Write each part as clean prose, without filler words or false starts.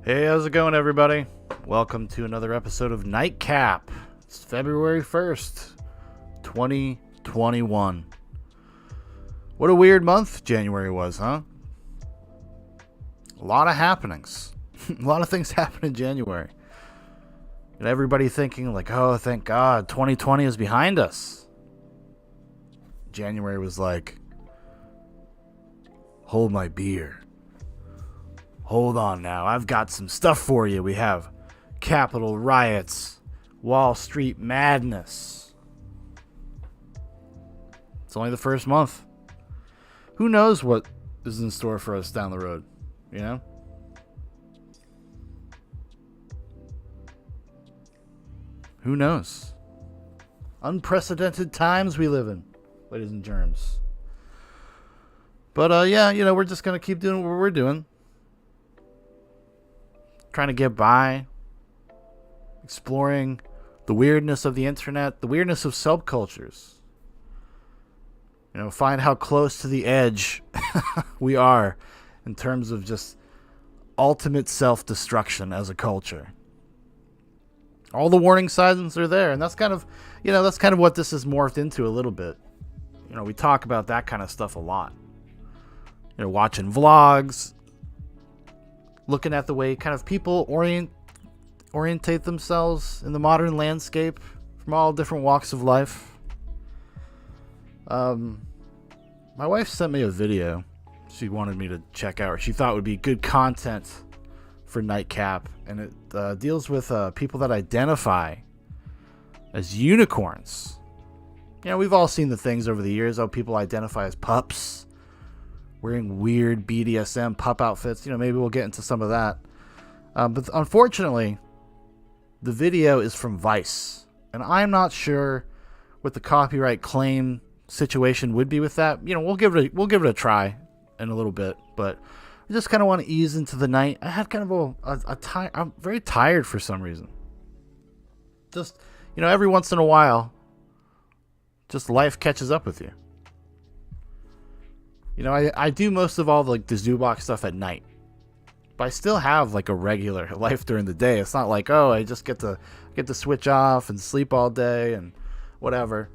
Hey, how's it going, everybody? Welcome to another episode of NIGHTCAP. It's February 1st, 2021. What a weird month January was, huh? A lot of happenings. A lot of things happened in January. And everybody thinking like, oh, thank God, 2020 is behind us. January was like, hold my beer. Hold on now, I've got some stuff for you. We have Capitol riots, Wall Street madness. It's only the first month. Who knows what is in store for us down the road, you know? Who knows? Unprecedented times we live in, ladies and germs. But yeah, you know, we're just going to keep doing what we're doing. Trying to get by, exploring the weirdness of the internet, the weirdness of subcultures. You know, find how close to the edge we are in terms of just ultimate self-destruction as a culture. All the warning signs are there, and that's kind of what this has morphed into a little bit. You know, we talk about that kind of stuff a lot. You know, watching vlogs, looking at the way kind of people orientate themselves in the modern landscape from all different walks of life. My wife sent me a video she wanted me to check out, or she thought would be good content for NIGHTCAP, and it deals with people that identify as unicorns. You know, we've all seen the things over the years how people identify as pups, wearing weird BDSM pup outfits. You know, maybe we'll get into some of that. But unfortunately, the video is from Vice. And I'm not sure what the copyright claim situation would be with that. You know, we'll give it a try in a little bit. But I just kind of want to ease into the night. I had kind of I'm very tired for some reason. Just, you know, every once in a while, just life catches up with you. You know, I do most of all the Zubok stuff at night. But I still have like a regular life during the day. It's not like, oh, I just get to switch off and sleep all day and whatever.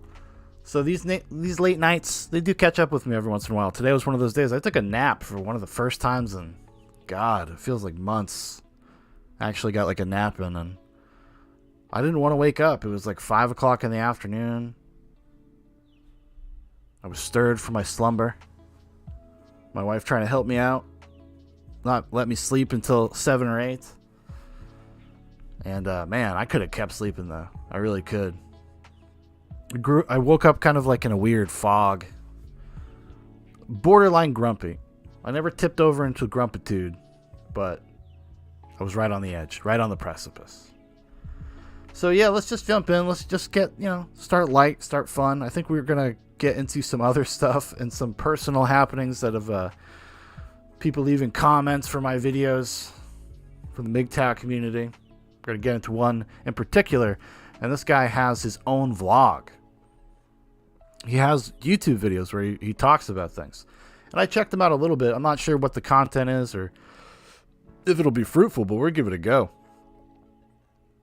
So these late nights, they do catch up with me every once in a while. Today was one of those days. I took a nap for one of the first times in, God, it feels like months. I actually got like a nap in, and I didn't want to wake up. It was like 5 o'clock in the afternoon. I was stirred from my slumber. My wife trying to help me out, not let me sleep until 7 or 8. And man, I could have kept sleeping though. I really could. I woke up kind of like in a weird fog. Borderline grumpy. I never tipped over into grumpitude, but I was right on the edge, right on the precipice. So yeah, let's just jump in. Let's just get, you know, start light, start fun. I think we're going to get into some other stuff and some personal happenings that have people leaving comments for my videos from the MGTOW community. We're going to get into one in particular, and this guy has his own vlog. He has YouTube videos where he talks about things, and I checked him out a little bit. I'm not sure what the content is or if it'll be fruitful, but we'll give it a go.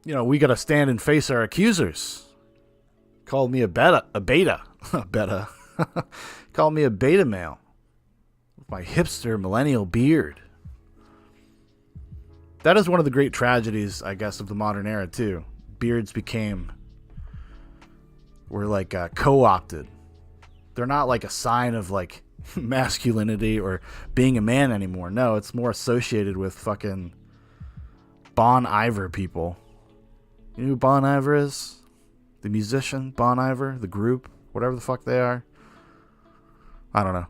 You know, we got to stand and face our accusers. Called me a beta. Called me a beta male with my hipster millennial beard. That is one of the great tragedies, I guess, of the modern era too. Beards were like co-opted. They're not like a sign of like masculinity or being a man anymore. No, it's more associated with fucking Bon Iver people. You know who Bon Iver is? The musician, Bon Iver, the group, whatever the fuck they are. I don't know. I'm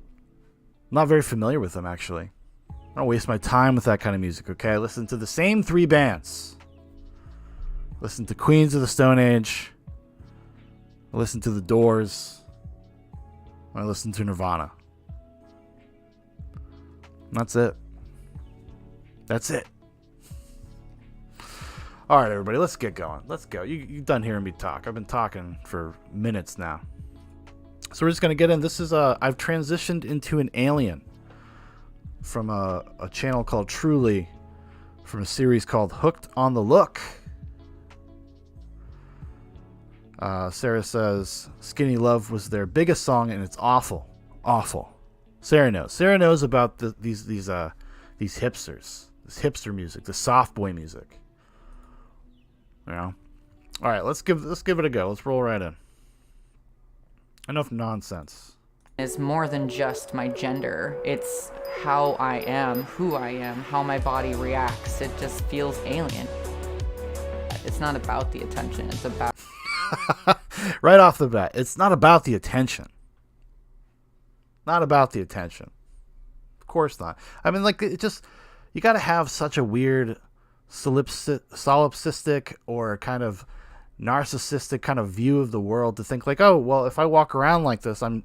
not very familiar with them, actually. I don't waste my time with that kind of music, okay? I listen to the same 3 bands. Listen to Queens of the Stone Age. I listen to The Doors. I listen to Nirvana. And that's it. That's it. All right, everybody, let's get going. Let's go. You're done hearing me talk. I've been talking for minutes now. So we're just going to get in. This is I've transitioned into an alien from a channel called Truly from a series called Hooked on the Look. Sarah says Skinny Love was their biggest song, and it's awful. Sarah knows. Sarah knows about these hipsters, this hipster music, the soft boy music. You know. All right, let's give it a go. Let's roll right in. Enough nonsense. It's more than just my gender. It's how I am, who I am, how my body reacts. It just feels alien. It's not about the attention. It's about... Right off the bat, it's not about the attention. Not about the attention. Of course not. I mean, like, it just... You got to have such a weird solipsistic or kind of narcissistic kind of view of the world to think like, oh, well, if I walk around like this, I'm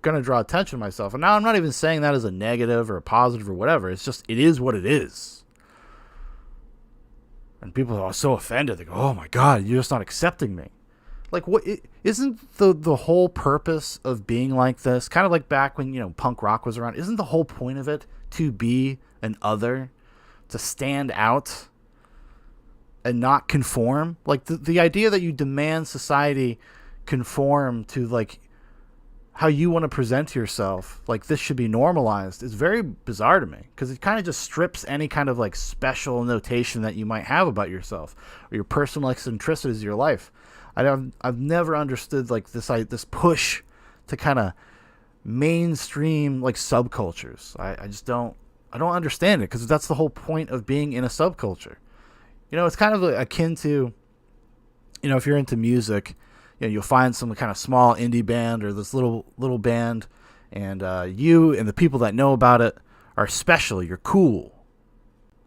gonna draw attention to myself. And now I'm not even saying that as a negative or a positive or whatever. It's just, it is what it is. And people are so offended. They go, oh my God, you're just not accepting me. Like, what isn't the whole purpose of being like this, kind of like back when, you know, punk rock was around, isn't the whole point of it to be an other, to stand out and not conform? Like, the idea that you demand society conform to, like, how you want to present yourself, like this should be normalized, is very bizarre to me, because it kind of just strips any kind of like special notation that you might have about yourself or your personal eccentricities of your life. I've never understood like this push to kind of mainstream like subcultures. I just don't understand it, because that's the whole point of being in a subculture. You know, it's kind of akin to, you know, if you're into music, you know, you'll find some kind of small indie band or this little band, and you and the people that know about it are special. You're cool,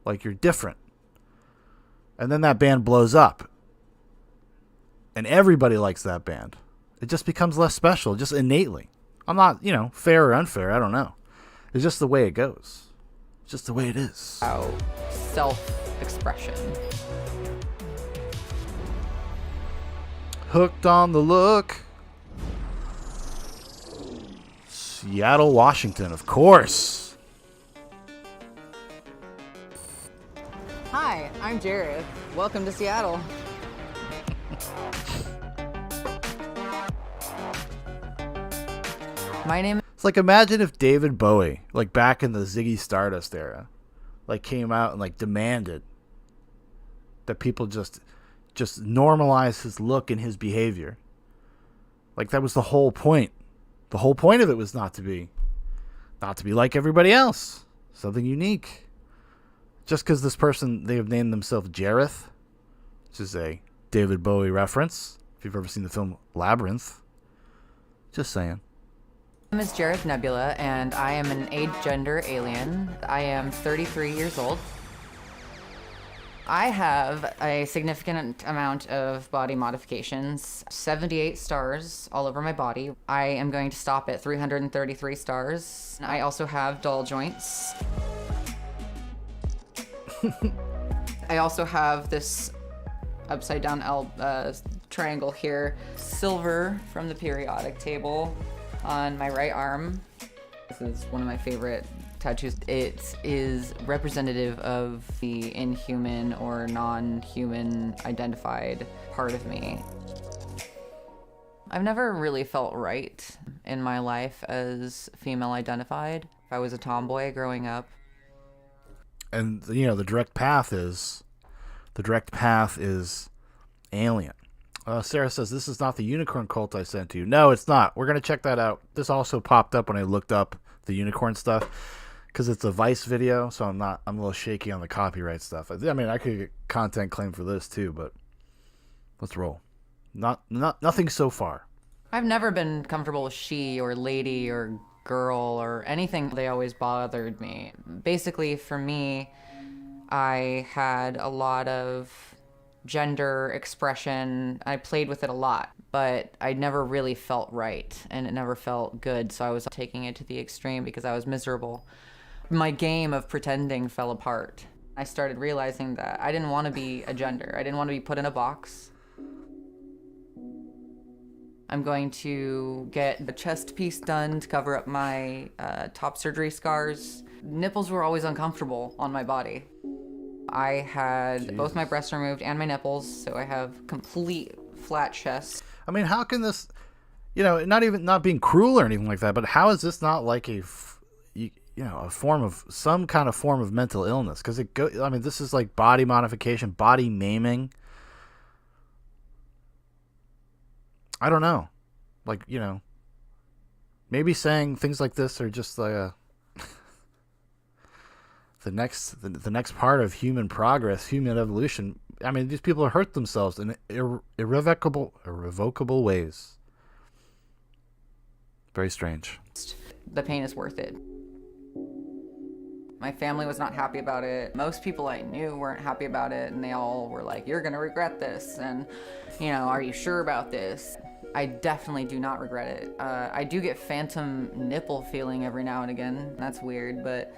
like you're different. And then that band blows up, and everybody likes that band. It just becomes less special, just innately. I'm not, you know, fair or unfair. I don't know. It's just the way it goes. It's just the way it is. About self-expression. Hooked on the Look. Seattle, Washington, of course. Hi, I'm Jared. Welcome to Seattle. My name... It's like, imagine if David Bowie, like back in the Ziggy Stardust era, like came out and like demanded that people just normalize his look and his behavior. Like, that was the whole point. The whole point of it was not to be like everybody else. Something unique. Just because this person, they have named themselves Jareth, which is a David Bowie reference, if you've ever seen the film Labyrinth. Just saying. My name is Jareth Nebula, and I am an agender alien. I am 33 years old. I have a significant amount of body modifications, 78 stars all over my body. I am going to stop at 333 stars. I also have dull joints. I also have this upside down triangle here, silver from the periodic table on my right arm. This is one of my favorite tattoos. It is representative of the inhuman or non-human identified part of me. I've never really felt right in my life as female identified. I was a tomboy growing up. And, you know, the direct path is alien. Sarah says, this is not the unicorn cult I sent to you. No, it's not. We're going to check that out. This also popped up when I looked up the unicorn stuff, because it's a Vice video, so I'm a little shaky on the copyright stuff. I mean, I could get content claim for this too, but let's roll. Nothing so far. I've never been comfortable with she or lady or girl or anything. They always bothered me. Basically, for me, I had a lot of gender expression. I played with it a lot, but I never really felt right, and it never felt good, so I was taking it to the extreme because I was miserable. My game of pretending fell apart. I started realizing that I didn't want to be a gender. I didn't want to be put in a box. I'm going to get a chest piece done to cover up my top surgery scars. Nipples were always uncomfortable on my body. I had Jesus. both my breasts removed and my nipples, so I have complete flat chest. I mean, how can this, not being cruel or anything like that, but how is this not like a form of some kind of form of mental illness? Because this is like body modification, body maiming. I don't know. Like, maybe saying things like this are just like the next part of human progress, human evolution. I mean, these people hurt themselves in irrevocable ways. Very strange. The pain is worth it. My family was not happy about it. Most people I knew weren't happy about it, and they all were like, "You're gonna regret this," and, "Are you sure about this?" I definitely do not regret it. I do get phantom nipple feeling every now and again. That's weird, but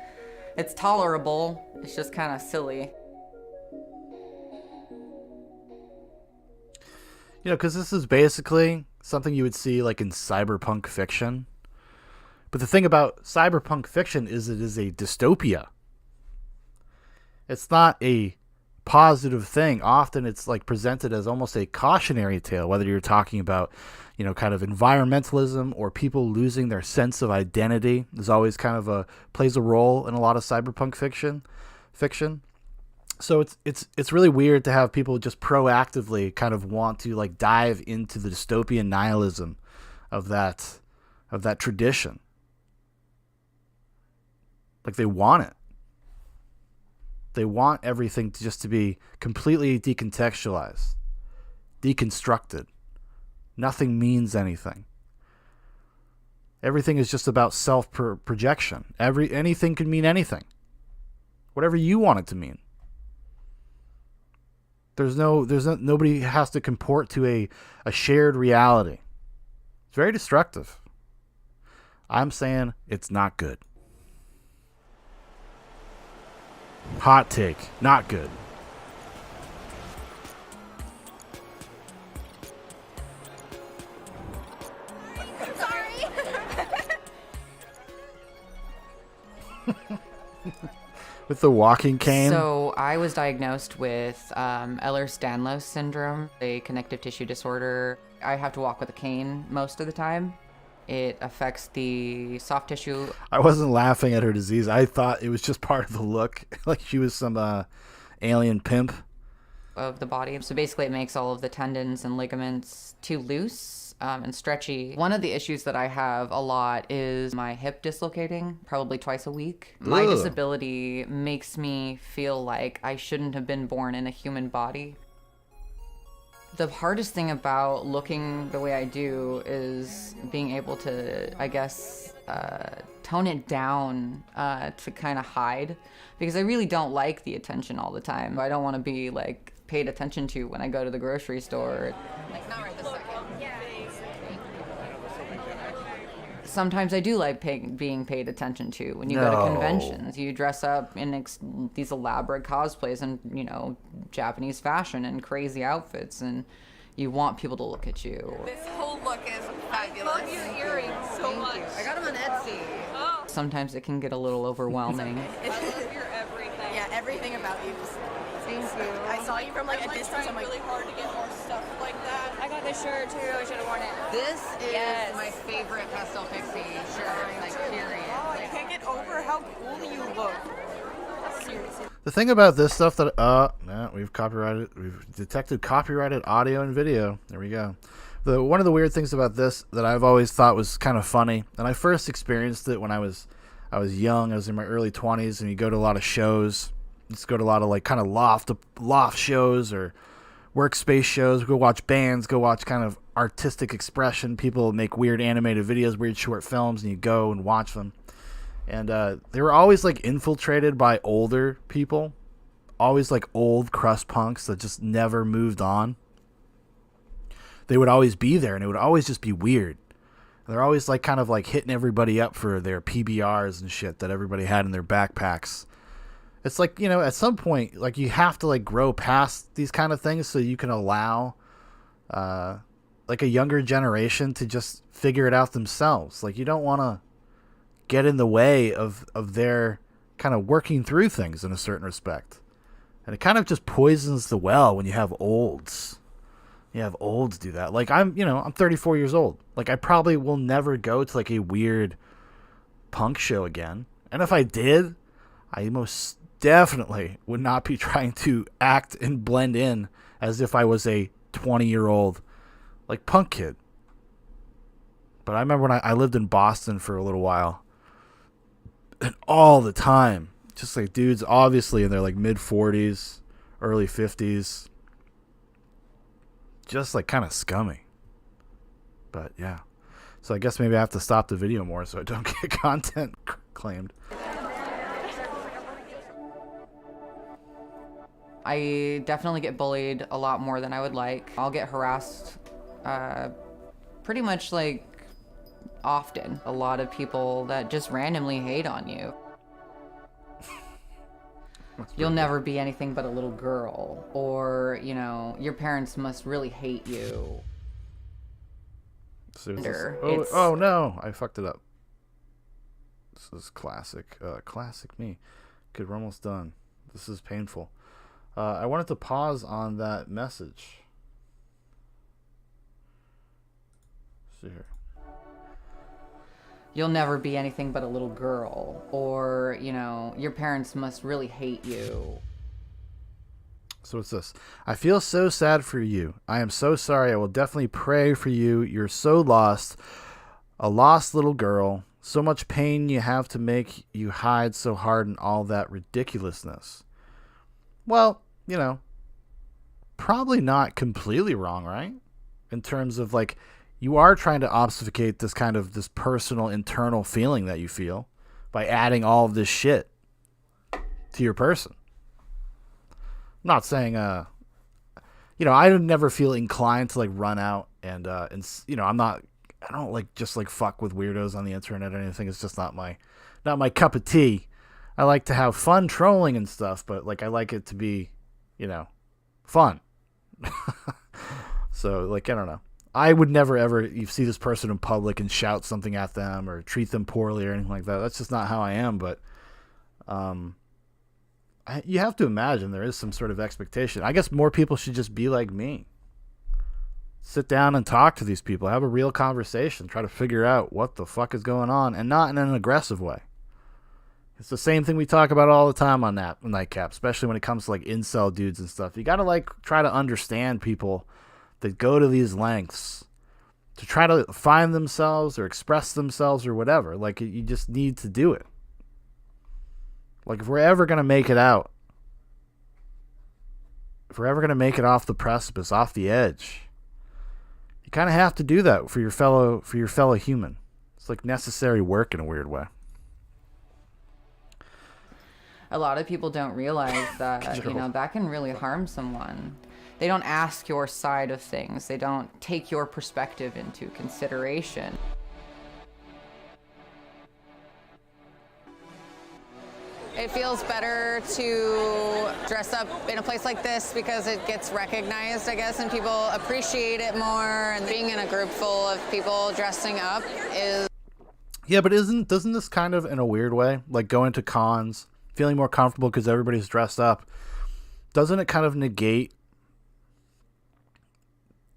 it's tolerable. It's just kind of silly. Because this is basically something you would see like in cyberpunk fiction. But the thing about cyberpunk fiction is it is a dystopia. It's not a positive thing. Often it's like presented as almost a cautionary tale, whether you're talking about, kind of environmentalism or people losing their sense of identity. There's always kind of plays a role in a lot of cyberpunk fiction. So it's really weird to have people just proactively kind of want to like dive into the dystopian nihilism of that tradition. Like they want it. They want everything to be completely decontextualized, deconstructed. Nothing means anything. Everything is just about self-projection. Anything can mean anything. Whatever you want it to mean. Nobody has to comport to a shared reality. It's very destructive. I'm saying it's not good. Hot take, not good. Sorry. With the walking cane. So I was diagnosed with Ehlers-Danlos syndrome, a connective tissue disorder. I have to walk with a cane most of the time. It affects the soft tissue. I wasn't laughing at her disease. I thought it was just part of the look. Like she was some alien pimp. Of the body. So basically it makes all of the tendons and ligaments too loose and stretchy. One of the issues that I have a lot is my hip dislocating, probably twice a week. My disability makes me feel like I shouldn't have been born in a human body. The hardest thing about looking the way I do is being able to, I guess, tone it down to kind of hide, because I really don't like the attention all the time. I don't want to be like paid attention to when I go to the grocery store. Like not right this second. Sometimes I do like being paid attention to. When you go to conventions, you dress up in these elaborate cosplays and, Japanese fashion and crazy outfits, and you want people to look at you. This whole look is fabulous. I love your earrings so much. I got them on Etsy. Oh. Sometimes it can get a little overwhelming. I love your everything. Yeah, everything about you is Thank you. I saw you from like a distance. I'm like, really hard to get more stuff like that. I got this shirt too. I should have worn it. This is my favorite Pastel Pixie shirt. Like, period. Oh, I can't get over how cool you look. Seriously. The thing about this stuff that we've detected copyrighted audio and video. There we go. One of the weird things about this that I've always thought was kind of funny, and I first experienced it when I was young. I was in my early 20s, and you go to a lot of shows. Just go to a lot of like kind of loft shows or workspace shows. Go watch bands. Go watch kind of artistic expression. People make weird animated videos, weird short films, and you go and watch them. And they were always like infiltrated by older people, always like old crust punks that just never moved on. They would always be there, and it would always just be weird. And they're always like kind of like hitting everybody up for their PBRs and shit that everybody had in their backpacks. It's like, at some point, like you have to like grow past these kind of things so you can allow like a younger generation to just figure it out themselves. Like you don't want to get in the way of their kind of working through things in a certain respect. And it kind of just poisons the well when you have olds. You have olds do that. Like, I'm 34 years old. Like, I probably will never go to, like, a weird punk show again. And if I did, I most definitely would not be trying to act and blend in as if I was a 20-year-old, like, punk kid. But I remember when I lived in Boston for a little while. And all the time, just, like, dudes obviously in their, like, mid-40s, early 50s. Just, like, kind of scummy. But, yeah. So I guess maybe I have to stop the video more so I don't get content claimed. I definitely get bullied a lot more than I would like. I'll get harassed pretty much, like, often. A lot of people that just randomly hate on you. You'll never be anything but a little girl. Or, you know, your parents must really hate you. So oh no, I fucked it up. This is classic. Classic me. Good, we're almost done. This is painful. I wanted to pause on that message. See here. You'll never be anything but a little girl. Or, you know, your parents must really hate you. So what's this? I feel so sad for you. I am so sorry. I will definitely pray for you. You're so lost. A lost little girl. So much pain you have to make you hide so hard and all that ridiculousness. Well, you know, probably not completely wrong, right? In terms of, like, you are trying to obfuscate this kind of this personal internal feeling that you feel by adding all of this shit to your person. I'm not saying, you know, I would never feel inclined to, like, run out and you know, I don't like just like fuck with weirdos on the internet or anything. It's just not my cup of tea. I like to have fun trolling and stuff, but, like, I like it to be, you know, fun. So, like, I don't know. I would never ever you see this person in public and shout something at them or treat them poorly or anything like that. That's just not how I am. But you have to imagine there is some sort of expectation. I guess more people should just be like me. Sit down and talk to these people. Have a real conversation. Try to figure out what the fuck is going on, and not in an aggressive way. It's the same thing we talk about all the time on that NIGHTCAP, especially when it comes to, like, incel dudes and stuff. You got to, like, try to understand people that go to these lengths to try to find themselves or express themselves or whatever. Like, you just need to do it. Like, if we're ever going to make it out, if we're ever going to make it off the precipice, off the edge, you kind of have to do that for your fellow human. It's like necessary work in a weird way. A lot of people don't realize that, you know, that can really harm someone. They don't ask your side of things. They don't take your perspective into consideration. It feels better to dress up in a place like this because it gets recognized, I guess, and people appreciate it more. And being in a group full of people dressing up is... Yeah, but doesn't this kind of, in a weird way, like going to cons, feeling more comfortable because everybody's dressed up, doesn't it kind of negate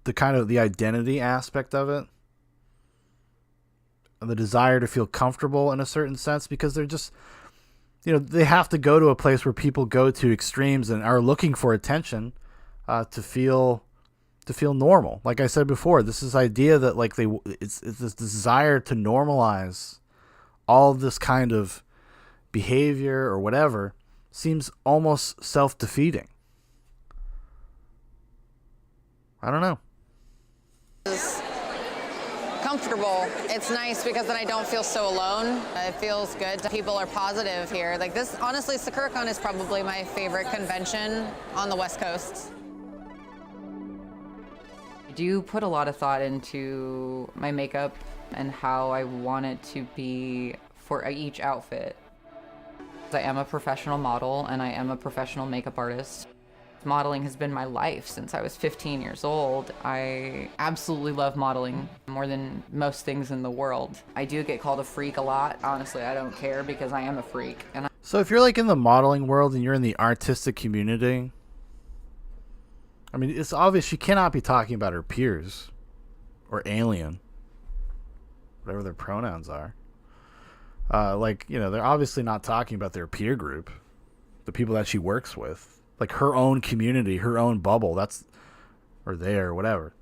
the identity aspect of it? And the desire to feel comfortable in a certain sense, because they're just, you know, they have to go to a place where people go to extremes and are looking for attention to feel normal. Like I said before, this idea that, like, it's this desire to normalize all of this kind of behavior or whatever seems almost self-defeating. I don't know. Comfortable. It's nice because then I don't feel so alone. It feels good. People are positive here. Like this, honestly, SakuraCon is probably my favorite convention on the West Coast. I do put a lot of thought into my makeup and how I want it to be for each outfit. I am a professional model and I am a professional makeup artist. Modeling has been my life since I was 15 years old. I absolutely love modeling more than most things in the world. I do get called a freak a lot. Honestly, I don't care because I am a freak. So if you're like in the modeling world and you're in the artistic community, I mean, it's obvious she cannot be talking about her peers or alien, whatever their pronouns are. Like, you know, they're obviously not talking about their peer group, the people that she works with, like her own community, her own bubble. Or whatever.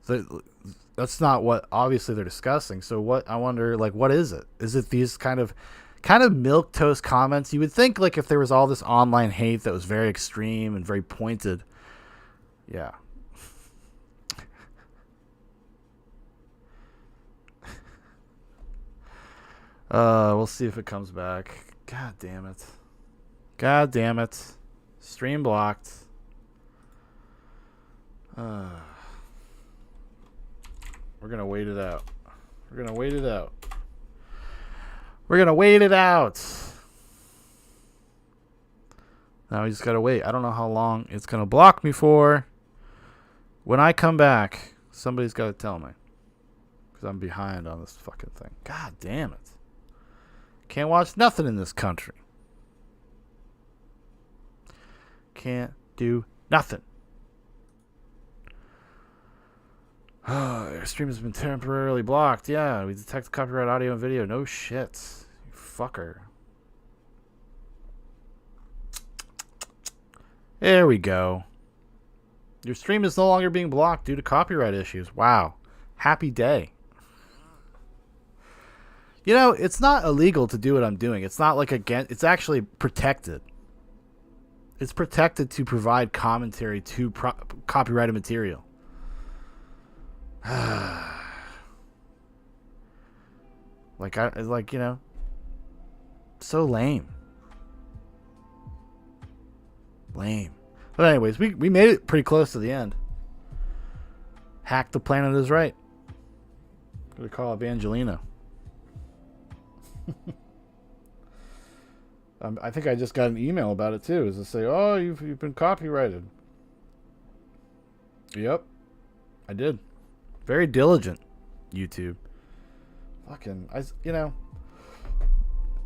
That's not what obviously they're discussing. So what, I wonder, like, what is it? Is it these kind of milquetoast comments? You would think, like, if there was all this online hate that was very extreme and very pointed. Yeah. We'll see if it comes back. God damn it. God damn it. Stream blocked. We're gonna wait it out. We're gonna wait it out. We're gonna wait it out. Now we just gotta wait. I don't know how long it's gonna block me for. When I come back, somebody's gotta tell me, because I'm behind on this fucking thing. God damn it. Can't watch nothing in this country. Can't do nothing. Your stream has been temporarily blocked. Yeah, we detect copyright audio and video. No shit. You fucker. There we go. Your stream is no longer being blocked due to copyright issues. Wow. Happy day. You know, it's not illegal to do what I'm doing. It's not like it's actually protected. It's protected to provide commentary to copyrighted material. Like, you know, so lame. Lame. But anyways, we made it pretty close to the end. Hack the Planet is right. Gonna call Evangelina. I think I just got an email about it too. Is to say, oh, you've been copyrighted. Yep, I did. Very diligent, YouTube. Fucking, you know,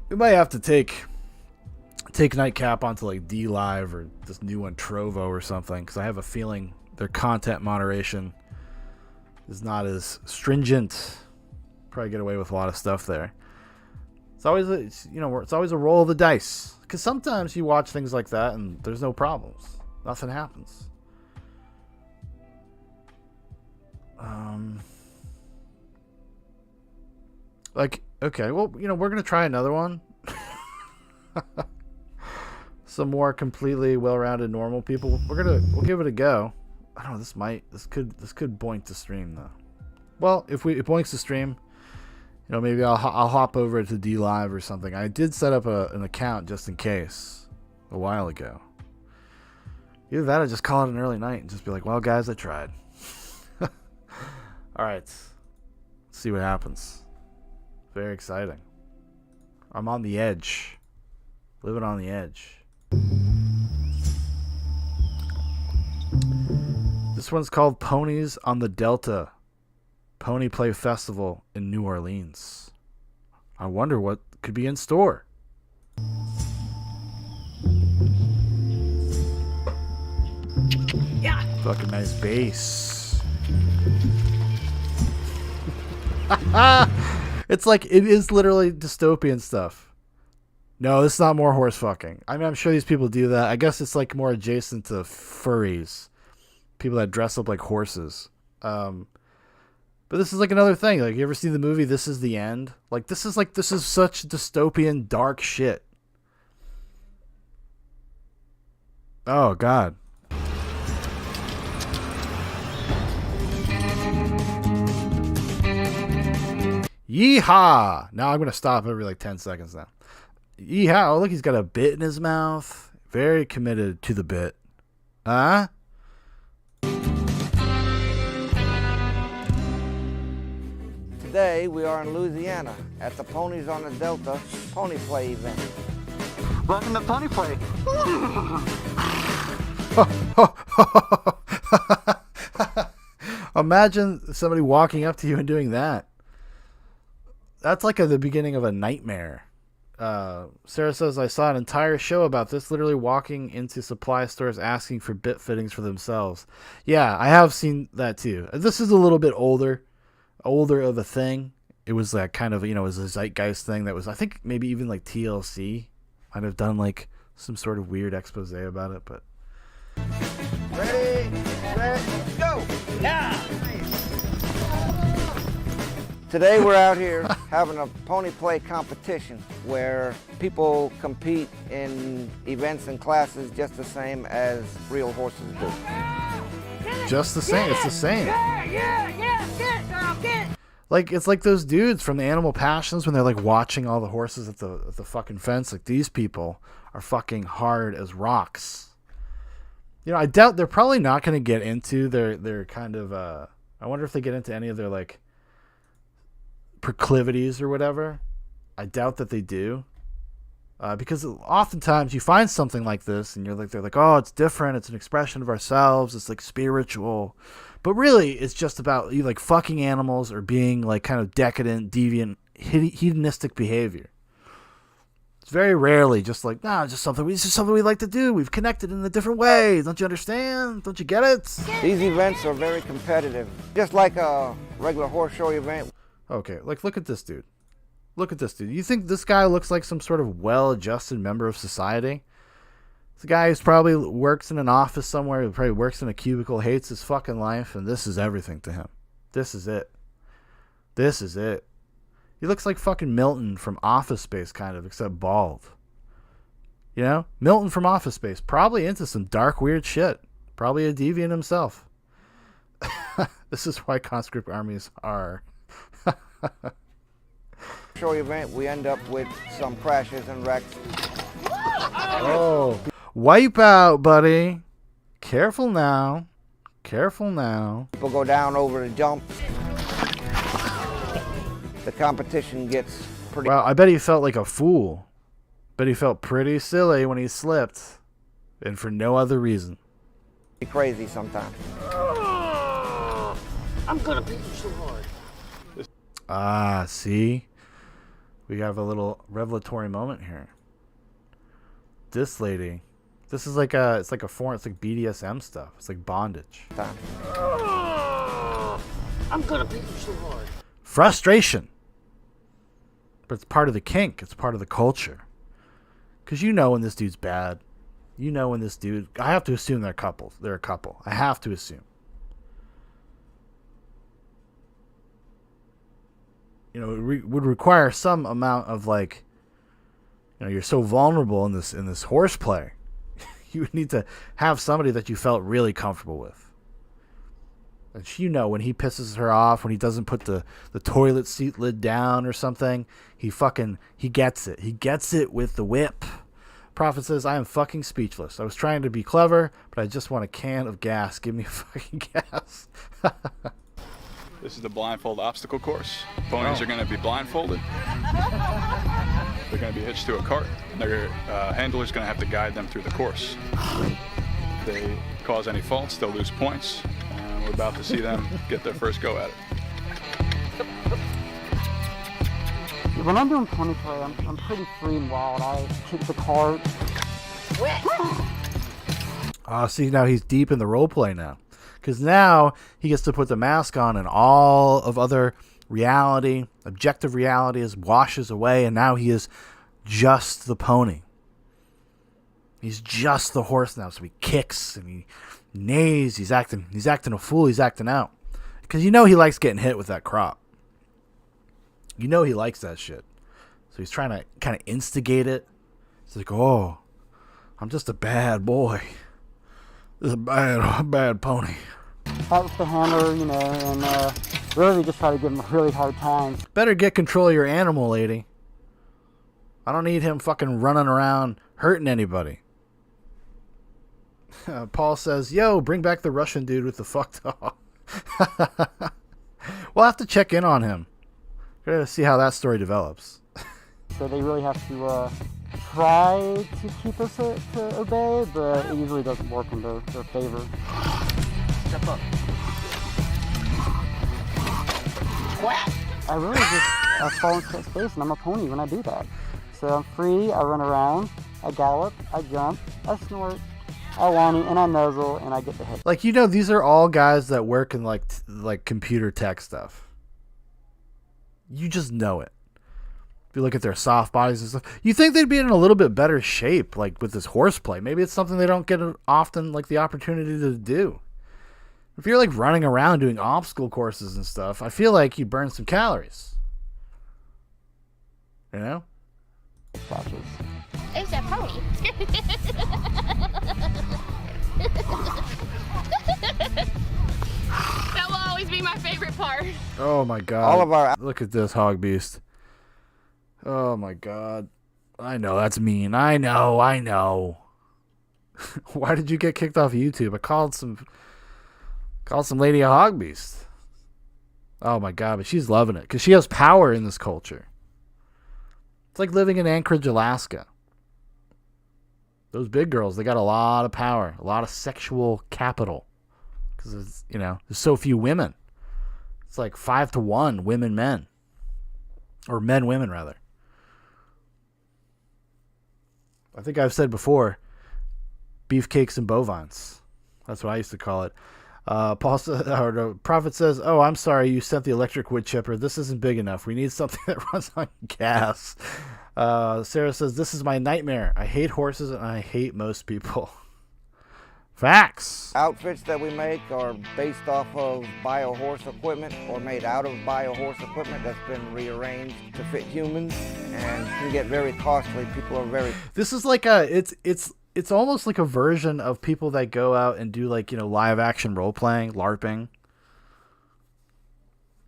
we might have to take NIGHTCAP onto like D Live or this new one Trovo or something, because I have a feeling their content moderation is not as stringent. Probably get away with a lot of stuff there. It's always it's always a roll of the dice, because sometimes you watch things like that and there's no problems, nothing happens. Like, okay, well, you know, we're gonna try another one. Some more completely well-rounded normal people. We'll give it a go. I don't know. This could boink the stream though. Well, if it boinks the stream, you know, maybe I'll hop over to D Live or something. I did set up an account just in case a while ago. Either that or just call it an early night and just be like, well, guys, I tried. All right. Let's see what happens. Very exciting. I'm on the edge. Living on the edge. This one's called Ponies on the Delta. Pony Play Festival in New Orleans. I wonder what could be in store. Yeah. Fucking nice bass. It's like, it is literally dystopian stuff. No, this is not more horse fucking. I mean, I'm sure these people do that. I guess it's like more adjacent to furries. People that dress up like horses. But this is like another thing. Like, you ever see the movie This Is the End? Like, this is such dystopian dark shit. Oh, God. Yeehaw! Now I'm going to stop every like 10 seconds now. Yeehaw! Oh, look, he's got a bit in his mouth. Very committed to the bit. Huh? Today we are in Louisiana at the Ponies on the Delta Pony Play event. Welcome to Pony Play. Imagine somebody walking up to you and doing that. That's like the beginning of a nightmare. Sarah says, I saw an entire show about this, literally walking into supply stores asking for bit fittings for themselves. Yeah, I have seen that too. This is a little bit older of a thing. It was like kind of, it was a zeitgeist thing that was, I think maybe even like TLC might have done like some sort of weird expose about it, but. Ready, go! Yeah! Today we're out here having a pony play competition where people compete in events and classes just the same as real horses do. Just the same. It's the same. Yeah. Like, it's like those dudes from the Animal Passions when they're like watching all the horses at the fucking fence. Like, these people are fucking hard as rocks. I doubt they're probably not going to get into their kind of, I wonder if they get into any of their like proclivities or whatever. I doubt that they do. Because oftentimes you find something like this and they're like, oh, it's different. It's an expression of ourselves. It's like spiritual. But really, it's just about you like fucking animals or being like kind of decadent, deviant, hedonistic behavior. It's very rarely just like, it's just something we like to do. We've connected in a different way. Don't you understand? Don't you get it? These events are very competitive. Just like a regular horse show event. Okay, like look at this dude. Look at this dude. You think this guy looks like some sort of well-adjusted member of society? It's a guy who's probably works in an office somewhere, who probably works in a cubicle, hates his fucking life, and this is everything to him. This is it. This is it. He looks like fucking Milton from Office Space, kind of, except bald. Milton from Office Space, probably into some dark, weird shit. Probably a deviant himself. This is why conscript armies are. Show event, we end up with some crashes and wrecks. Oh, wipe out, buddy. Careful now. Careful now. People go down over the jumps. The competition gets pretty... Well, I bet he felt like a fool. Bet he felt pretty silly when he slipped. And for no other reason. crazy sometimes. I'm gonna beat you so hard. Ah, see? We have a little revelatory moment here. This lady, this is like it's like BDSM stuff. It's like bondage. I'm gonna beat you so hard. Frustration. But it's part of the kink. It's part of the culture. Because you know when this dude's bad. You know when this dude... I have to assume they're couples. They're a couple. I have to assume. You know, it would require some amount of like... You know, you're so vulnerable in this horseplay. You would need to have somebody that you felt really comfortable with. And you know, when he pisses her off, when he doesn't put the toilet seat lid down or something, he gets it. He gets it with the whip. Prophet says, I am fucking speechless. I was trying to be clever, but I just want a can of gas. Give me fucking gas. This is the blindfold obstacle course. Ponies are going to be blindfolded. They're going to be hitched to a cart. And their handler's going to have to guide them through the course. If they cause any faults, they'll lose points. And we're about to see them get their first go at it. When I'm doing pony play, I'm pretty free and wild. I kick the cart. See, now he's deep in the role play now. Because now he gets to put the mask on and all of other reality, objective reality, washes away, and now he is just the pony. He's just the horse now, so he kicks and he neighs. He's acting a fool. He's acting out. Because you know he likes getting hit with that crop. You know he likes that shit. So he's trying to kind of instigate it. It's like, oh, I'm just a bad boy. This is a bad pony. That was the handler, you know, and really just try to give him a really hard time. Better get control of your animal, lady. I don't need him fucking running around hurting anybody. Paul says, yo, bring back the Russian dude with the fuck dog. We'll have to check in on him. Gotta see how that story develops. So they really have to try to keep us to obey, but it usually doesn't work in their favor. Step up. I really just fall into that space, and I'm a pony when I do that. So I'm free, I run around, I gallop, I jump, I snort, I whinny, and I nuzzle, and I get the hit. Like, you know, these are all guys that work in like computer tech stuff. You just know it. If you look at their soft bodies and stuff, you think they'd be in a little bit better shape, like with this horseplay. Maybe it's something they don't get often, like the opportunity to do. If you're like running around doing obstacle courses and stuff, I feel like you burn some calories. You know? It's a pony. That will always be my favorite part. Oh my god. All of our... Look at this hog beast. Oh my god. I know, that's mean. I know. Why did you get kicked off YouTube? I called some lady a hog beast. Oh my god, but she's loving it because she has power in this culture. It's like living in Anchorage, Alaska. Those big girls, they got a lot of power, a lot of sexual capital. Because, you know, there's so few women. It's like 5-to-1 women, men. Or men, women, rather. I think I've said before, beefcakes and bovines. That's what I used to call it. Prophet says, "Oh, I'm sorry, you sent the electric wood chipper. This isn't big enough. We need something that runs on gas." Sarah says, "This is my nightmare. I hate horses and I hate most people." Facts. Outfits that we make are based off of bio-horse equipment or made out of bio-horse equipment that's been rearranged to fit humans and can get very costly. People are very... This is like it's almost like a version of people that go out and do like, you know, live action role playing, LARPing.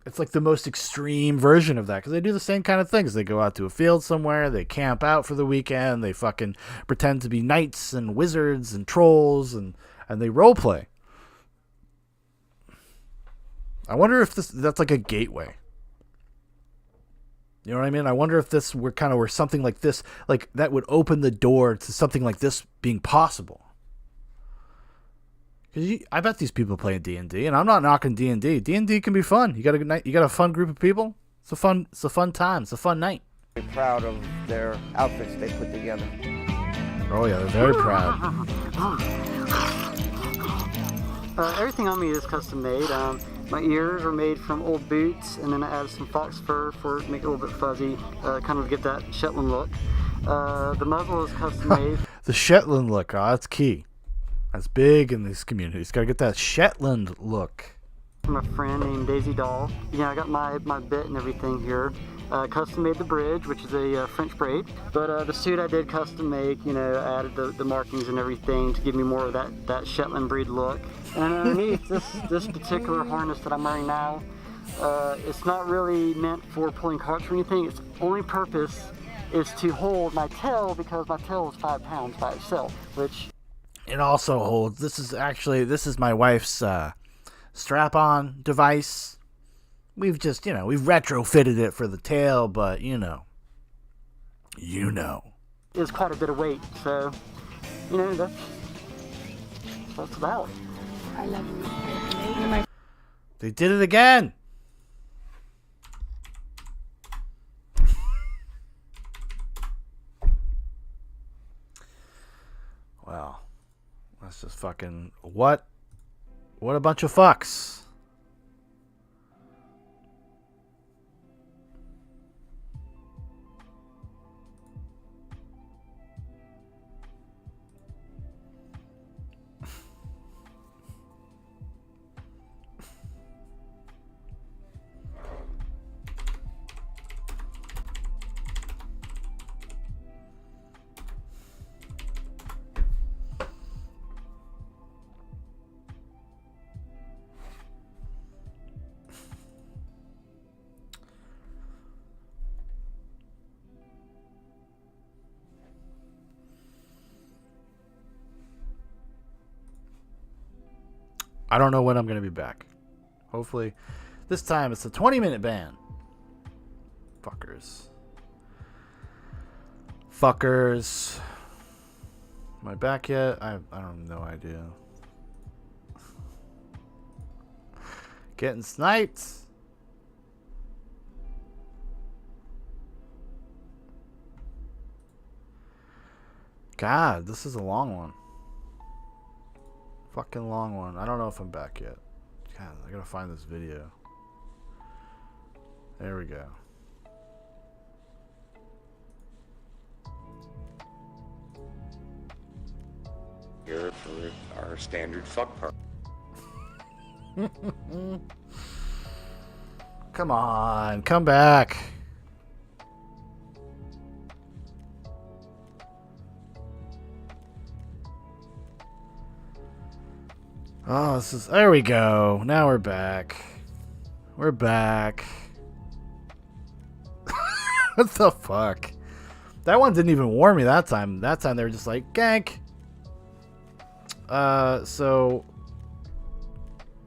It's like the most extreme version of that because they do the same kind of things. They go out to a field somewhere, they camp out for the weekend, they fucking pretend to be knights and wizards and trolls and they role play. I wonder if that's like a gateway. You know what I mean? I wonder if this were kind of where something like this, like that would open the door to something like this being possible. Because I bet these people play D&D, and I'm not knocking D&D. D&D can be fun. You got a fun group of people. It's a fun time. It's a fun night. Very proud of their outfits they put together. Oh yeah, they're very proud. Everything on me is custom made. My ears are made from old boots, and then I added some fox fur to make it a little bit fuzzy, kind of get that Shetland look. The muzzle is custom made. The Shetland look, that's key. That's big in these communities. Got to get that Shetland look. From a friend named Daisy Doll. Yeah, I got my bit and everything here. Custom made the bridge, which is a French braid. But the suit I did custom make, you know, added the markings and everything to give me more of that Shetland breed look. And underneath this particular harness that I'm wearing now, it's not really meant for pulling carts or anything. Its only purpose is to hold my tail because my tail is 5 pounds by itself, which... It also holds, this is my wife's strap-on device. We've just, you know, we've retrofitted it for the tail, but you know. It's quite a bit of weight, so, you know, that's about it. I love you. They did it again. Wow. That's just fucking... What a bunch of fucks. I don't know when I'm going to be back. Hopefully, this time it's a 20-minute ban. Fuckers. Am I back yet? I have no idea. Getting sniped. God, this is a long one. Fucking long one. I don't know if I'm back yet. God, I gotta find this video. There we go. Here for our standard fuck part. Come on, come back. Oh, this is. There we go. Now we're back. We're back. What the fuck? That one didn't even warn me that time. That time they were just like, gank. So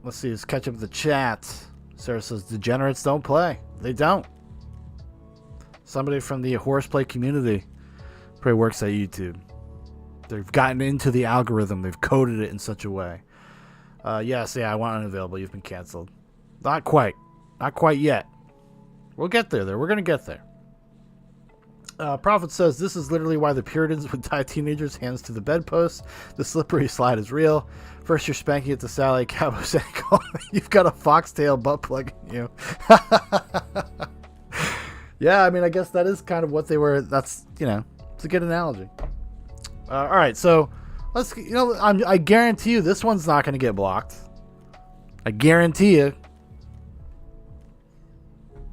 let's see. Let's catch up with the chat. Sarah says degenerates don't play. They don't. Somebody from the horseplay community probably works at YouTube. They've gotten into the algorithm. They've coded it in such a way. Yes, I want unavailable. You've been canceled. Not quite. Not quite yet. We'll get there, though. We're going to get there. Prophet says, this is literally why the Puritans would tie teenagers' hands to the bedpost. The slippery slide is real. First you're spanking it to Sally Cabo's ankle. You've got a foxtail butt plug in you. Yeah, I mean, I guess that is kind of what they were. That's, it's a good analogy. All right, so let's, I guarantee you this one's not going to get blocked. I guarantee you.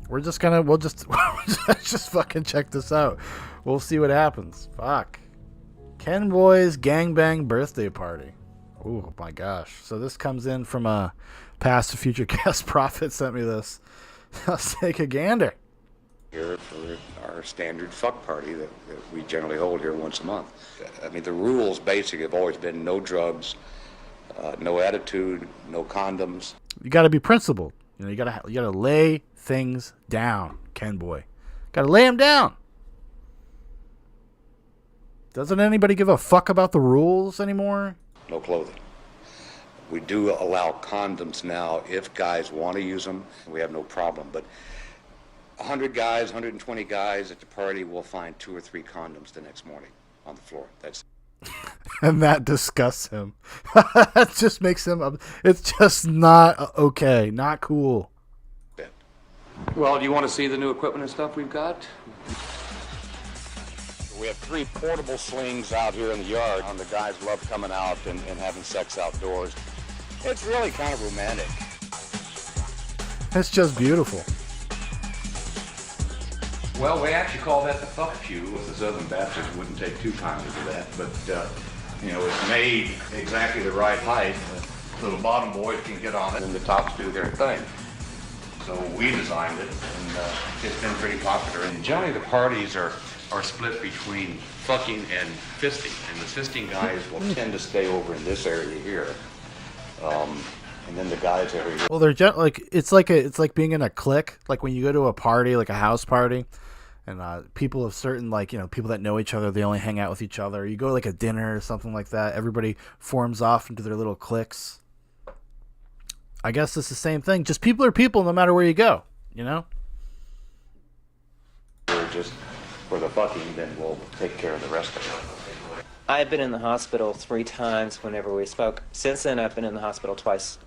We'll just just fucking check this out. We'll see what happens. Fuck. Ken Boy's gangbang birthday party. Oh my gosh. So this comes in from a past to future guest. Prophet sent me this. Let's take a gander. Here for our standard fuck party that we generally hold here once a month. I mean, the rules basically have always been no drugs, no attitude, no condoms. You got to be principled. You gotta lay things down, Ken Boy. Gotta lay them down. Doesn't anybody give a fuck about the rules anymore? No clothing. We do allow condoms now if guys want to use them. We have no problem. But 100 guys, 120 guys at the party will find 2 or 3 condoms the next morning on the floor. That's and that disgusts him. That just makes him. It's just not okay. Not cool. Well, do you want to see the new equipment and stuff we've got? We have 3 portable slings out here in the yard. The guys love coming out and having sex outdoors. It's really kind of romantic. It's just beautiful. Well, we actually call that the fuck pew. The Southern Baptists wouldn't take too kindly to that, but it's made exactly the right height. The little bottom boys can get on it, and the tops do their thing. So we designed it, and it's been pretty popular. And generally, the parties are split between fucking and fisting, and the fisting guys will tend to stay over in this area here, and then the guys over here. Well, they're it's like being in a clique. Like when you go to a party, like a house party. And people of certain, people that know each other, they only hang out with each other. You go to, a dinner or something like that. Everybody forms off into their little cliques. I guess it's the same thing. Just people are people no matter where you go, We're just for the fucking, then we'll take care of the rest of it. I've been in the hospital 3 times whenever we spoke. Since then, I've been in the hospital twice.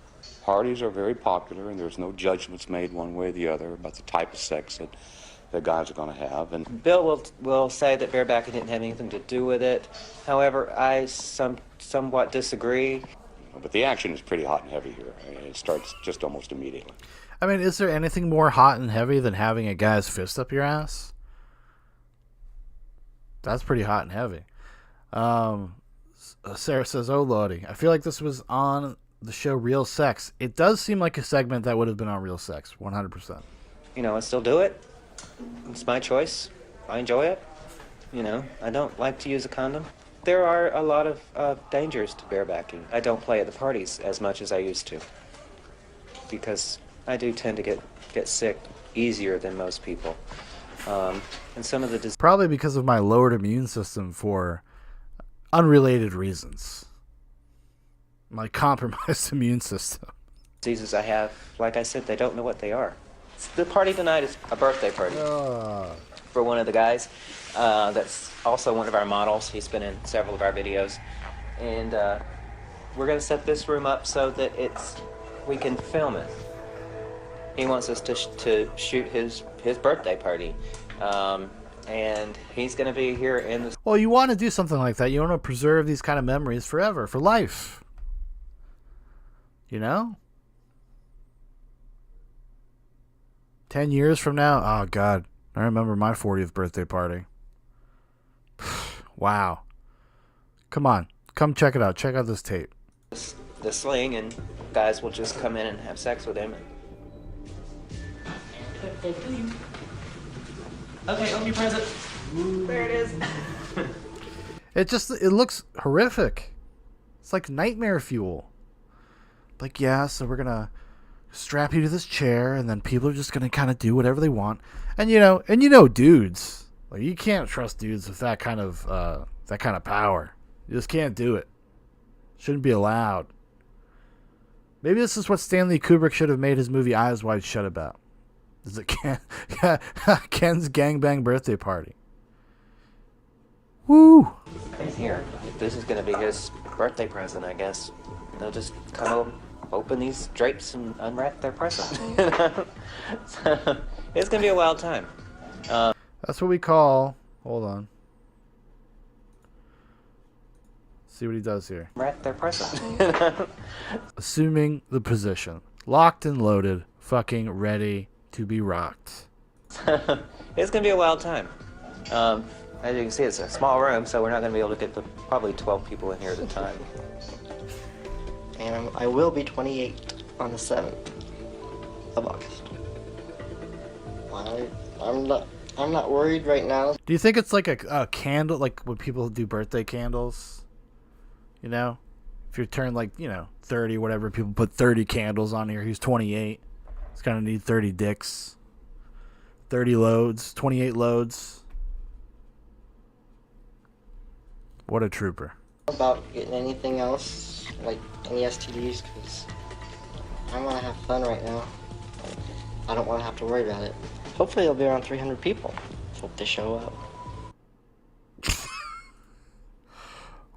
Parties are very popular, and there's no judgments made one way or the other about the type of sex that the guys are going to have. And Bill will say that barebacking didn't have anything to do with it. However, I somewhat disagree. But the action is pretty hot and heavy here. It starts just almost immediately. I mean, is there anything more hot and heavy than having a guy's fist up your ass? That's pretty hot and heavy. Sarah says, oh, Lordy, I feel like this was on the show Real Sex. It does seem like a segment that would have been on Real Sex, 100%. I still do it. It's my choice. I enjoy it. I don't like to use a condom. There are a lot of dangers to barebacking. I don't play at the parties as much as I used to because I do tend to get sick easier than most people. And some of the probably because of my lowered immune system for unrelated reasons. My compromised immune system. Diseases I have, like I said, they don't know what they are. The party tonight is a birthday party. for one of the guys. That's also one of our models. He's been in several of our videos. And we're going to set this room up so that we can film it. He wants us to shoot his birthday party. And he's going to be here in the... Well, you want to do something like that. You want to preserve these kind of memories forever, for life. You know? 10 years from now? Oh, God. I remember my 40th birthday party. Wow. Come on. Come check it out. Check out this tape. The sling, and guys will just come in and have sex with him. Okay, open your present. There it is. It looks horrific. It's like nightmare fuel. Like, yeah, so we're gonna strap you to this chair, and then people are just gonna kind of do whatever they want. And you know, dudes, like, you can't trust dudes with that kind of power. You just can't do it. Shouldn't be allowed. Maybe this is what Stanley Kubrick should have made his movie Eyes Wide Shut about. Is it Ken's gangbang birthday party? Woo! And here, this is going to be his birthday present, I guess. They'll just kind of open these drapes and unwrap their present. So, it's going to be a wild time. That's what we call... Hold on. See what he does here. Wrap their present. Assuming the position. Locked and loaded. Fucking ready to be rocked. It's going to be a wild time. As you can see, it's a small room, so we're not going to be able to get probably 12 people in here at a time. And I will be 28 on the 7th of August. I'm not worried right now. Do you think it's like a candle, like when people do birthday candles? You know? If you turn 30, whatever, people put 30 candles on here. He's 28. He's going to need 30 dicks. 30 loads. 28 loads. What a trooper. About getting anything else, like any STDs, because I want to have fun right now. I don't want to have to worry about it. Hopefully it'll be around 300 people. Hope they show up.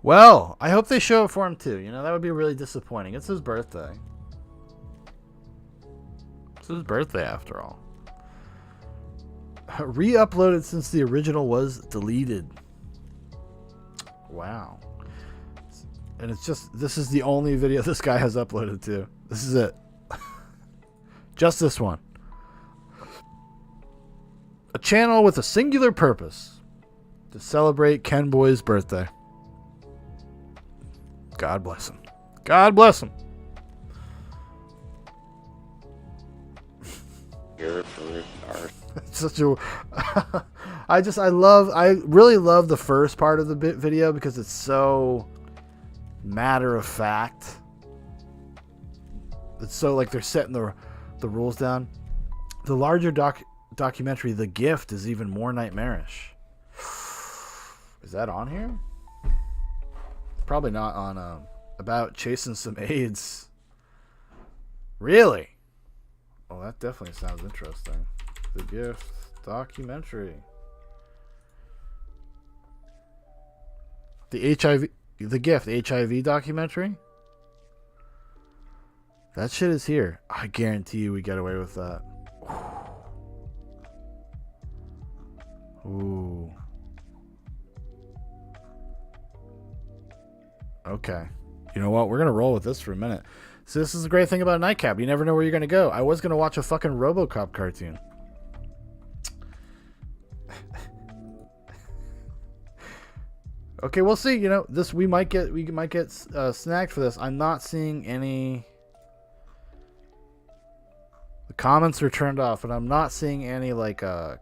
Well, I hope they show it for him too. You know, that would be really disappointing. It's his birthday. It's his birthday after all. Re-uploaded since the original was deleted. Wow. And it's just, this is the only video this guy has uploaded to. This is it. Just this one. A channel with a singular purpose. To celebrate Ken Boy's birthday. God bless him. God bless him. Here for our... Such a... I really love the first part of the video because it's so matter of fact. It's so like they're setting the rules down. The larger documentary, The Gift, is even more nightmarish. Is that on here? Probably not on about chasing some AIDS. Really? Well, that definitely sounds interesting. The Gift documentary. The Gift HIV documentary. That shit is here. I guarantee you we get away with that. Ooh. Okay. You know what? We're going to roll with this for a minute. So this is the great thing about NIGHTCAP. You never know where you're going to go. I was going to watch a fucking RoboCop cartoon. Okay, we'll see. You know, this we might get snagged for this. I'm not seeing any. The comments are turned off, and I'm not seeing any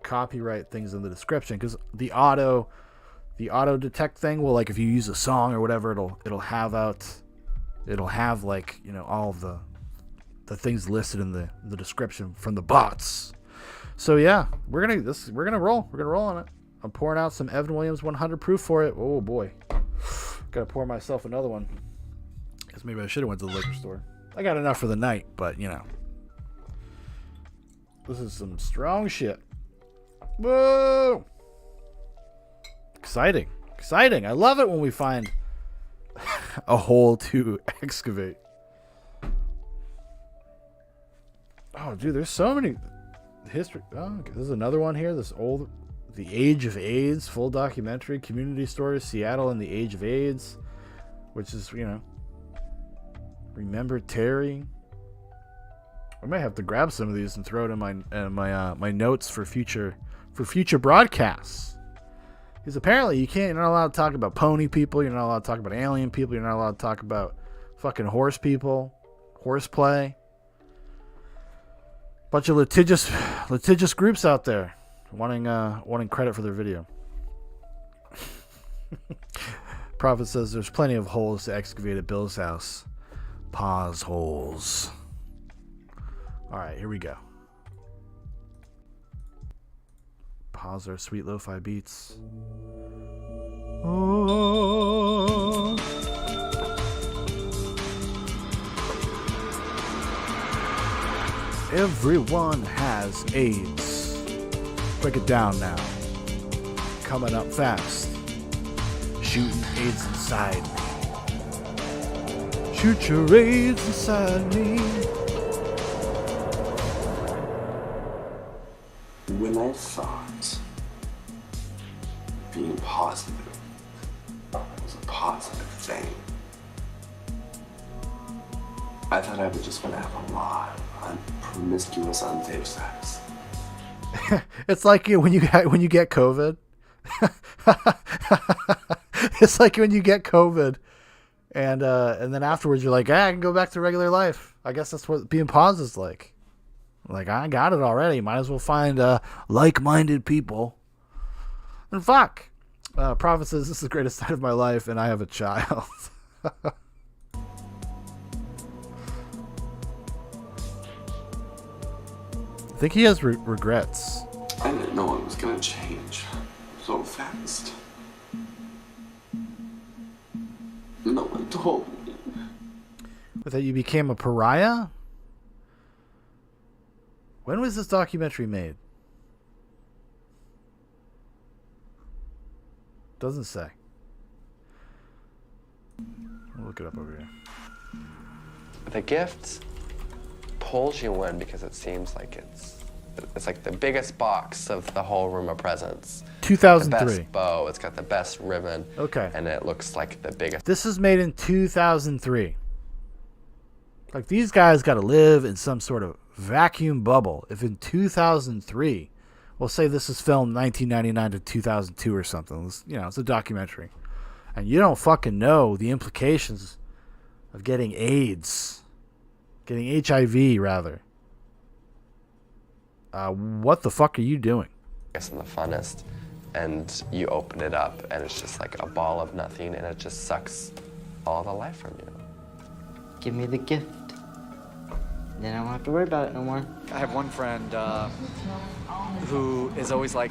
copyright things in the description because the auto detect thing will, like, if you use a song or whatever, it'll have all of the things listed in the description from the bots. So yeah, we're gonna roll on it. I'm pouring out some Evan Williams 100 proof for it. Oh boy, gotta pour myself another one. Guess maybe I should have went to the liquor store. I got enough for the night, but you know, this is some strong shit. Whoa! Exciting. Exciting. I love it when we find a hole to excavate. Oh, dude, there's so many history. Oh, okay. There's another one here. This old, The Age of AIDS, full documentary, community stories, Seattle in the Age of AIDS, which is, you know, Remember Terry. I might have to grab some of these and throw it in my notes for future broadcasts. Because apparently you're not allowed to talk about pony people. You're not allowed to talk about alien people. You're not allowed to talk about fucking horse people, horseplay. Bunch of litigious groups out there wanting credit for their video. Prophet says there's plenty of holes to excavate at Bill's house. POZ holes. All right, here we go. Pause our sweet lo-fi beats. Oh. Everyone has AIDS. Break it down now. Coming up fast. Shooting AIDS inside me. Shoot your AIDS inside me. When I thought being positive was a positive thing, I thought I was just going to have a lot of promiscuous, unsafe sex. It's like when you get COVID. It's like when you get COVID, and then afterwards you're like, I can go back to regular life. I guess that's what being POZ is like. Like, I got it already. Might as well find like-minded people. And fuck. Prophet says, this is the greatest night of my life, and I have a child. I think he has regrets. I didn't know it was going to change so fast. No one told me. That you became a pariah? When was this documentary made? Doesn't say. I'll look it up over here. The gift pulls you in because it seems like it's like the biggest box of the whole room of presents. 2003. The best bow. It's got the best ribbon. Okay. And it looks like the biggest. This is made in 2003. Like, these guys got to live in some sort of vacuum bubble. If in 2003, we'll say this is filmed 1999 to 2002 or something. It's a documentary. And you don't fucking know the implications of getting AIDS. Getting HIV, rather. What the fuck are you doing? I guess I'm the funnest. And you open it up, and it's just like a ball of nothing, and it just sucks all the life from you. Give me the gift. Then I won't have to worry about it no more. I have one friend who is always like,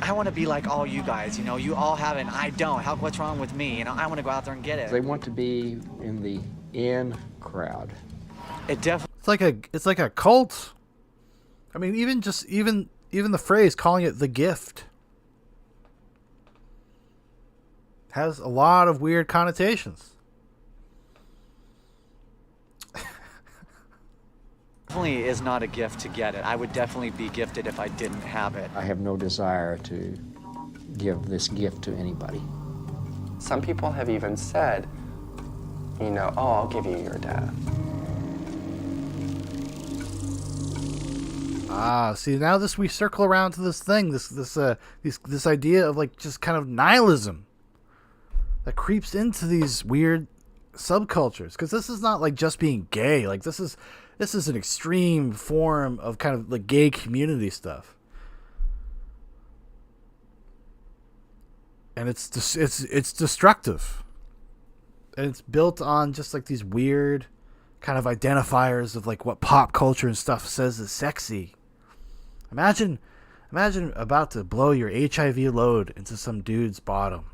I want to be like all you guys. You know, you all have it, and I don't. What's wrong with me? You know, I want to go out there and get it. They want to be in the in crowd. It definitely. It's like a cult. I mean, even the phrase calling it the gift has a lot of weird connotations. Definitely is not a gift to get it. I would definitely be gifted if I didn't have it. I have no desire to give this gift to anybody. Some people have even said, you know, oh, I'll give you your death. See, now we circle around to this thing, this idea of like just kind of nihilism that creeps into these weird subcultures. Because this is not like just being gay. Like this is an extreme form of kind of like gay community stuff. And it's destructive. And it's built on just like these weird kind of identifiers of like what pop culture and stuff says is sexy. Imagine about to blow your HIV load into some dude's bottom.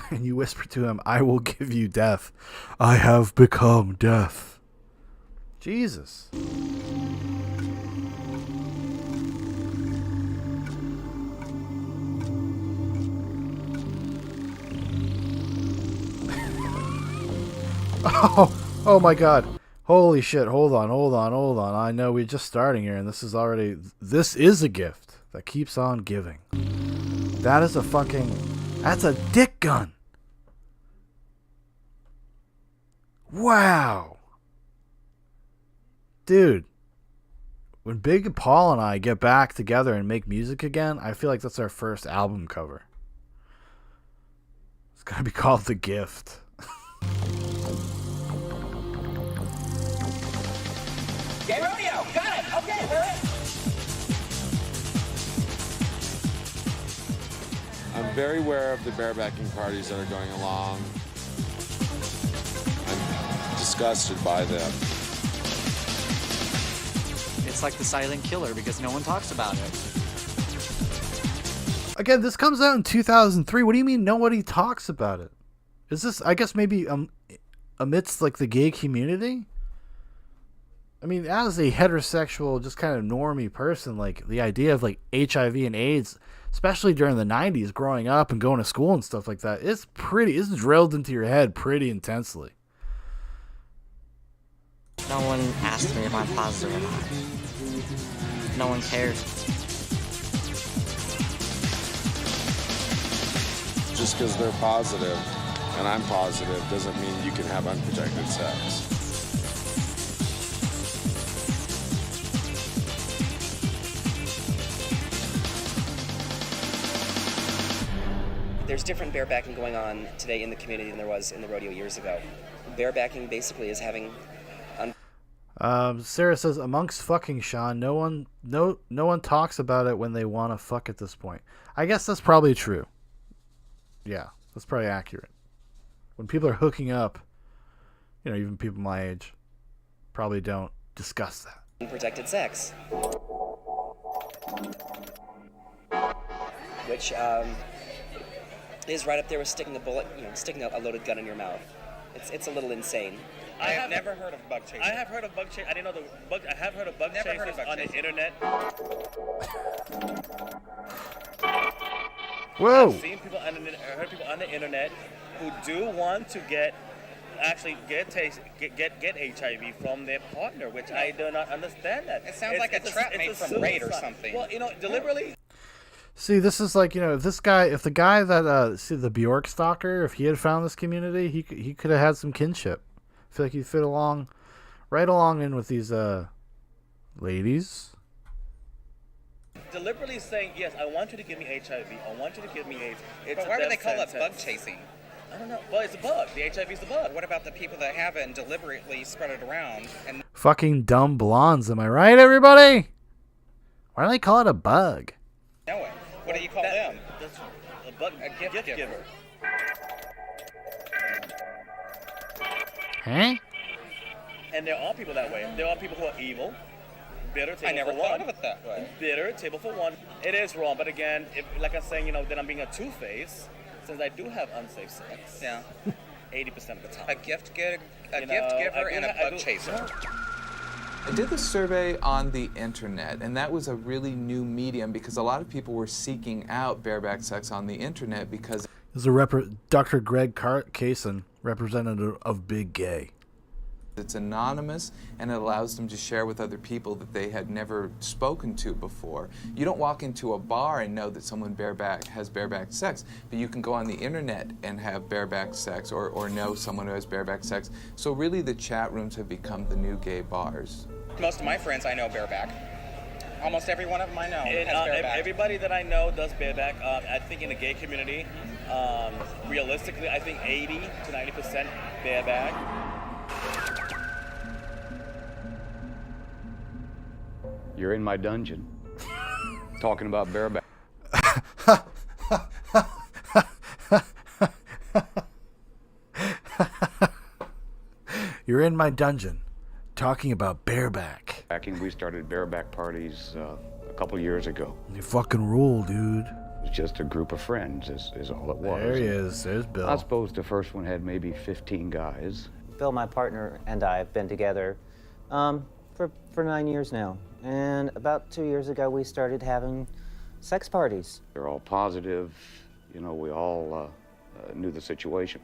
And you whisper to him, I will give you death. I have become death. Jesus. Oh my god. Holy shit. Hold on. I know we're just starting here and this is a gift that keeps on giving. That is that's a dick gun. Wow. Dude. When Big Paul and I get back together and make music again, I feel like that's our first album cover. It's gonna be called The Gift. Gay rodeo, got it. Okay, we're in. I'm very aware of the barebacking parties that are going along. I'm disgusted by them. It's like the silent killer because no one talks about it. Again, this comes out in 2003. What do you mean nobody talks about it? Is this, I guess, maybe amidst like the gay community? I mean, as a heterosexual, just kind of normie person, like the idea of like HIV and AIDS, especially during the 90s, growing up and going to school and stuff like that, it's drilled into your head pretty intensely. No one asked me if I'm positive or not. No one cares. Just because they're positive and I'm positive doesn't mean you can have unprotected sex. There's different barebacking going on today in the community than there was in the rodeo years ago. Barebacking basically is having... Sarah says, amongst fucking Sean, no one talks about it when they want to fuck at this point. I guess that's probably true. Yeah, that's probably accurate. When people are hooking up, you know, even people my age probably don't discuss that. Unprotected sex. Which is right up there with sticking a bullet, you know, sticking a loaded gun in your mouth. It's a little insane. I have never heard of bug chasing. I have heard of bug chasing. I didn't know the bug. I have heard of bug chasing on the internet. Whoa! I've seen people on the, heard people on the internet who do want to get HIV from their partner, which I do not understand that. It sounds like a trap made from raid or something. Well, you know, deliberately. See, this is like, you know, if the guy that, the Bjork stalker, if he had found this community, he could have had some kinship. I feel like he'd fit right along in with these, ladies. Deliberately saying, yes, I want you to give me HIV, I want you to give me AIDS. But why would they call it bug chasing? I don't know. Well, it's a bug. The HIV is the bug. What about the people that have it and deliberately spread it around? And Fucking dumb blondes, am I right, everybody? Why do they call it a bug? know it. What do you call them? That's a bug. A gift giver. Huh? And there are people that way. There are people who are evil. Bitter, table I never for thought one. of it that way. Bitter, table for one. It is wrong, but again, if, like I'm saying, you know, then I'm being a two-face, since I do have unsafe sex. Yeah. 80% of the time. A gift giver and a bug chaser. I did this survey on the internet, and that was a really new medium because a lot of people were seeking out bareback sex on the internet because... This is Dr. Greg Kaysen, representative of Big Gay. It's anonymous, and it allows them to share with other people that they had never spoken to before. You don't walk into a bar and know that someone has bareback sex, but you can go on the internet and have bareback sex or know someone who has bareback sex. So really the chat rooms have become the new gay bars. Most of my friends I know bareback. Almost every one of them I know has bareback. Everybody that I know does bareback. I think in the gay community, realistically, I think 80 to 90% bareback. You're in my dungeon, talking about bareback. You're in my dungeon, talking about bareback. We started bareback parties a couple years ago. You fucking rule, dude. It was just a group of friends, is all it was. There he is. There's Bill. I suppose the first one had maybe 15 guys. Bill, my partner, and I have been together for 9 years now. And about 2 years ago, we started having sex parties. They're all positive. You know, we all knew the situation.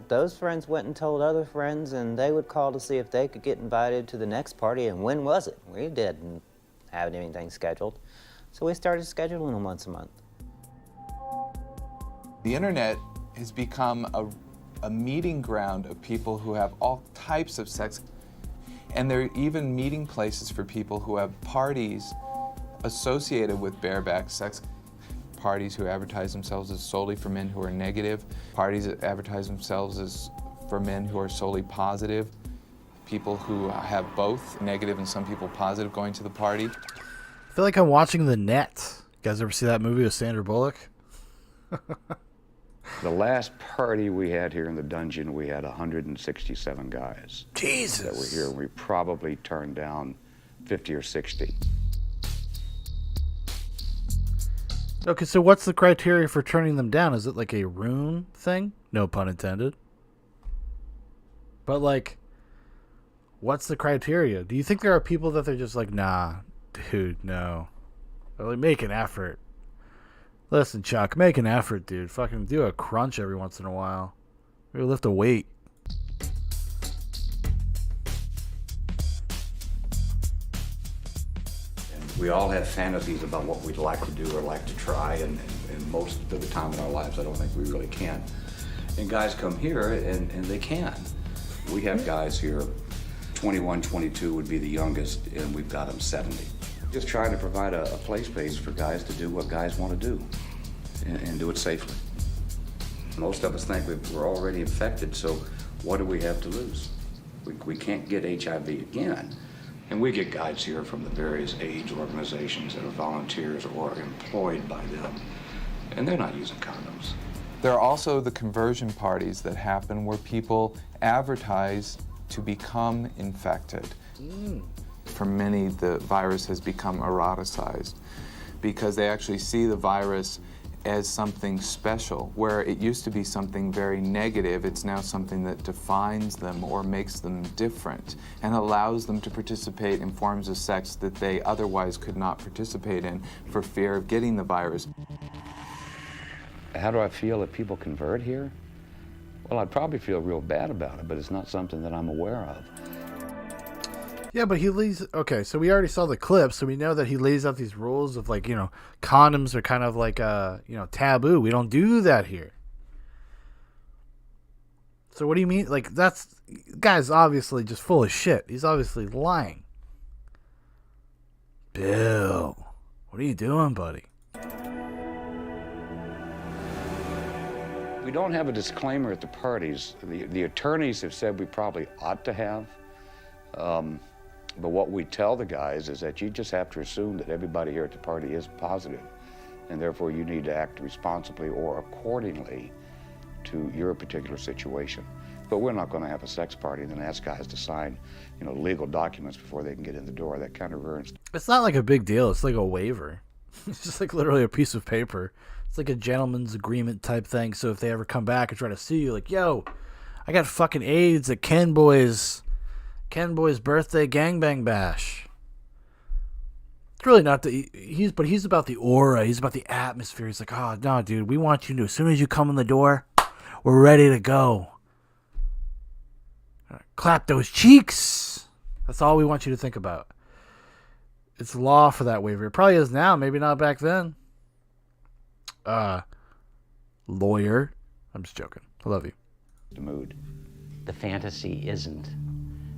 those friends went and told other friends, and they would call to see if they could get invited to the next party, and when was it? We didn't have anything scheduled, so we started scheduling them once a month. The internet has become a meeting ground of people who have all types of sex, and they're even meeting places for people who have parties associated with bareback sex. Parties who advertise themselves as solely for men who are negative, parties that advertise themselves as for men who are solely positive, people who have both negative and some people positive going to the party. I feel like I'm watching The Net. You guys ever see that movie with Sandra Bullock? The last party we had here in the dungeon, we had 167 guys. Jesus! That were here. We probably turned down 50 or 60. Okay, so what's the criteria for turning them down? Is it like a room thing? No pun intended. But like, what's the criteria? Do you think there are people that they're just like, nah, dude, no. Or like, make an effort. Listen, Chuck, make an effort, dude. Fucking do a crunch every once in a while. Maybe lift a weight. We all have fantasies about what we'd like to do or like to try, and most of the time in our lives, I don't think we really can. And guys come here, and they can. We have guys here, 21, 22 would be the youngest, and we've got them 70. Just trying to provide a play space for guys to do what guys want to do, and do it safely. Most of us think we're already infected, so what do we have to lose? We can't get HIV again. And we get guys here from the various AIDS organizations that are volunteers or employed by them, and they're not using condoms. There are also the conversion parties that happen where people advertise to become infected. For many, the virus has become eroticized because they actually see the virus as something special. Where it used to be something very negative, it's now something that defines them or makes them different and allows them to participate in forms of sex that they otherwise could not participate in for fear of getting the virus. How do I feel if people convert here? Well, I'd probably feel real bad about it, but it's not something that I'm aware of. Yeah, but he lays... Okay, so we already saw the clip, so we know that he lays out these rules of, like, you know, condoms are kind of like, taboo. We don't do that here. So what do you mean? Like, that's... Guy's obviously just full of shit. He's obviously lying. Bill, what are you doing, buddy? We don't have a disclaimer at the parties. The attorneys have said we probably ought to have. But what we tell the guys is that you just have to assume that everybody here at the party is positive, and therefore you need to act responsibly or accordingly to your particular situation. But we're not going to have a sex party and then ask guys to sign, legal documents before they can get in the door. That kind of ruins. It's not like a big deal. It's like a waiver. It's just like literally a piece of paper. It's like a gentleman's agreement type thing. So if they ever come back and try to sue you, like, yo, I got fucking AIDS at Ken Boy's birthday gangbang bash. It's really not he's about the aura. He's about the atmosphere. He's like, oh no, dude, we want you to, as soon as you come in the door, we're ready to go. Clap those cheeks. That's all we want you to think about. It's law for that waiver. It probably is now, maybe not back then. Lawyer. I'm just joking. I love you. The mood. The fantasy isn't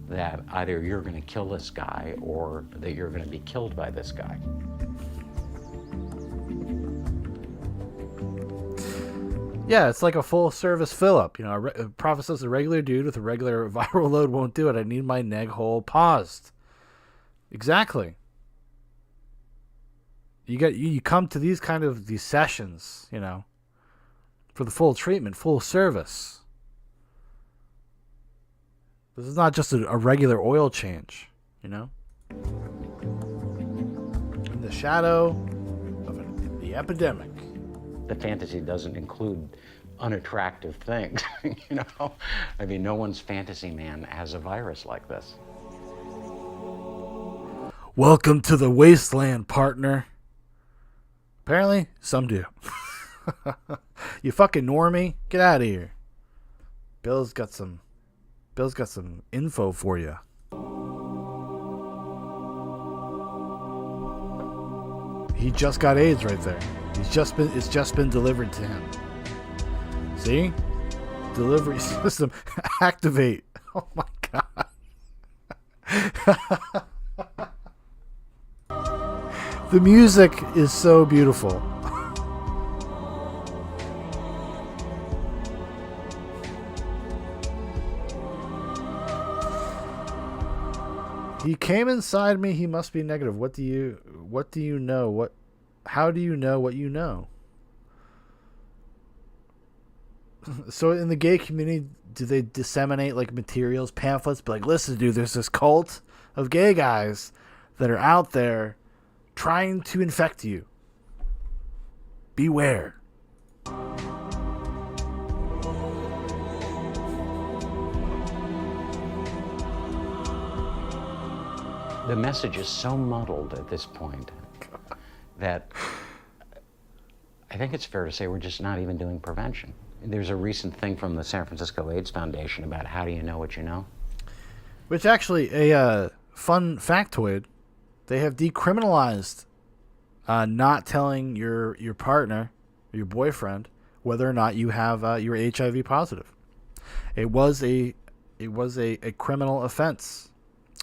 that either you're going to kill this guy or that you're going to be killed by this guy. Yeah, it's like a full service fill up. A prophet says a regular dude with a regular viral load won't do it. I need my neg hole paused. Exactly. You come to these sessions, for the full treatment, full service. This is not just a regular oil change, In the shadow of the epidemic. The fantasy doesn't include unattractive things, I mean, no one's fantasy man has a virus like this. Welcome to the wasteland, partner. Apparently, some do. You fucking normie, get out of here. Bill's got some info for you. He just got AIDS right there. It's just been delivered to him. See? Delivery system activate. Oh my god. The music is so beautiful. He came inside me, he must be negative. What do you know? How do you know what you know? So in the gay community, do they disseminate like materials, pamphlets, be like, listen, dude, there's this cult of gay guys that are out there trying to infect you. Beware. The message is so muddled at this point that I think it's fair to say we're just not even doing prevention. There's a recent thing from the San Francisco AIDS Foundation about how do you know what you know? Which actually, a fun factoid, they have decriminalized not telling your partner, your boyfriend, whether or not you have you're HIV positive. It was a criminal offense.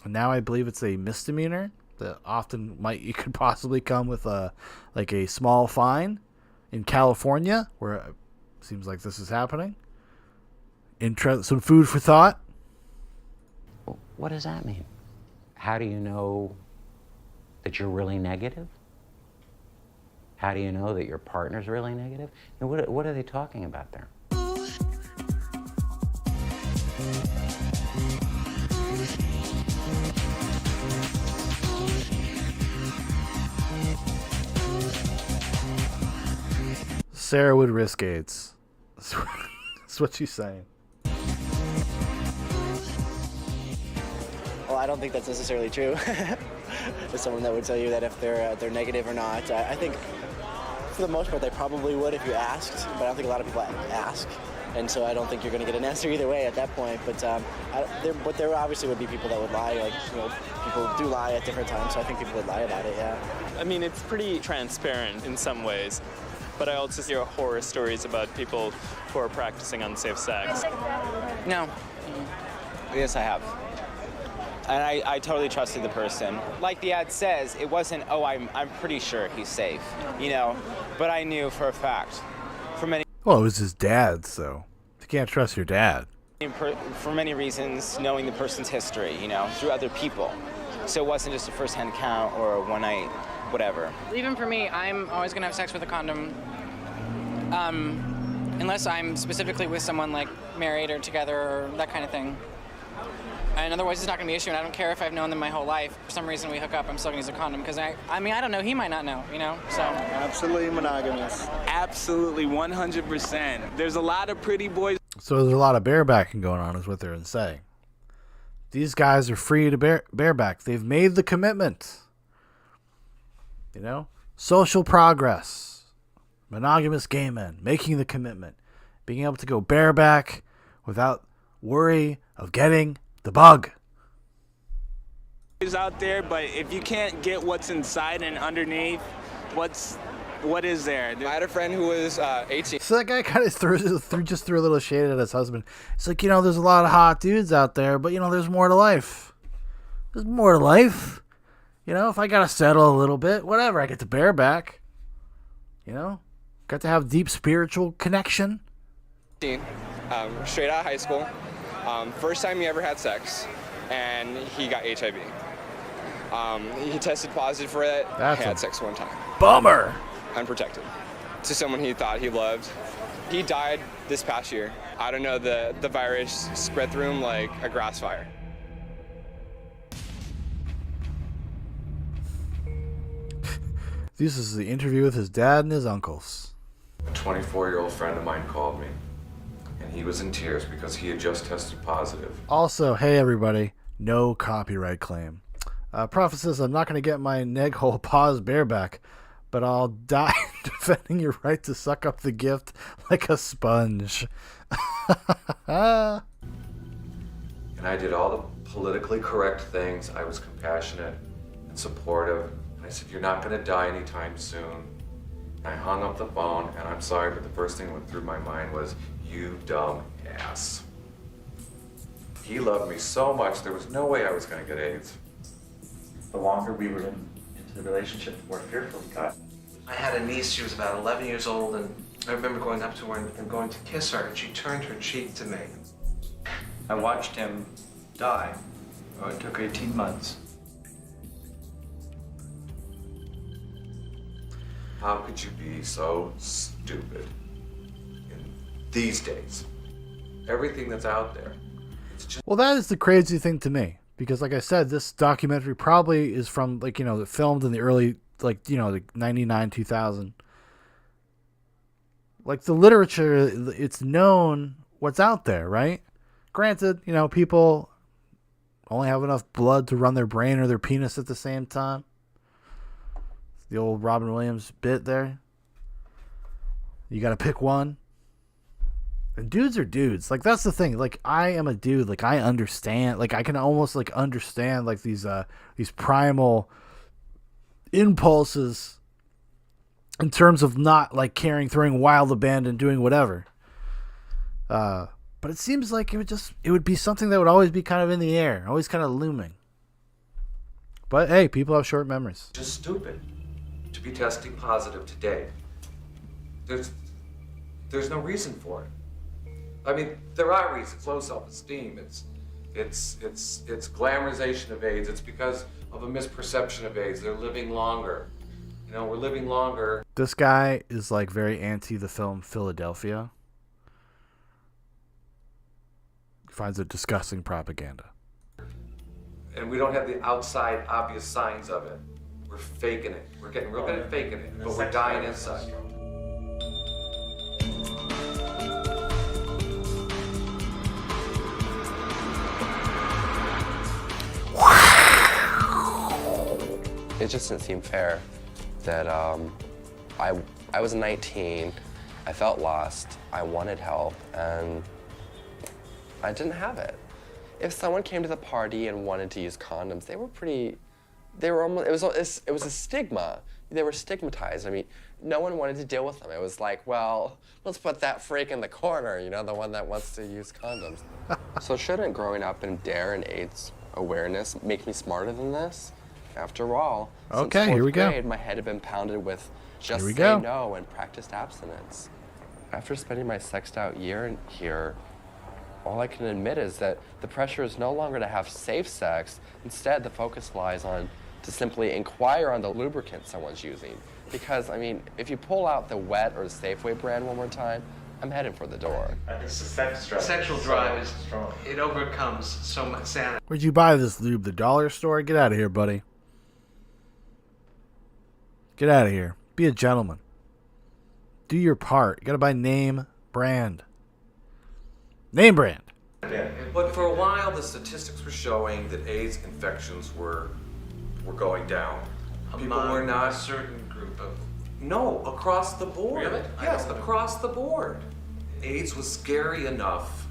And now I believe it's a misdemeanor that often you could possibly come with a small fine in California, where it seems like this is happening. Some food for thought. What does that mean? How do you know that you're really negative? How do you know that your partner's really negative? And what are they talking about there? Sarah would risk AIDS. That's what she's saying. Well, I don't think that's necessarily true. There's someone that would tell you that if they're negative or not. I think for the most part they probably would if you asked, but I don't think a lot of people ask, and so I don't think you're going to get an answer either way at that point. But there obviously would be people that would lie. Like, you know, people do lie at different times, so I think people would lie about it. Yeah. I mean, it's pretty transparent in some ways. But I also hear horror stories about people who are practicing unsafe sex. No. Yes, I have. And I totally trusted the person. Like the ad says, it wasn't, oh, I'm pretty sure he's safe, you know? But I knew for a fact. Well, it was his dad, so you can't trust your dad. For many reasons, knowing the person's history, you know, through other people. So it wasn't just a first-hand account or a one-night whatever. Even for me, I'm always gonna have sex with a condom. Unless I'm specifically with someone like married or together or that kind of thing. And otherwise it's not gonna be an issue, and I don't care if I've known them my whole life. For some reason we hook up, I'm still gonna use a condom, because I mean, I don't know, he might not know, you know, so. Absolutely monogamous. Absolutely, 100%. There's a lot of pretty boys. So there's a lot of barebacking going on, is what they're saying. These guys are free to bareback. They've made the commitment. You know, social progress, monogamous gay men making the commitment, being able to go bareback without worry of getting the bug. Out there, but if you can't get what's inside and underneath, what is there? I had a friend who was 18. So that guy kind of threw a little shade at his husband. It's like, you know, there's a lot of hot dudes out there, but you know, there's more to life. There's more to life. You know, if I got to settle a little bit, whatever, I get to bareback. You know, got to have deep spiritual connection. Straight out of high school, first time he ever had sex, and he got HIV. He tested positive for it. That's had sex one time. Bummer. Unprotected. To someone he thought he loved. He died this past year. I don't know, the virus spread through him like a grass fire. This is the interview with his dad and his uncles. A 24-year-old friend of mine called me, and he was in tears because he had just tested positive. Also, hey everybody, no copyright claim. Prophet says, I'm not going to get my neg hole POZ bareback, but I'll die defending your right to suck up the gift like a sponge. And I did all the politically correct things. I was compassionate and supportive. I said, you're not going to die anytime soon. I hung up the phone, and I'm sorry, but the first thing that went through my mind was, you dumb ass. He loved me so much, there was no way I was going to get AIDS. The longer we were into the relationship, the more fearful he got. I had a niece, she was about 11 years old, and I remember going up to her and going to kiss her, and she turned her cheek to me. I watched him die. Oh, it took 18 months. How could you be so stupid in these days? Everything that's out there. Well, that is the crazy thing to me, because like I said, this documentary probably is from like, filmed in the early, like 99, 2000. Like the literature, it's known what's out there, right? Granted, people only have enough blood to run their brain or their penis at the same time. The old Robin Williams bit there. You got to pick one. And dudes are dudes. Like, that's the thing. Like, I am a dude. Like, I understand. Like, I can almost, like, understand, like, these primal impulses in terms of not, like, caring, throwing wild abandon, doing whatever. But it seems like it would be something that would always be kind of in the air. Always kind of looming. But, hey, people have short memories. Just stupid to be testing positive today. There's no reason for it. I mean, there are reasons. Low self-esteem. It's glamorization of AIDS. It's because of a misperception of AIDS. They're living longer. We're living longer. This guy is like very anti the film Philadelphia. He finds it disgusting propaganda. And we don't have the outside obvious signs of it. We're faking it. We're getting real good at faking it, but we're dying inside. It just didn't seem fair that I was 19, I felt lost, I wanted help, and I didn't have it. If someone came to the party and wanted to use condoms, it was a stigma. They were stigmatized. I mean, no one wanted to deal with them. It was like, well, let's put that freak in the corner, the one that wants to use condoms. So shouldn't growing up in DARE and AIDS awareness make me smarter than this? After all, okay, since here we fourth grade, go. my head had been pounded with just Here we say go. no and practiced abstinence. After spending my sexed out year here, all I can admit is that the pressure is no longer to have safe sex. Instead, the focus lies on to simply inquire on the lubricant someone's using. Because, I mean, if you pull out the Wet or the Safeway brand one more time, I'm heading for the door. It's a sex drive. Sexual drive is strong. It overcomes so much sanity. Where'd you buy this lube? The dollar store? Get out of here, buddy. Get out of here. Be a gentleman. Do your part. You gotta buy name brand. Name brand. But for a while, the statistics were showing that AIDS infections were going down. People were not a certain group of. No, across the board. Really? Yes, across the board. AIDS was scary enough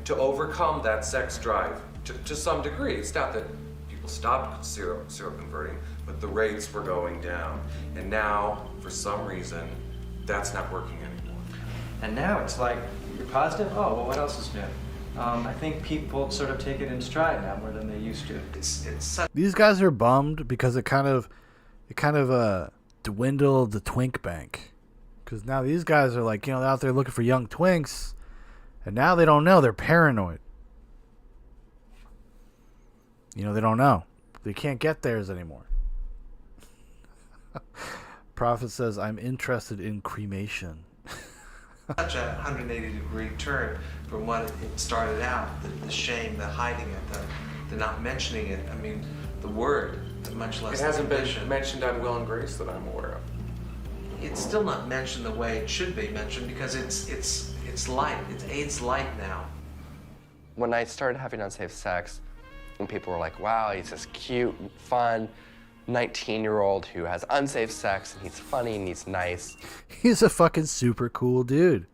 to overcome that sex drive to some degree. It's not that people stopped seroconverting, but the rates were going down. And now, for some reason, that's not working anymore. And now it's like, you're positive? Oh, well, what else is new? I think people sort of take it in stride now more than they used to. It's such. These guys are bummed because it kind of dwindled the twink bank. Because now these guys are like, they're out there looking for young twinks, and now they don't know. They're paranoid. They don't know. They can't get theirs anymore. Prophet says, I'm interested in cremation. Such a 180-degree turn from what it started out, the shame, the hiding it, the not mentioning it. I mean, the word, much less It hasn't the been mission. mentioned on Will and Grace that I'm aware of. It's still not mentioned the way it should be mentioned because it's light. It's AIDS light now. When I started having unsafe sex, and people were like, wow, he's just cute and fun, 19-year-old who has unsafe sex, and he's funny and he's nice. He's a fucking super cool dude.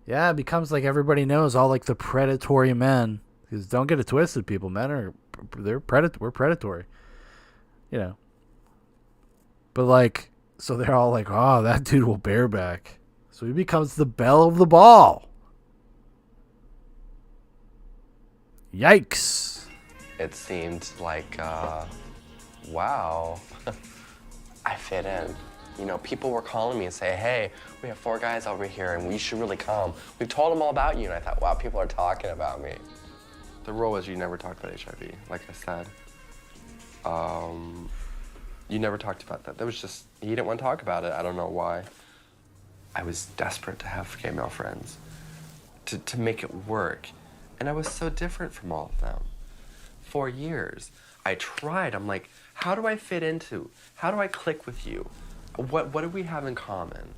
Yeah, it becomes like everybody knows all like the predatory men. Because don't get it twisted, people. Men are we're predatory. You know. But like, so they're all like, oh, that dude will bareback. So he becomes the belle of the ball. Yikes. It seemed like, wow, I fit in. You know, people were calling me and say, hey, we have 4 guys over here and we should really come. We've told them all about you. And I thought, wow, people are talking about me. The rule was you never talked about HIV, like I said. You never talked about that. That was just, he didn't want to talk about it. I don't know why. I was desperate to have gay male friends, to make it work. And I was so different from all of them. For years, I tried. I'm like, how do I fit into? How do I click with you? What do we have in common?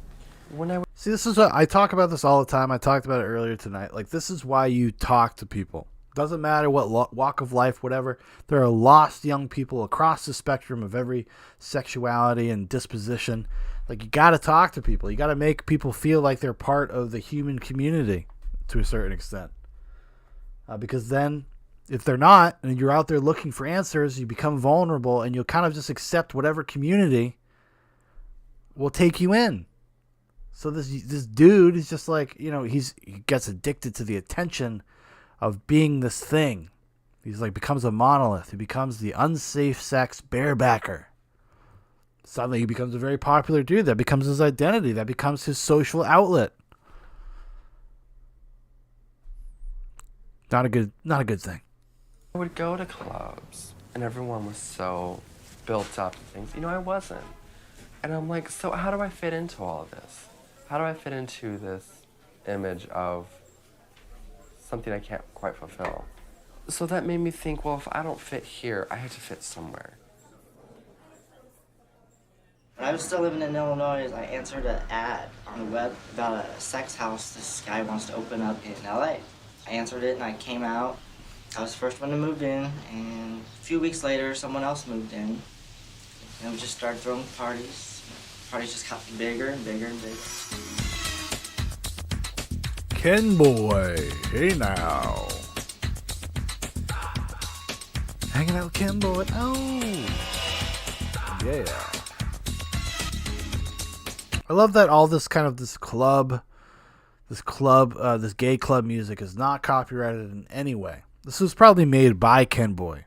See, this is what I talk about this all the time. I talked about it earlier tonight. Like, this is why you talk to people. Doesn't matter what walk of life, whatever. There are lost young people across the spectrum of every sexuality and disposition. Like, you got to talk to people. You got to make people feel like they're part of the human community to a certain extent. Because then, if they're not, and you're out there looking for answers, you become vulnerable, and you'll kind of just accept whatever community will take you in. So this dude is just like, you know, he gets addicted to the attention of being this thing. He's like, becomes a monolith. He becomes the unsafe sex barebacker. Suddenly he becomes a very popular dude. That becomes his identity. That becomes his social outlet. Not a good thing. I would go to clubs, and everyone was so built up and things. You know, I wasn't. And I'm like, so how do I fit into all of this? How do I fit into this image of something I can't quite fulfill? So that made me think, well, if I don't fit here, I have to fit somewhere. When I was still living in Illinois, I answered an ad on the web about a sex house this guy wants to open up in LA. I answered it and I came out. I was the first one to move in, and a few weeks later, someone else moved in. And we just started throwing parties. Parties just got bigger and bigger and bigger. Ken Boy, hey now. Hanging out with Ken Boy. Oh, yeah. I love that all this kind of this gay club music is not copyrighted in any way. This was probably made by Ken Boy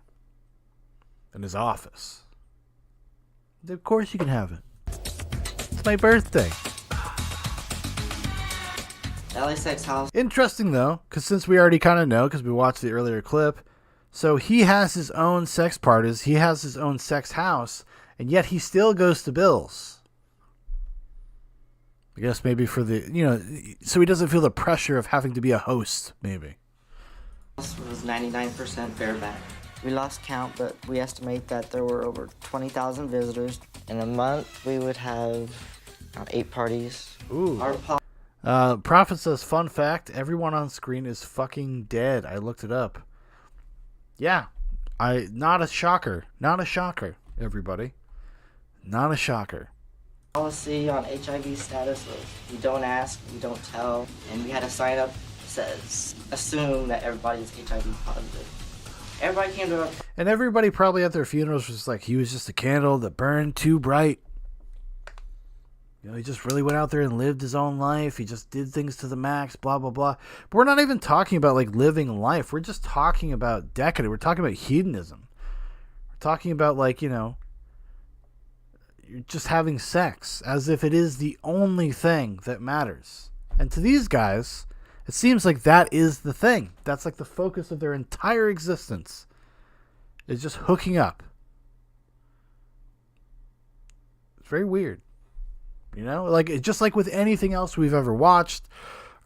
in his office. Of course you can have it. It's my birthday. LA Sex House. Interesting though, because since we already kind of know, because we watched the earlier clip, so he has his own sex parties, he has his own sex house, and yet he still goes to Bill's. I guess maybe for the, you know, so he doesn't feel the pressure of having to be a host, maybe. This was 99% bareback. We lost count, but we estimate that there were over 20,000 visitors. In a month, we would have 8 parties. Ooh. Prophet says, fun fact, everyone on screen is fucking dead. I looked it up. Yeah. Not a shocker, everybody. Not a shocker. Policy on HIV status was you don't ask, you don't tell, and we had a sign up that says assume that everybody's HIV positive. Everybody came to our... And everybody probably at their funerals was like, he was just a candle that burned too bright. You know, he just really went out there and lived his own life. He just did things to the max, blah, blah, blah. But we're not even talking about, like, living life. We're just talking about decadence. We're talking about hedonism. We're talking about, like, you know, you're just having sex as if it is the only thing that matters. And to these guys, it seems like that is the thing. That's like the focus of their entire existence, is just hooking up. It's very weird. You know, like just like with anything else we've ever watched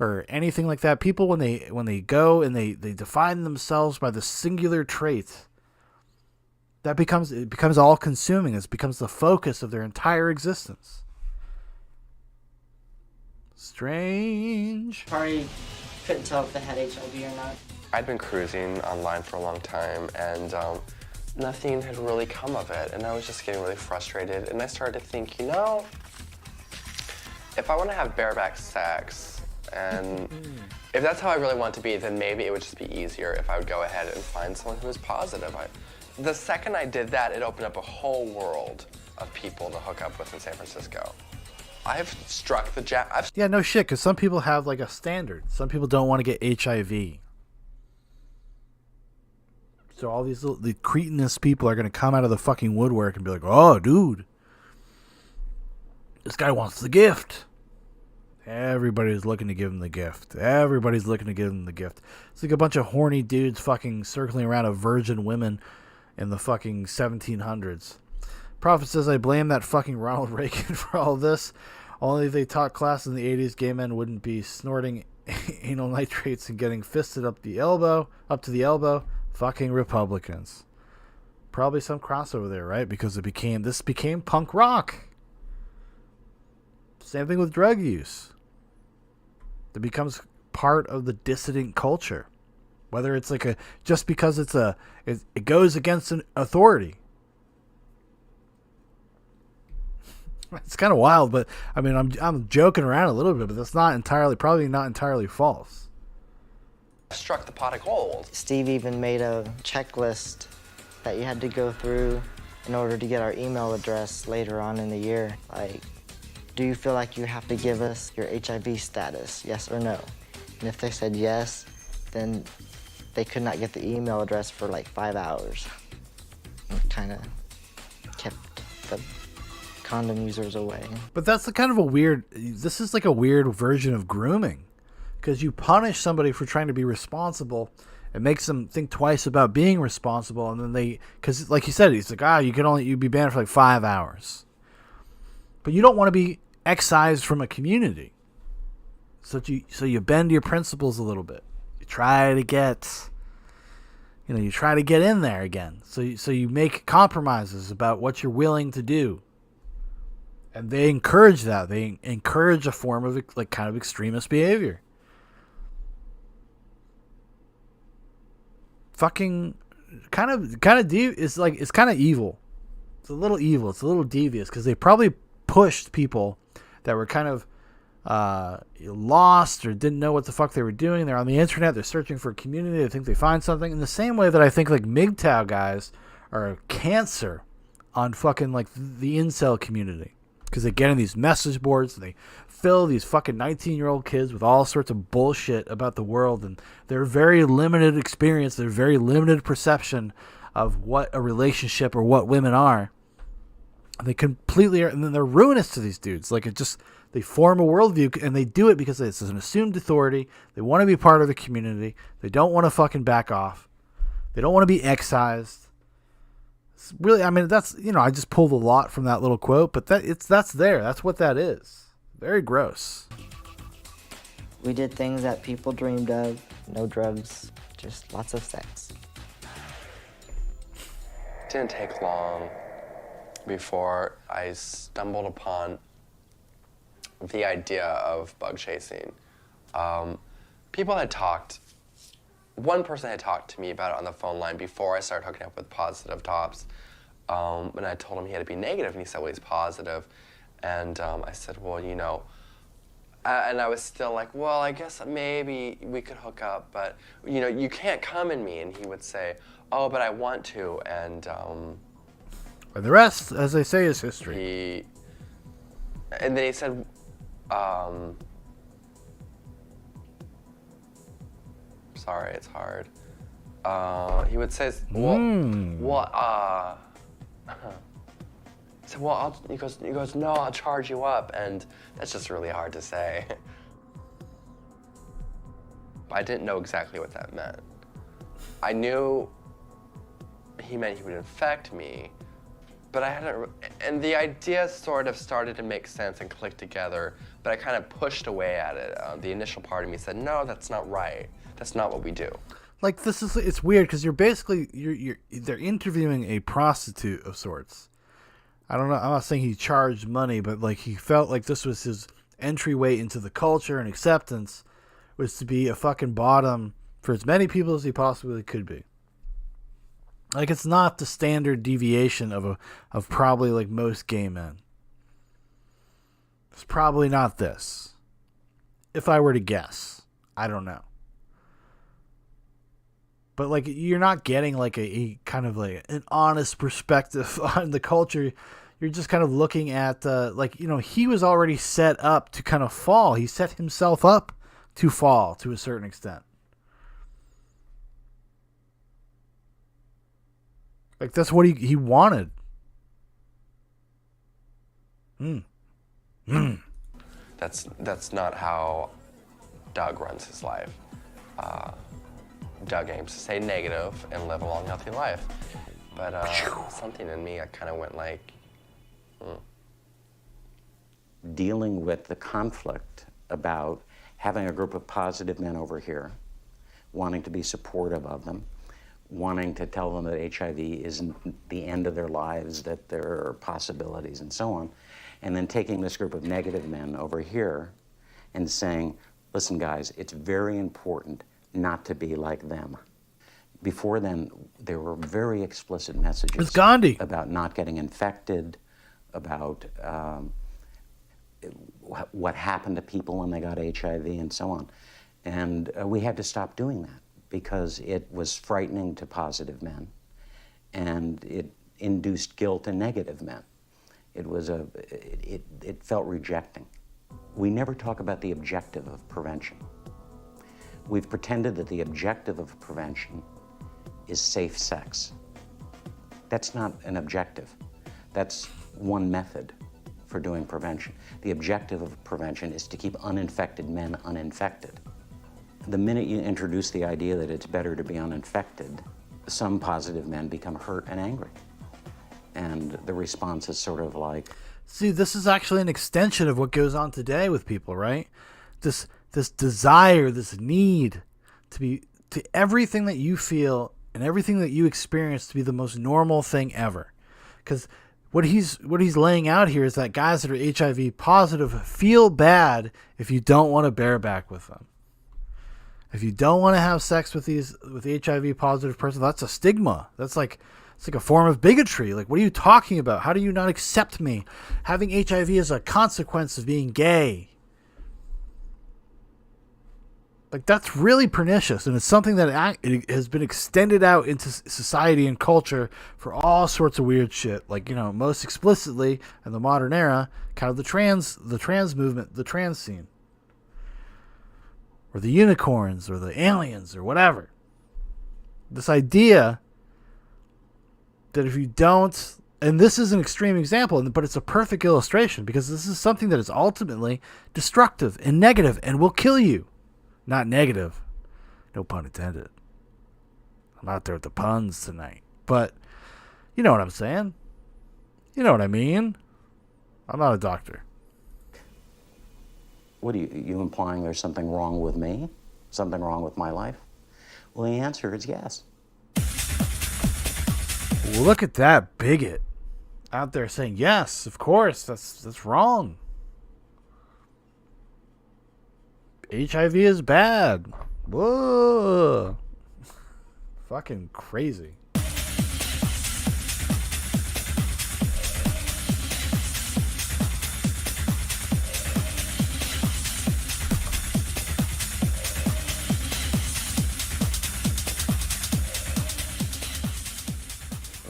or anything like that, people when they go and they define themselves by the singular trait, it becomes all consuming. It becomes the focus of their entire existence. Strange. Party couldn't tell if they had HIV or not. I'd been cruising online for a long time, and nothing had really come of it, and I was just getting really frustrated, and I started to think, you know, if I want to have bareback sex, and if that's how I really want to be, then maybe it would just be easier if I would go ahead and find someone who was positive. The second I did that, it opened up a whole world of people to hook up with in San Francisco. I've struck the Yeah, no shit, because some people have like a standard. Some people don't want to get HIV. So all these the cretinous people are going to come out of the fucking woodwork and be like, oh, dude, this guy wants the gift. Everybody's looking to give him the gift. Everybody's looking to give him the gift. It's like a bunch of horny dudes fucking circling around a virgin women in the fucking 1700s. Prophet says, I blame that fucking Ronald Reagan for all this. Only if they taught class in the 80s, gay men wouldn't be snorting anal nitrates and getting fisted up to the elbow. Fucking Republicans. Probably some crossover there, right? Because this became punk rock. Same thing with drug use. It becomes part of the dissident culture. Whether it's like just because it goes against an authority. It's kind of wild, but I mean, I'm joking around a little bit, but that's probably not entirely false. Struck the pot of gold. Steve even made a checklist that you had to go through in order to get our email address later on in the year. Like, do you feel like you have to give us your HIV status, yes or no? And if they said yes, then they could not get the email address for like 5 hours. It kind of kept the condom users away. But that's this is like a weird version of grooming. Because you punish somebody for trying to be responsible. It makes them think twice about being responsible. And then because like you said, it's like, you'd be banned for like 5 hours. But you don't want to be excised from a community. So you bend your principles a little bit. You try to get in there again. So you make compromises about what you're willing to do. And they encourage that. They encourage a form of like kind of extremist behavior. Fucking kind of it's kind of evil. It's a little evil. It's a little devious because they probably pushed people that were kind of lost or didn't know what the fuck they were doing. They're on the internet. They're searching for a community. They think they find something. In the same way that I think like MGTOW guys are a cancer on fucking like the incel community. Because they get in these message boards and they fill these fucking 19-year-old kids with all sorts of bullshit about the world, and their very limited experience, their very limited perception of what a relationship or what women are. And they completely are, and then they're ruinous to these dudes. Like they form a worldview, and they do it because it's an assumed authority. They want to be part of the community. They don't want to fucking back off. They don't want to be excised. Really, I mean, that's, I just pulled a lot from that little quote, but that's there. That's what that is. Very gross. We did things that people dreamed of. No drugs, just lots of sex. It didn't take long before I stumbled upon the idea of bug chasing. People had talked. One person had talked to me about it on the phone line before I started hooking up with positive tops. And I told him he had to be negative, and he said, well, he's positive. And I said, well, and I was still like, well, I guess maybe we could hook up, but, you can't come in me. And he would say, oh, but I want to. And the rest, as they say, is history. And then he said, sorry, it's hard. He would say, he said, well, he goes, no, I'll charge you up, and that's just really hard to say. I didn't know exactly what that meant. I knew he meant he would infect me, but I hadn't, and the idea sort of started to make sense and click together, but I kind of pushed away at it. The initial part of me said, no, that's not right. That's not what we do. Like, it's weird because they're interviewing a prostitute of sorts. I don't know. I'm not saying he charged money, but like he felt like this was his entryway into the culture and acceptance was to be a fucking bottom for as many people as he possibly could be. Like, it's not the standard deviation of probably like most gay men. It's probably not this. If I were to guess, I don't know. But like, you're not getting like a kind of like an honest perspective on the culture. You're just kind of looking at like, you know, he was already set up to kind of fall. He set himself up to fall to a certain extent. Like, that's what he wanted. That's not how Doug runs his life. Doug aims to stay negative and live a long, healthy life. But something in me, I kind of went like, Dealing with the conflict about having a group of positive men over here, wanting to be supportive of them, wanting to tell them that HIV isn't the end of their lives, that there are possibilities and so on, and then taking this group of negative men over here and saying, listen guys, it's very important not to be like them. Before then, there were very explicit messages It's Gandhi. About not getting infected, about what happened to people when they got HIV and so on. And we had to stop doing that because it was frightening to positive men and it induced guilt in negative men. It felt rejecting. We never talk about the objective of prevention. We've pretended that the objective of prevention is safe sex. That's not an objective. That's one method for doing prevention. The objective of prevention is to keep uninfected men uninfected. The minute you introduce the idea that it's better to be uninfected, some positive men become hurt and angry. And the response is sort of like... See, this is actually an extension of what goes on today with people, right? This desire, this need to everything that you feel and everything that you experience to be the most normal thing ever. Because what he's laying out here is that guys that are HIV positive feel bad if you don't want to bareback with them. If you don't want to have sex with HIV positive person, that's a stigma. It's like a form of bigotry. Like, what are you talking about? How do you not accept me? Having HIV is a consequence of being gay. Like, that's really pernicious, and it's something that it has been extended out into society and culture for all sorts of weird shit. Like, you know, most explicitly in the modern era, kind of the trans movement, the trans scene, or the unicorns, or the aliens, or whatever. This idea that if you don't, and this is an extreme example, but it's a perfect illustration because this is something that is ultimately destructive and negative and will kill you. Not negative. No pun intended. I'm out there with the puns tonight. But you know what I'm saying. You know what I mean. I'm not a doctor. What are you implying there's something wrong with me? Something wrong with my life? Well, the answer is yes. Well, look at that bigot out there saying, yes, of course, that's wrong. HIV is bad. Whoa. Fucking crazy.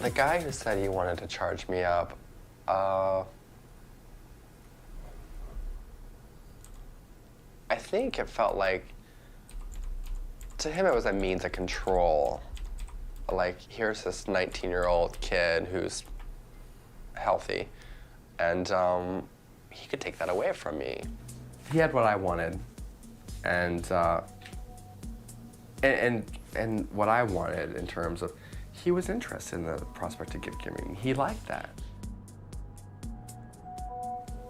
The guy who said he wanted to charge me up, I think it felt like, to him it was a means of control. Like, here's this 19-year-old kid who's healthy, and he could take that away from me. He had what I wanted, and what I wanted in terms of, he was interested in the prospect of giving. He liked that.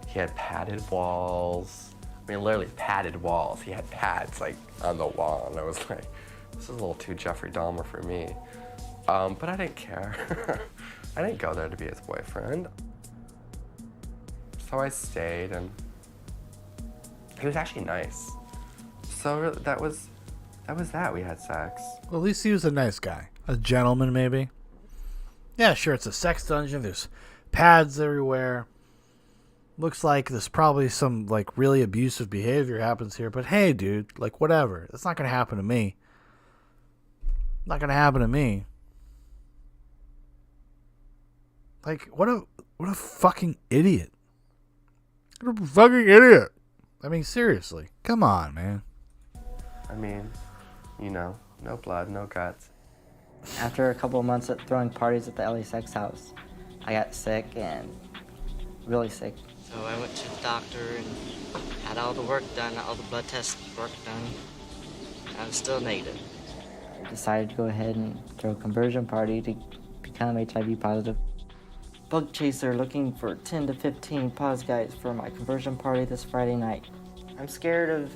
He had padded walls. I mean, literally padded walls. He had pads, like, on the wall, and I was like, this is a little too Jeffrey Dahmer for me. But I didn't care. I didn't go there to be his boyfriend. So I stayed, and he was actually nice. So that was that. We had sex. Well, at least he was a nice guy. A gentleman, maybe. Yeah, sure, it's a sex dungeon. There's pads everywhere. Looks like there's probably some, like, really abusive behavior happens here. But hey, dude, like, whatever. That's not going to happen to me. Not going to happen to me. Like, what a fucking idiot. What a fucking idiot. I mean, seriously. Come on, man. I mean, you know, no blood, no guts. After a couple of months of throwing parties at the LA Sex House, I got sick and really sick. So I went to the doctor and had all the work done, all the blood test work done. I was still negative. I decided to go ahead and throw a conversion party to become HIV positive. Bug chaser looking for 10 to 15 POZ guys for my conversion party this Friday night. I'm scared of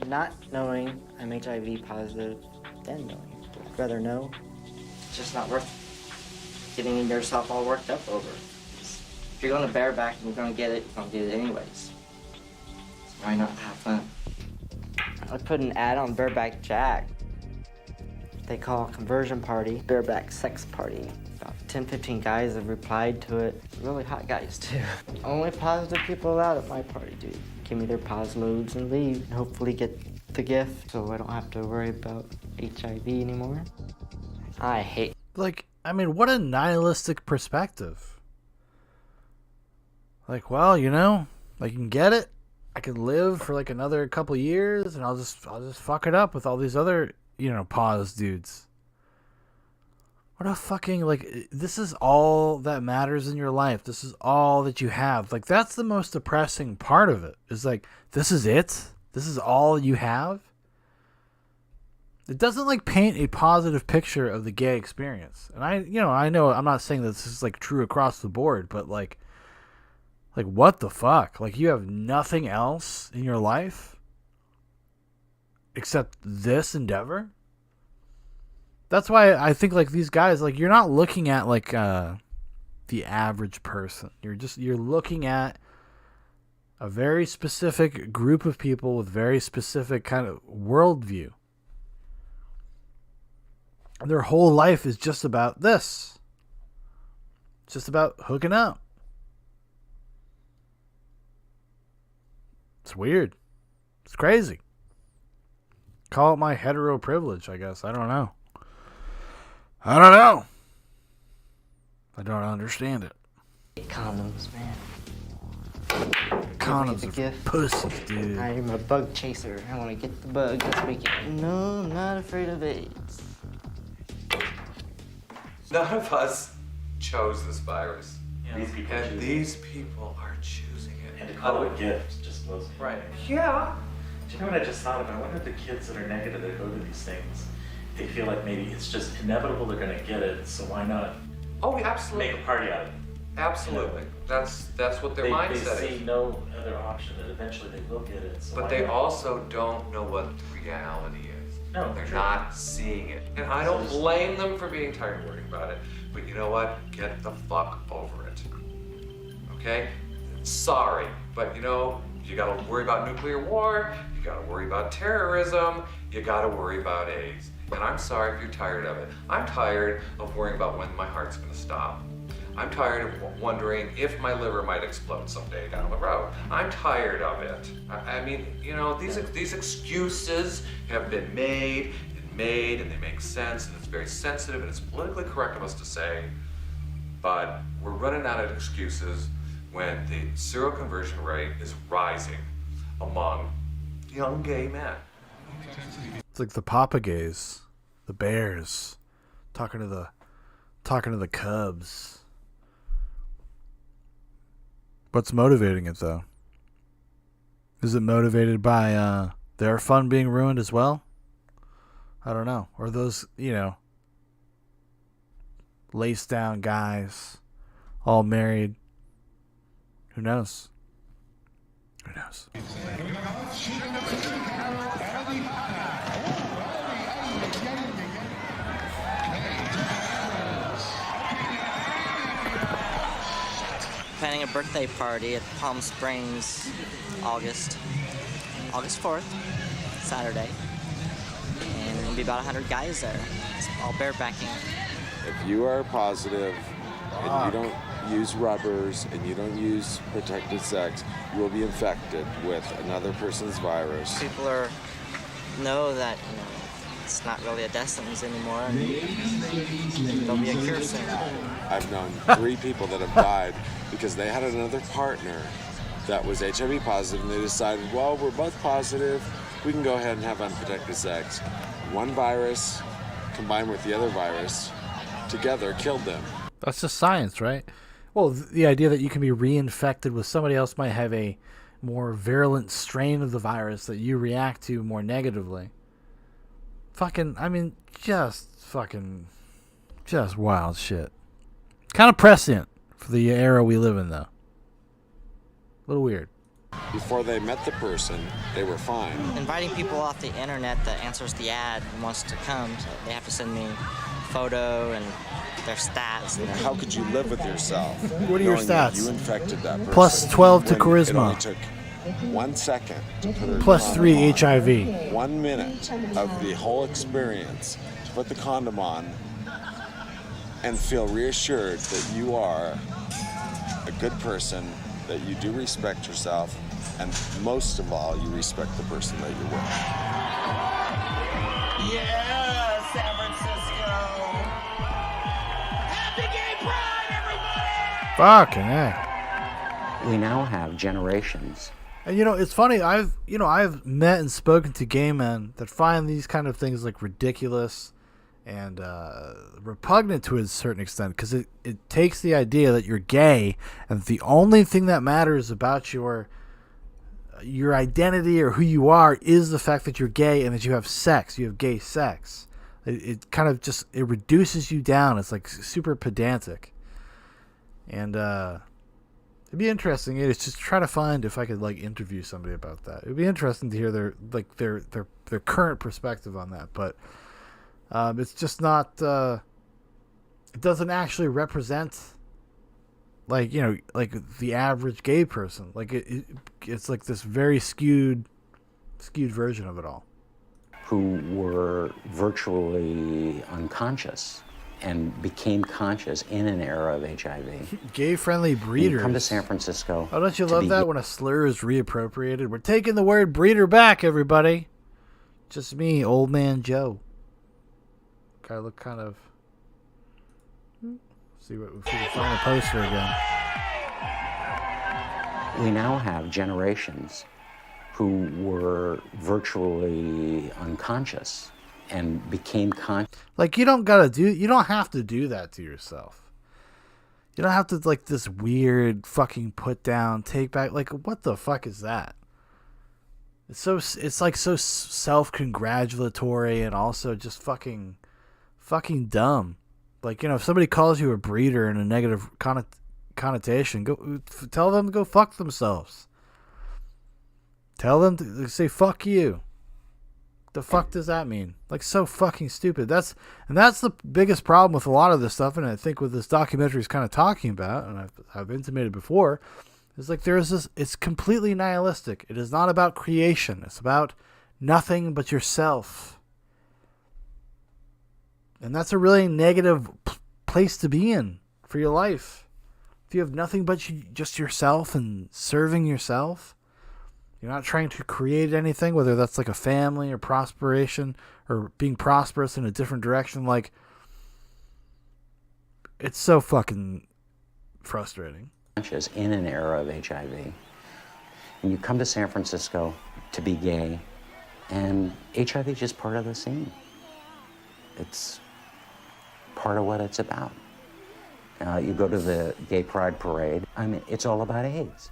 not knowing I'm HIV positive than knowing. I'd rather know. It's just not worth getting yourself all worked up over. If you're going to bareback and you're going to get it, you're going to get it anyways. So why not have fun? I put an ad on Bareback Jack. They call a conversion party Bareback Sex Party. About 10, 15 guys have replied to it. Really hot guys, too. Only positive people allowed at my party, dude. Give me their POZ loads and leave, and hopefully get the gift so I don't have to worry about HIV anymore. I hate... Like, I mean, what a nihilistic perspective. Like, well, you know, I can get it. I can live for like another couple years, and I'll just fuck it up with all these other, you know, POZ dudes. What a fucking, like, this is all that matters in your life. This is all that you have. Like, that's the most depressing part of it. Is like, this is it? This is all you have? It doesn't, like, paint a positive picture of the gay experience. And I know I'm not saying that this is, like, true across the board, but, like, what the fuck? Like, you have nothing else in your life except this endeavor? That's why I think, like, these guys, like, you're not looking at, like, the average person. You're looking at a very specific group of people with very specific kind of worldview. And their whole life is just about this. It's just about hooking up. It's weird. It's crazy. Call it my hetero privilege, I guess. I don't know. I don't understand it. Condoms, man. Condoms are pussies, dude. I'm a bug chaser. I want to get the bug this weekend. No, I'm not afraid of AIDS. None of us chose this virus. Yeah. These people are choosing it. And to call it a gift just blows me away. Yeah. Do you know what I just thought about? I wonder if the kids that are negative that go to these things, they feel like maybe it's just inevitable they're going to get it, so why not absolutely. make a party out of it? Absolutely. That's what their mindset They is. see no other option, that eventually they will get it. So But why they not? also don't know what reality is. No, They're true. not seeing it. And I don't blame them for being tired and worrying about it. But you know what? Get the fuck over it. Okay? Sorry. But you know, you gotta worry about nuclear war, you gotta worry about terrorism, you gotta worry about AIDS. And I'm sorry if you're tired of it. I'm tired of worrying about when my heart's gonna stop. I'm tired of wondering if my liver might explode someday down the road. I'm tired of it. I mean, you know, these excuses have been made, and they make sense, and it's very sensitive, and it's politically correct of us to say, but we're running out of excuses when the seroconversion rate is rising among young gay men. It's like the Papa gays, the Bears, talking to the Cubs. What's motivating it, though? Is it motivated by their fun being ruined as well? I don't know. Or those, you know, laced down guys, all married. Who knows? Who knows? Planning a birthday party at Palm Springs, August 4th, Saturday. And there'll be about 100 guys there. It's all barebacking. If you are positive, and you don't use rubbers and you don't use protected sex, you will be infected with another person's virus. People know that, you know, it's not really a death sentence anymore, and there'll be a cure soon. I've known 3 people that have died because they had another partner that was HIV positive, and they decided, well, we're both positive, we can go ahead and have unprotected sex. One virus combined with the other virus together killed them. That's just science, right? Well, the idea that you can be reinfected with somebody else might have a more virulent strain of the virus that you react to more negatively. Just wild shit. Kind of prescient for the era we live in, though. A little weird. Before they met the person, they were fine. Inviting people off the internet that answers the ad and wants to come, so they have to send me a photo and their stats. And how could you live with yourself? What are your knowing that stats? You infected that person. Plus 12 to when charisma. It only took 1 second to put a Plus condom 3 on. HIV. 1 minute of the whole experience to put the condom on and feel reassured that you are a good person, that you do respect yourself, and most of all, you respect the person that you're with. Yeah, San Francisco. Happy Gay Pride, everybody! Fucking heck. We now have generations. And you know, it's funny. I've met and spoken to gay men that find these kind of things like ridiculous and repugnant to a certain extent, because it takes the idea that you're gay and the only thing that matters about your identity or who you are is the fact that you're gay and that you have sex. You have gay sex. It kind of just it reduces you down. It's like super pedantic, and it'd be interesting. It's just try to find if I could like interview somebody about that. It'd be interesting to hear their current perspective on that, but it's just not. It doesn't actually represent like the average gay person. Like it's like this very skewed version of it all. Who were virtually unconscious and became conscious in an era of HIV. Gay-friendly breeders. You come to San Francisco. Oh, don't you love that when a slur is reappropriated? We're taking the word breeder back, everybody. Just me, old man Joe. I look kind of. See if we can find the poster again. We now have generations who were virtually unconscious and became conscious. Like you don't have to do that to yourself. You don't have to like this weird fucking put down, take back. Like what the fuck is that? It's like so self-congratulatory and also just fucking dumb. Like, if somebody calls you a breeder in a negative connotation, go tell them to go fuck themselves. Tell them to say fuck you. The fuck does that mean? Like, so fucking stupid. That's the biggest problem with a lot of this stuff, and I think what this documentary is kind of talking about, and I've intimated before, is like it's completely nihilistic. It is not about creation. It's about nothing but yourself. And that's a really negative place to be in for your life. If you have nothing but just yourself and serving yourself, you're not trying to create anything, whether that's like a family or prosperation or being prosperous in a different direction. Like, it's so fucking frustrating. In an era of HIV. And you come to San Francisco to be gay, and HIV is just part of the scene. It's part of what it's about. You go to the Gay Pride Parade. I mean, it's all about AIDS.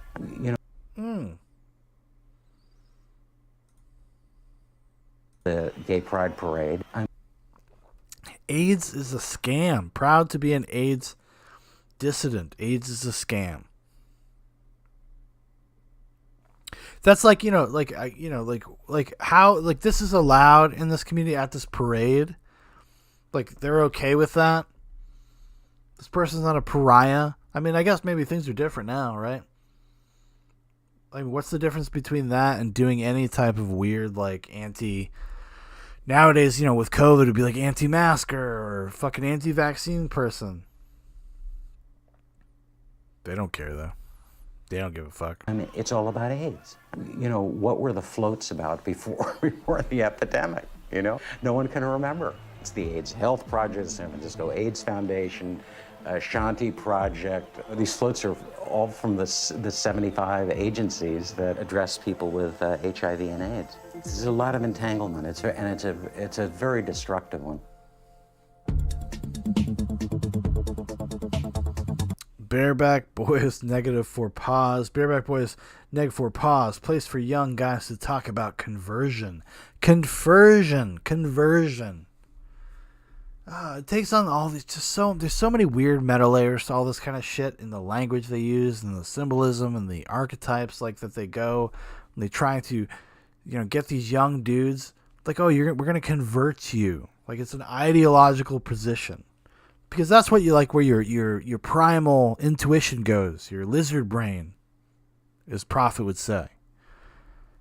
The Gay Pride Parade. AIDS is a scam. Proud to be an AIDS dissident. AIDS is a scam. That's like, how this is allowed in this community at this parade. Like, they're okay with that. This person's not a pariah. I mean, I guess maybe things are different now, right? I mean, what's the difference between that and doing any type of weird, like, nowadays, with COVID, it'd be like anti-masker or fucking anti-vaccine person. They don't care, though. They don't give a fuck. I mean, it's all about AIDS. You know, what were the floats about before the epidemic? You know, no one can remember. It's the AIDS Health Project, San Francisco AIDS Foundation, Shanti Project. These floats are all from the 75 agencies that address people with HIV and AIDS. There's a lot of entanglement, it's a very destructive one. Bareback Boys negative for POZ. Bareback Boys negative for POZ. Place for young guys to talk about conversion. Conversion. It takes on all these, there's so many weird meta layers to all this kind of shit in the language they use and the symbolism and the archetypes like that they go. And they try to, get these young dudes like, oh, we're going to convert you. Like it's an ideological position. Because that's what you like, where your primal intuition goes, your lizard brain, as Prophet would say.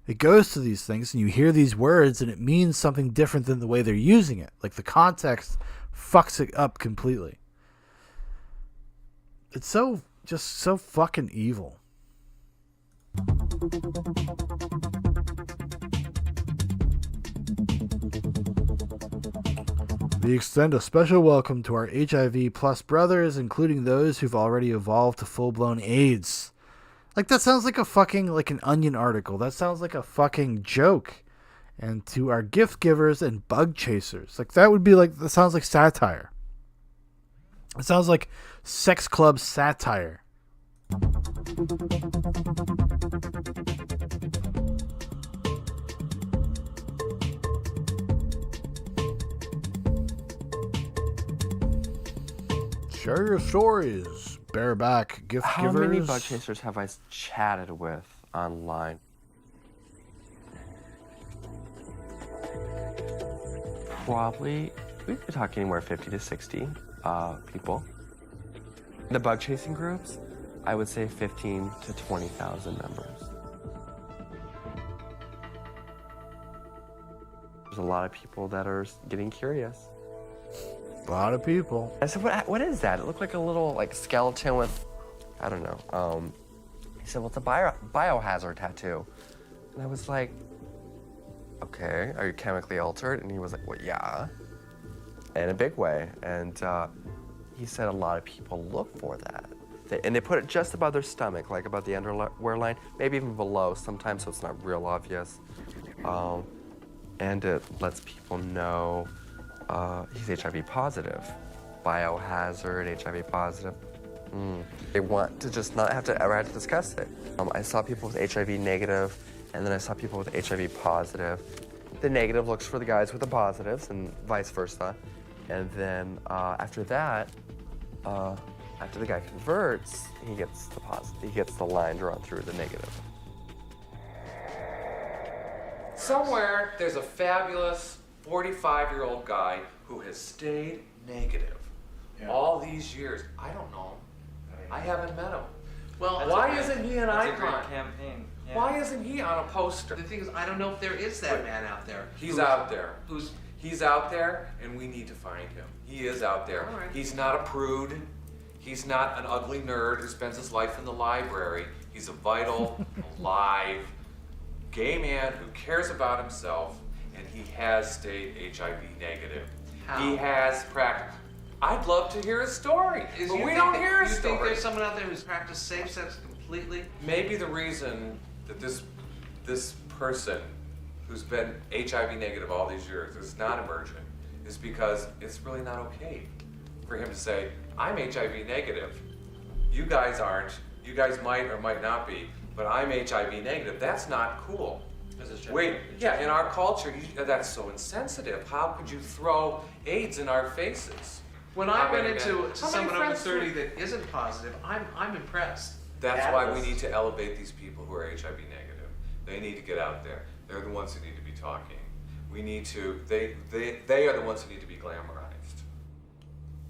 It goes to these things, and you hear these words, and it means something different than the way they're using it. Like the context fucks it up completely. It's just so fucking evil. We extend a special welcome to our HIV plus brothers, including those who've already evolved to full-blown AIDS. Like, that sounds like a fucking, like an Onion article. That sounds like a fucking joke. And to our gift givers and bug chasers. Like, that sounds like satire. It sounds like sex club satire. Share your stories, bareback gift givers. How many bug chasers have I chatted with online? Probably, we could talk anywhere 50 to 60 people. The bug chasing groups, I would say 15 to 20,000 members. There's a lot of people that are getting curious. A lot of people. I said, what is that? It looked like a little skeleton with, I don't know. He said, well, it's a biohazard tattoo. And I was like, okay, are you chemically altered? And he was like, well, yeah, in a big way. And he said a lot of people look for that. And they put it just above their stomach, like above the underwear line, maybe even below sometimes, so it's not real obvious. And it lets people know he's HIV positive, biohazard, HIV positive. They want to just not have to ever have to discuss it. I saw people with HIV negative, and then I saw people with HIV positive. The negative looks for the guys with the positives, and vice versa. And then after that, after the guy converts, he gets the positive. He gets the line drawn through the negative. Somewhere there's a fabulous 45-year-old guy who has stayed negative all these years. I don't know him. I haven't met him. Well, why isn't he an icon? That's a great campaign. Yeah. Why isn't he on a poster? The thing is, I don't know if there is that man out there. He's out there. He's out there, and we need to find him. He is out there. All right. He's not a prude. He's not an ugly nerd who spends his life in the library. He's a vital, alive, gay man who cares about himself, and he has stayed HIV negative. How? He has practiced. I'd love to hear his story, but we don't hear his story. You think there's someone out there who's practiced safe sex completely? Maybe the reason that this person who's been HIV negative all these years is not emerging is because it's really not okay for him to say, I'm HIV negative. You guys aren't. You guys might or might not be, but I'm HIV negative. That's not cool. Wait, yeah, in our culture, that's so insensitive. How could you throw AIDS in our faces? When I run into someone over 30 that isn't positive, I'm impressed. That's why we need to elevate these people who are HIV negative. They need to get out there. They're the ones who need to be talking. We need to, they are the ones who need to be glamorized.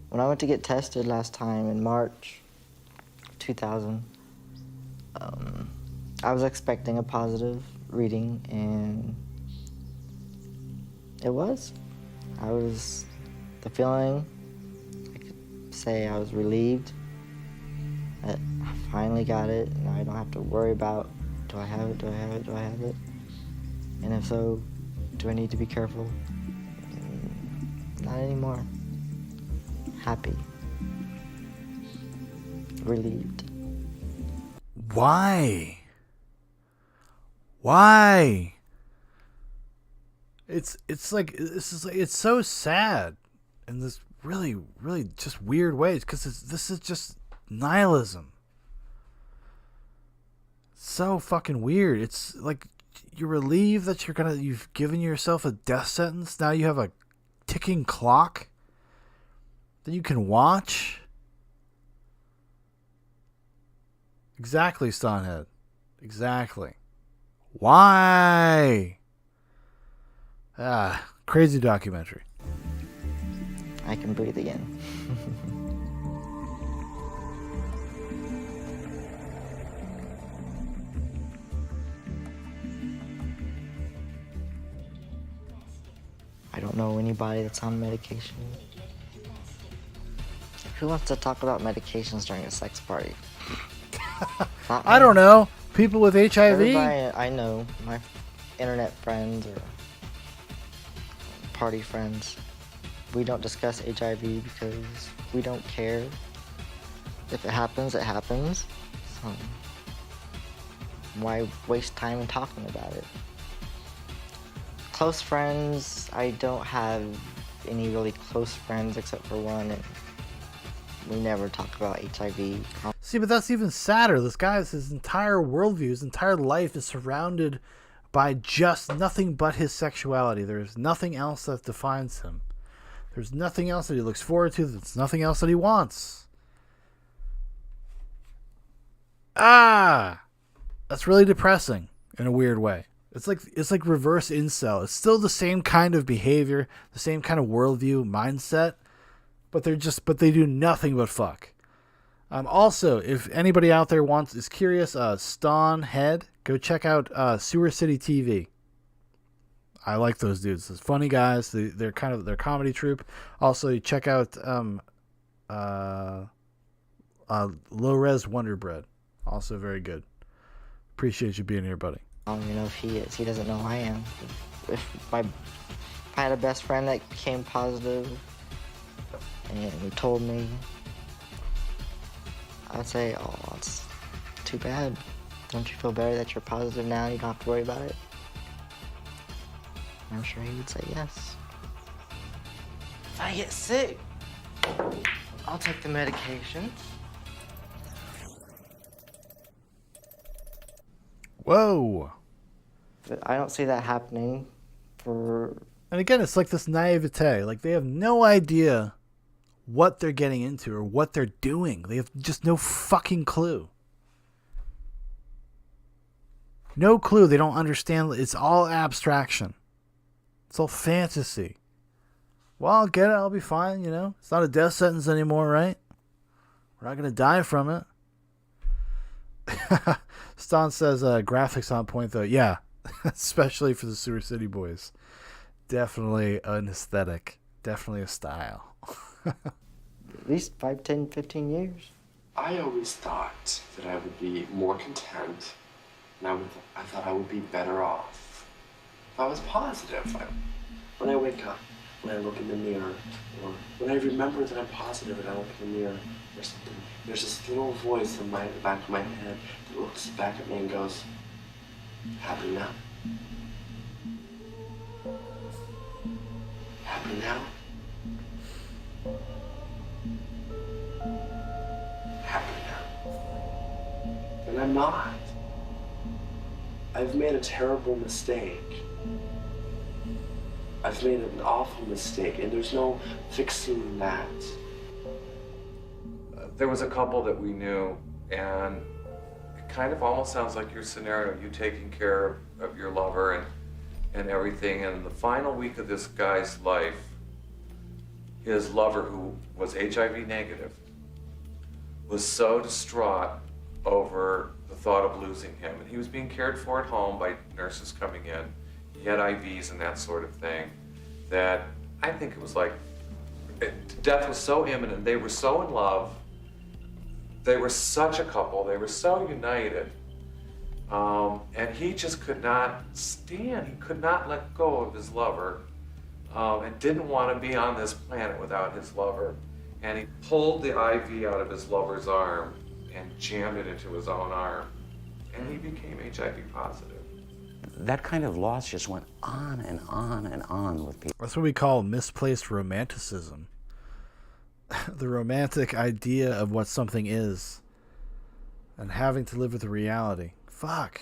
When I went to get tested last time in March 2000, I was expecting a positive reading, and it was. The feeling, I could say I was relieved. I finally got it. Now I don't have to worry about, do I have it, do I have it, do I have it? And if so, do I need to be careful? Not anymore. Happy. Relieved. Why? Why? It's like it's so sad in this really just weird ways, because this is just nihilism. So fucking weird. It's like you're relieved that you've given yourself a death sentence. Now you have a ticking clock that you can watch. Exactly, Stonhead. Exactly. Why? Crazy documentary. I can breathe again. I don't know anybody that's on medication. Who wants to talk about medications during a sex party? I don't know. People with HIV? Everybody I know, my internet friends or party friends, we don't discuss HIV because we don't care. If it happens, it happens. So why waste time in talking about it? Close friends, I don't have any really close friends except for one, and we never talk about HIV. See, but that's even sadder. This guy, his entire worldview, his entire life is surrounded by just nothing but his sexuality. There's nothing else that defines him. There's nothing else that he looks forward to. There's nothing else that he wants. That's really depressing in a weird way. It's like reverse incel. It's still the same kind of behavior, the same kind of worldview, mindset, but they do nothing but fuck. Also, if anybody out there is curious, Ston Head, go check out Sewer City TV. I like those dudes. Those funny guys. They're kind of their comedy troupe. Also, you check out Low Res Wonder Bread. Also very good. Appreciate you being here, buddy. I don't even know if he is. He doesn't know who I am. If I had a best friend that came positive and he told me, I'd say, oh, it's too bad. Don't you feel better that you're positive now? You don't have to worry about it? I'm sure he would say yes. If I get sick, I'll take the medication. Whoa. But I don't see that happening for... And again, it's like this naivete. Like, they have no idea what they're getting into or what they're doing. They have just no fucking clue. No clue. They don't understand. It's all abstraction. It's all fantasy. Well, I'll get it. I'll be fine, you know. It's not a death sentence anymore, right? We're not going to die from it. Ston says graphics on point, though. Yeah, especially for the Sewer City boys. Definitely an aesthetic. Definitely a style. At least 5, 10, 15 years. I always thought that I would be more content, and I thought I would be better off if I was positive. When I wake up, when I look in the mirror, or when I remember that I'm positive and I look in the mirror, there's this little voice in the back of my head that looks back at me and goes, happy now? Happy now? Happy now? And I'm not. I've made a terrible mistake. I've made an awful mistake, and there's no fixing that. There was a couple that we knew, and it kind of almost sounds like your scenario, you taking care of your lover and everything. And the final week of this guy's life, his lover, who was HIV negative, was so distraught over the thought of losing him. And he was being cared for at home by nurses coming in. He had IVs and that sort of thing, that I think it was like, death was so imminent. They were so in love they were such a couple. They were so united. And he just could not stand, he could not let go of his lover, and didn't want to be on this planet without his lover. And he pulled the IV out of his lover's arm and jammed it into his own arm. And he became HIV positive. That kind of loss just went on and on and on with people. That's what we call misplaced romanticism. The romantic idea of what something is and having to live with the reality. Fuck.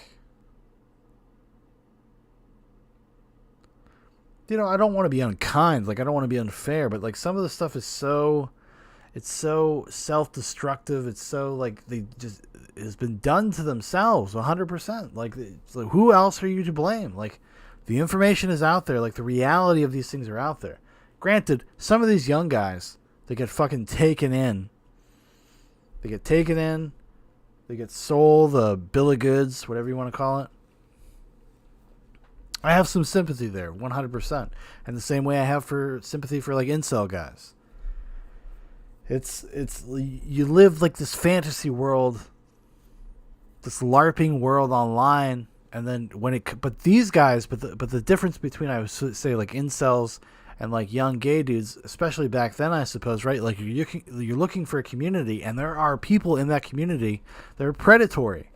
You know, I don't want to be unkind. Like, I don't want to be unfair, but like some of the stuff is so, it's so self-destructive. It's so like they just, it has been done to themselves 100%. Like, who else are you to blame? Like, the information is out there. Like, the reality of these things are out there. Granted, some of these young guys, they get fucking taken in. They get taken in. They get sold a bill of goods, whatever you want to call it. I have some sympathy there, 100%. And the same way I have for sympathy for like incel guys. It's you live like this fantasy world, this LARPing world online, and then but these guys, but the difference between, I would say, like incels and like young gay dudes, especially back then, I suppose, right? Like you're looking for a community, and there are people in that community that are predatory,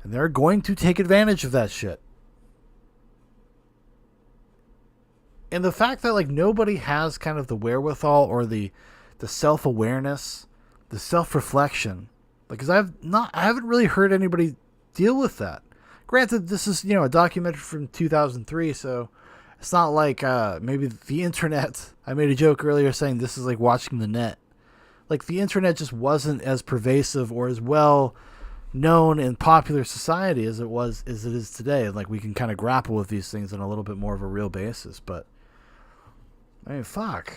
and they're going to take advantage of that shit. And the fact that like nobody has kind of the wherewithal or the self-awareness, the self-reflection, like, because I haven't really heard anybody deal with that. Granted, this is, you know, a documentary from 2003, so it's not like maybe the internet. I made a joke earlier saying this is like watching the net. Like, the internet just wasn't as pervasive or as well known in popular society as it is today. Like, we can kind of grapple with these things on a little bit more of a real basis. But I mean, fuck.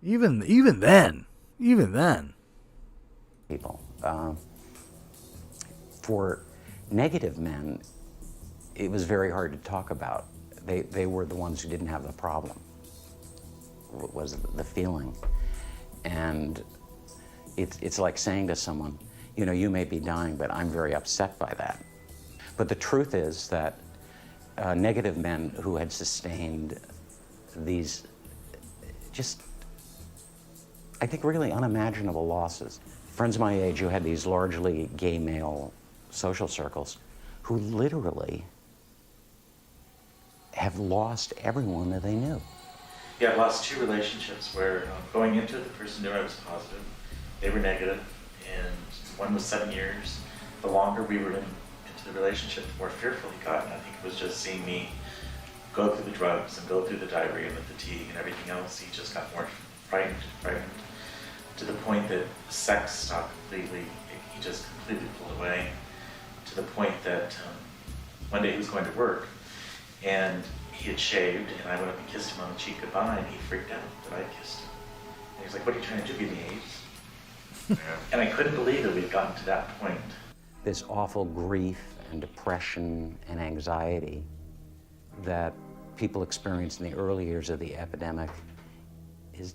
Even then. People. For negative men, it was very hard to talk about. They were the ones who didn't have the problem. What was the feeling? And it's like saying to someone, you know, you may be dying, but I'm very upset by that. But the truth is that negative men who had sustained these just, I think, really unimaginable losses. Friends my age who had these largely gay male social circles who literally have lost everyone that they knew. Yeah, I lost 2 relationships where going into it, the person knew I was positive, they were negative, and one was 7 years. The longer we were into the relationship, the more fearful he got, and I think it was just seeing me go through the drugs and go through the diarrhea and the fatigue and everything else. He just got more frightened, to the point that sex stopped completely. He just completely pulled away, to the point that one day he was going to work, and he had shaved, and I went up and kissed him on the cheek goodbye, and he freaked out that I kissed him. And he was like, "What are you trying to do, give me AIDS?" And I couldn't believe that we'd gotten to that point. This awful grief and depression and anxiety that people experienced in the early years of the epidemic is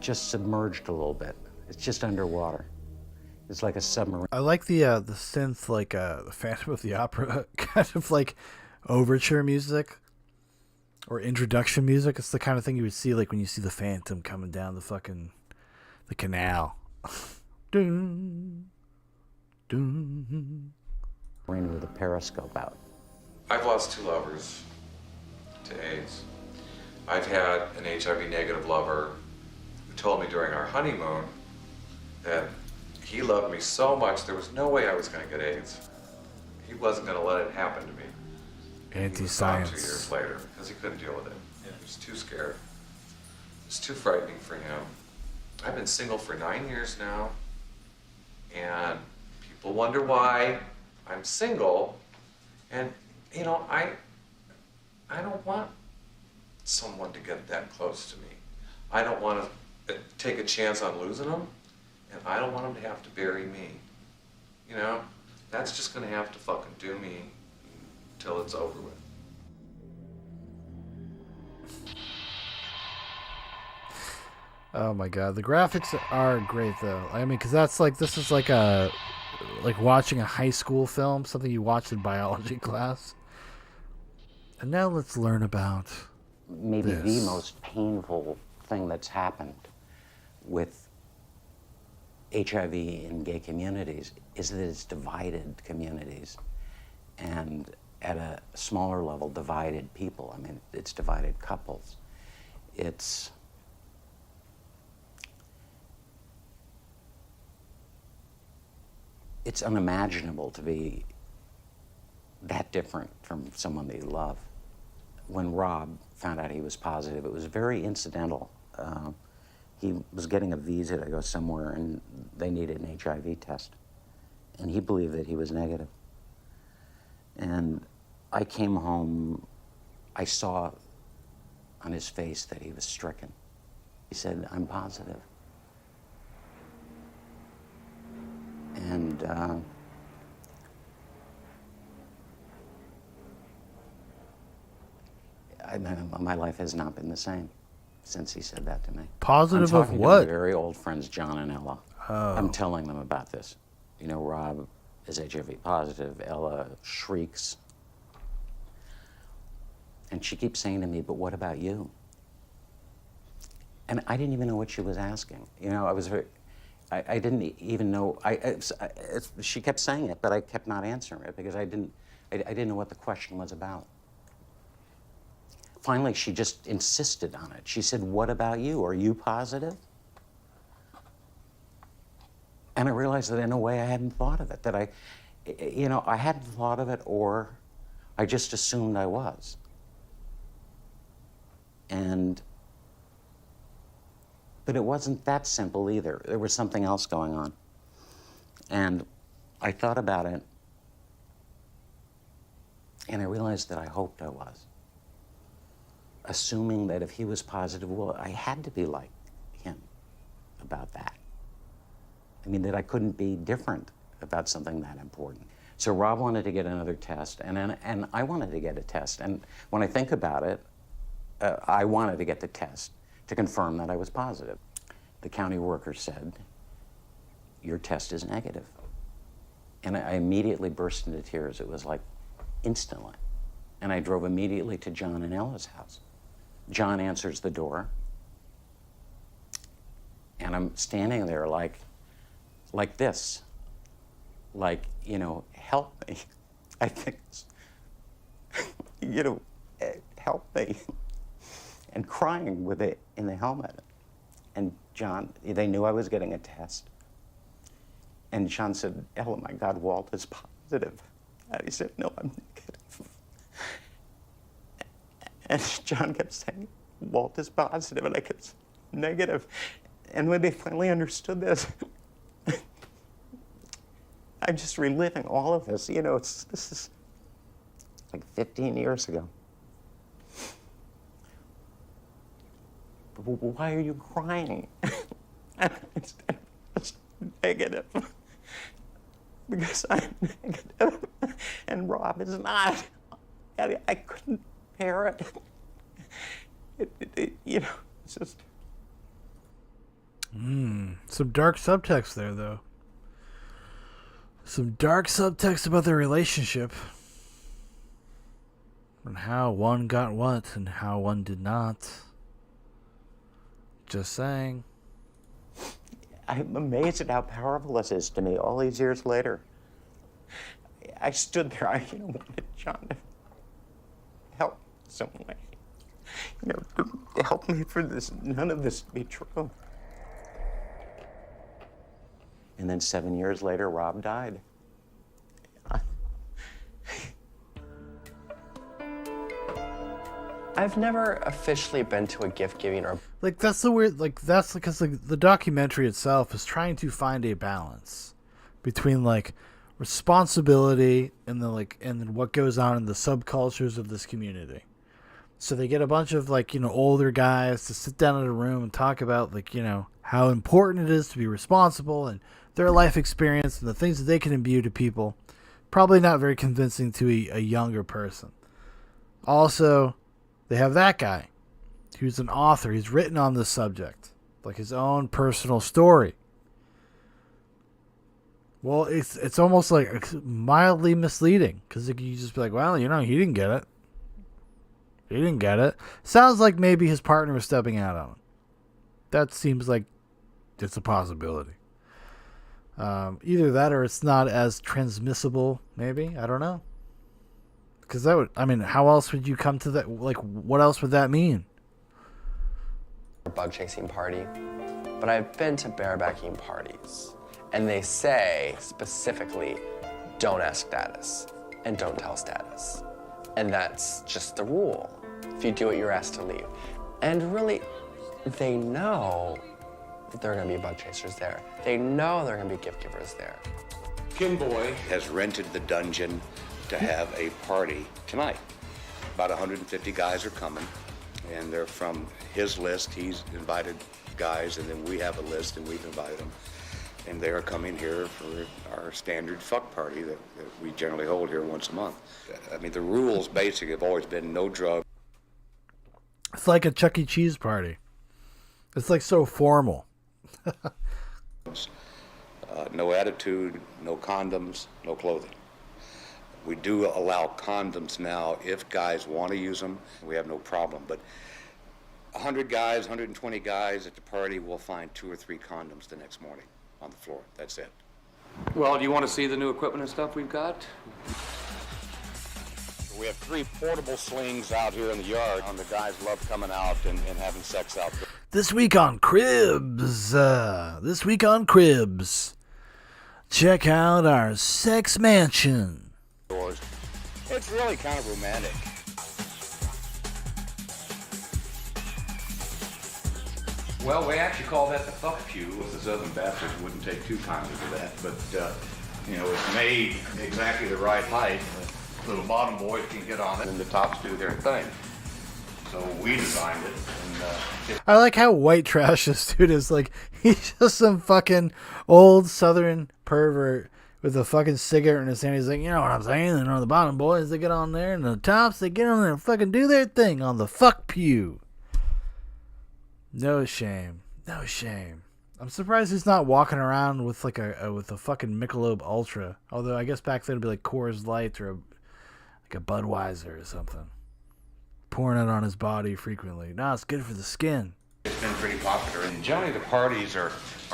just submerged a little bit. It's just underwater. It's like a submarine. I like the synth, like the Phantom of the Opera kind of like overture music or introduction music. It's the kind of thing you would see like when you see the Phantom coming down the canal. Dun, dun. With a periscope out. I've lost 2 lovers to AIDS. I've had an HIV negative lover who told me during our honeymoon that he loved me so much there was no way I was going to get AIDS. He wasn't going to let it happen to me. Anti-science. He was gone 2 years later because he couldn't deal with it. He was too scared. It's too frightening for him. I've been single for 9 years now, and people wonder why I'm single. And, you know, I don't want someone to get that close to me. I don't want to take a chance on losing them, and I don't want them to have to bury me. You know, that's just going to have to fucking do me till it's over with. Oh my god, the graphics are great though. I mean, because this is like watching a high school film, something you watched in biology class. And now let's learn about maybe this. the most painful thing that's happened with HIV in gay communities is that it's divided communities, and at a smaller level, divided people. I mean, it's divided couples. It's unimaginable to be that different from someone that you love. When Rob found out he was positive, it was very incidental. He was getting a visa to go somewhere, and they needed an HIV test. And he believed that he was negative. And I came home, I saw on his face that he was stricken. He said, "I'm positive." And my life has not been the same since he said that to me. Positive I'm of talking what? to my very old friends, John and Ella. Oh. I'm telling them about this. You know, Rob is HIV positive. Ella shrieks. And she keeps saying to me, "But what about you?" And I didn't even know what she was asking. You know, I didn't even know. She kept saying it, but I kept not answering it because I didn't know what the question was about. Finally, she just insisted on it. She said, "What about you? Are you positive?" And I realized that in a way I hadn't thought of it, that I hadn't thought of it, or I just assumed I was. But it wasn't that simple either. There was something else going on. And I thought about it, and I realized that I hoped I was. Assuming that if he was positive, well, I had to be like him about that. I mean, that I couldn't be different about something that important. So Rob wanted to get another test, and I wanted to get a test. And when I think about it, I wanted to get the test to confirm that I was positive. The county worker said, "Your test is negative." And I immediately burst into tears. It was like instantly. And I drove immediately to John and Ella's house. John answers the door, and I'm standing there like this, like, you know, "Help me." I think, you know, "Help me," and crying with it in the helmet. And John, they knew I was getting a test. And John said, "Ella, my God, Walt is positive." And he said, "No, I'm negative." And John kept saying, "Walt is positive," and I kept saying, "Negative." And when they finally understood this, I'm just reliving all of this. You know, this is like 15 years ago. "Why are you crying?" And I said, "It's negative." Because I'm negative and Rob is not. And I couldn't bear it. You know, it's just. Some dark subtext there, though. Some dark subtext about their relationship. And how one got what and how one did not. Just saying. I'm amazed at how powerful this is to me all these years later. I stood there, I wanted John to help some way. You know, to help me for this, none of this to be true. And then 7 years later, Rob died. I've never officially been to a gift giving or Like, that's the weird, like, that's because the documentary itself is trying to find a balance between, like, responsibility and then what goes on in the subcultures of this community. So they get a bunch of, like, you know, older guys to sit down in a room and talk about, like, you know, how important it is to be responsible and their life experience and the things that they can imbue to people. Probably not very convincing to a younger person. Also, they have that guy who's an author. He's written on this subject. like his own personal story. Well, it's almost like mildly misleading because you just be like, well, he didn't get it. He didn't get it. Sounds like maybe his partner was stepping out on him. That seems like it's a possibility. Either that or it's not as transmissible, maybe. I don't know. Because how else would you come to that? Like, what else would that mean? Bug chasing party, but I've been to barebacking parties, and they say specifically, don't ask status and don't tell status. And that's just the rule. If you do it, you're asked to leave. And really, they know that there are going to be bug chasers there. They know there are going to be gift givers there. Kinboy has rented the dungeon to have a party tonight. About 150 guys are coming, and they're from his list. He's invited guys, and then we have a list, and we've invited them. And they are coming here for our standard fuck party that we generally hold here once a month. I mean, the rules basically have always been no drugs. It's like a Chuck E. Cheese party. It's like so formal. No attitude, no condoms, no clothing. We do allow condoms now if guys want to use them. We have no problem. But 100 guys, 120 guys at the party will find 2 or 3 condoms the next morning on the floor. That's it. Well, do you want to see the new equipment and stuff we've got? We have 3 portable slings out here in the yard. The guys love coming out and having sex out there. This week on Cribs. Check out our sex mansion. It's really kind of romantic. Well, we actually call that the fuck pew. The Southern Baptists wouldn't take too kindly to that, but it's made exactly the right height. The little bottom boys can get on it, and the tops do their thing. So we designed it. And, I like how white trash this dude is. Like, he's just some fucking old Southern pervert with a fucking cigarette in his hand. He's like, you know what I'm saying? The bottom boys, they get on there, and the tops, they get on there and fucking do their thing on the fuck pew. No shame. No shame. I'm surprised he's not walking around with like with a fucking Michelob Ultra. Although I guess back then it'd be like Coors Light or like a Budweiser or something. Pouring it on his body frequently. No, it's good for the skin. it's been pretty popular. And generally the parties are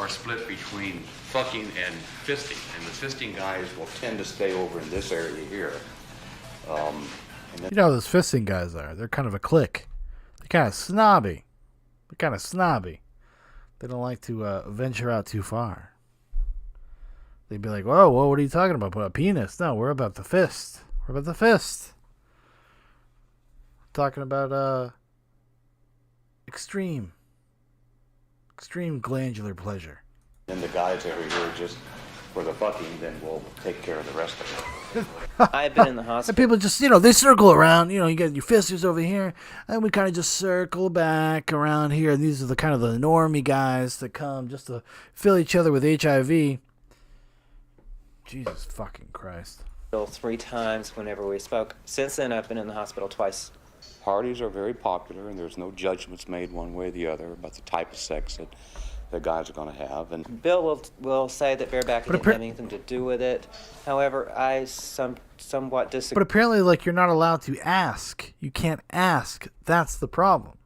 split between fucking and fisting. And the fisting guys will tend to stay over in this area here. You know how those fisting guys are. They're kind of a clique. They're kind of snobby. They don't like to venture out too far. They'd be like, whoa, what are you talking about? Put a penis? No, we're about the fist. We're about the fist. Talking about extreme glandular pleasure. And the guys over here just for the fucking, then we'll take care of the rest of it. I've been in the hospital. And people just, they circle around. You got your fisters over here, and we kind of just circle back around here. And these are the kind of the normie guys that come just to fill each other with HIV. Jesus fucking Christ. 3 times whenever we spoke. Since then, I've been in the hospital twice. Parties are very popular, and there's no judgments made one way or the other about the type of sex that the guys are going to have. And Bill will say that barebacking didn't have anything to do with it. However, I somewhat disagree. But apparently, you're not allowed to ask. You can't ask. That's the problem.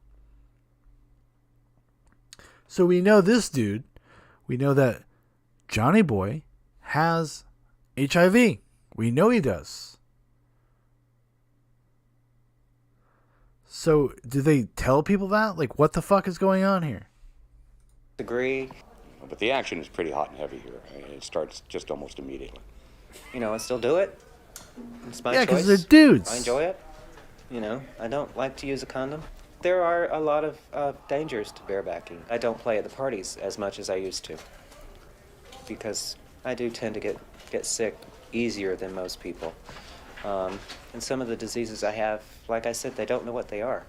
So we know this dude. We know that Johnny Boy has HIV. We know he does. So do they tell people that? What the fuck is going on here? Agree. But the action is pretty hot and heavy here. It starts just almost immediately. I still do it. It's my choice. Yeah, because they're dudes. I enjoy it. I don't like to use a condom. There are a lot of dangers to barebacking. I don't play at the parties as much as I used to, because I do tend to get sick easier than most people. And some of the diseases I have, like I said, they don't know what they are.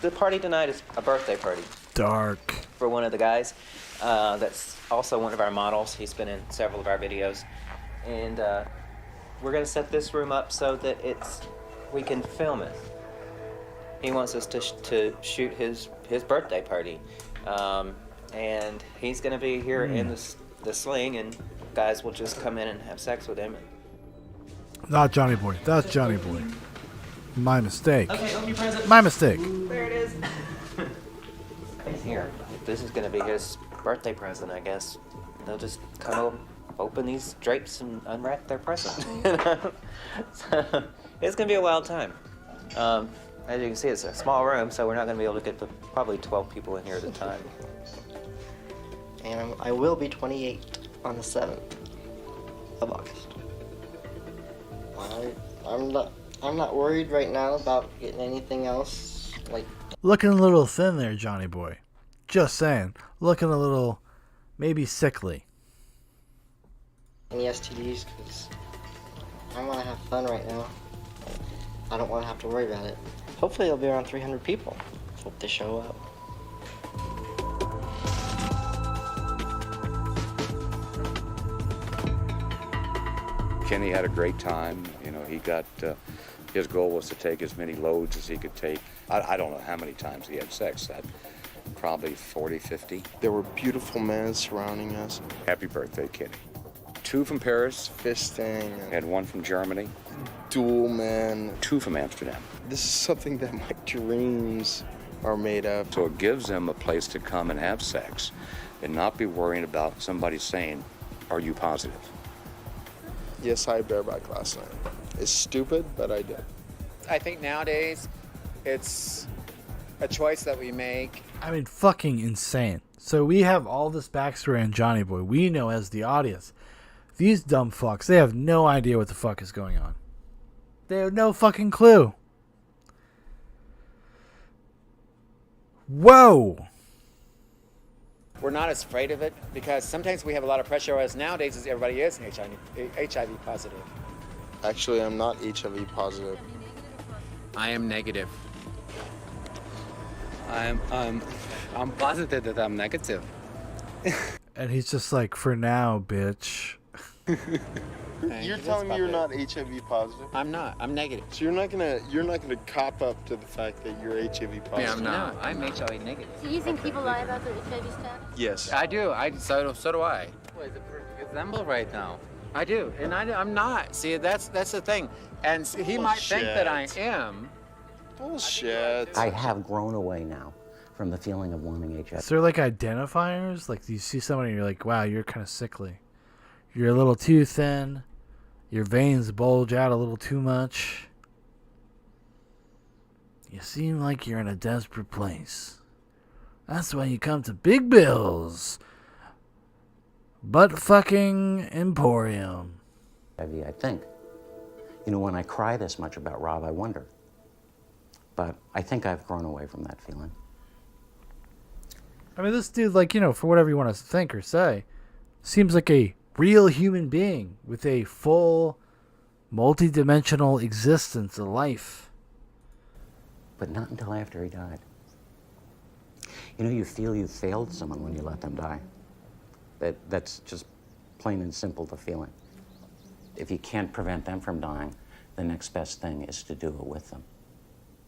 The party tonight is a birthday party. Dark. For one of the guys. That's also one of our models. He's been in several of our videos. And we're going to set this room up so that we can film it. He wants us to shoot his birthday party. and he's going to be here in the sling, and guys will just come in and have sex with him. Not Johnny Boy. That's Johnny Boy. My mistake. Okay, open your present. My mistake. There it is. He's here. This is going to be his birthday present, I guess. They'll just come open these drapes and unwrap their present. So, it's going to be a wild time. As you can see, it's a small room, so we're not going to be able to get probably 12 people in here at a time. And I will be 28 on the 7th of August. I'm not worried right now about getting anything else. Like, Looking a little thin there, Johnny Boy. Just saying. Looking a little, maybe sickly. any STDs, because I want to have fun right now. I don't want to have to worry about it. Hopefully it'll be around 300 people. Hope they show up. Kenny had a great time. You know, he got, his goal was to take as many loads as he could take. I don't know how many times he had sex. Probably 40, 50. There were beautiful men surrounding us. Happy birthday, Kenny. 2 from Paris. Fisting. Had 1 from Germany. Dual men. 2 from Amsterdam. This is something that my dreams are made of. So it gives them a place to come and have sex and not be worrying about somebody saying, are you positive? Yes, I bareback last night. It's stupid, but I did. I think nowadays it's a choice that we make. I mean, fucking insane. So we have all this backstory on Johnny Boy. We know as the audience. These dumb fucks, they have no idea what the fuck is going on. They have no fucking clue. Whoa! We're not as afraid of it because sometimes we have a lot of pressure, whereas nowadays everybody is HIV positive. Actually, I'm not HIV positive. I am negative. I'm positive that I'm negative. And he's just like, for now, bitch. You're telling me you're not HIV positive? I'm not. I'm negative. So you're not gonna cop up to the fact that you're HIV positive? Yeah, I'm not. No, I'm HIV negative. So you think people lie about their HIV status? Yes. I do. So do I. Well, it's a perfect example right now. I do, and I'm not. See, that's the thing. And he might think that I am. Bullshit. I have grown away now from the feeling of wanting HIV. Is there like identifiers? Like, you see somebody and you're like, wow, you're kind of sickly. You're a little too thin. Your veins bulge out a little too much. You seem like you're in a desperate place. That's why you come to Big Bill's Butt Fucking Emporium. I think. You know, when I cry this much about Rob, I wonder. But I think I've grown away from that feeling. I mean, this dude, like, you know, for whatever you want to think or say, seems like a real human being with a full, multi-dimensional existence, a life. But not until after he died. You know, you feel you failed someone when you let them die. That's just plain and simple the feeling. If you can't prevent them from dying, the next best thing is to do it with them.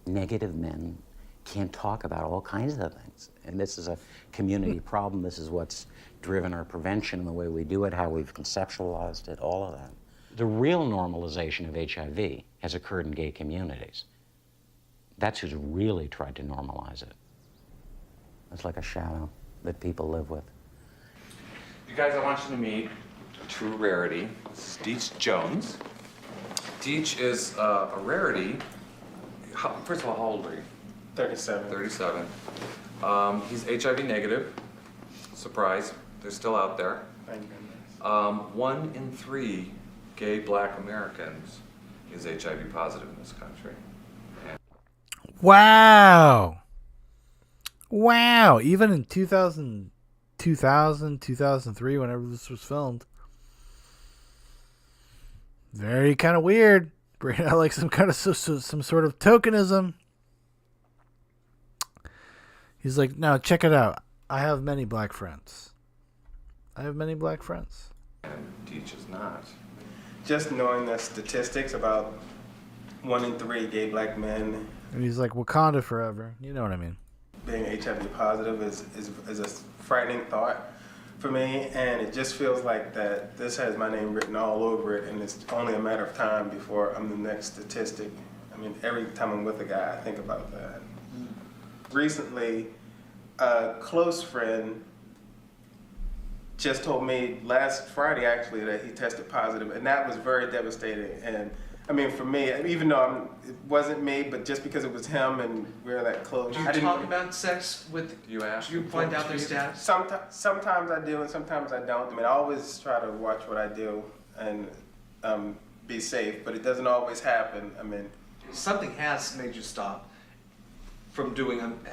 Negative men can't talk about all kinds of things. And this is a community problem. This is what's driven our prevention, the way we do it, how we've conceptualized it, all of that. The real normalization of HIV has occurred in gay communities. That's who's really tried to normalize it. It's like a shadow that people live with. You guys, I want you to meet a true rarity. This is Deech Jones. Deech is a rarity. First of all, how old are you? 37. 37. He's HIV negative. Surprise, they're still out there. Thank goodness. 1 in 3 gay black Americans is HIV positive in this country. And Wow. Wow. Even in 2003, whenever this was filmed. Very kind of weird. Bringing out like some kind of some sort of tokenism. He's like, no, check it out. I have many black friends. And Deech is not. Just knowing the statistics about 1 in 3 gay black men. And he's like, Wakanda forever. You know what I mean. being HIV positive is a frightening thought for me, and it just feels like that this has my name written all over it, and it's only a matter of time before I'm the next statistic. I mean, every time I'm with a guy, I think about that. Recently, a close friend just told me last Friday, actually, that he tested positive, and that was very devastating. And I mean, for me, even though it wasn't me, but just because it was him and we're that close. Do you talk about sex with? You ask. Do you find out their status? Sometimes I do, and sometimes I don't. I mean, I always try to watch what I do and be safe, but it doesn't always happen. I mean, something has made you stop from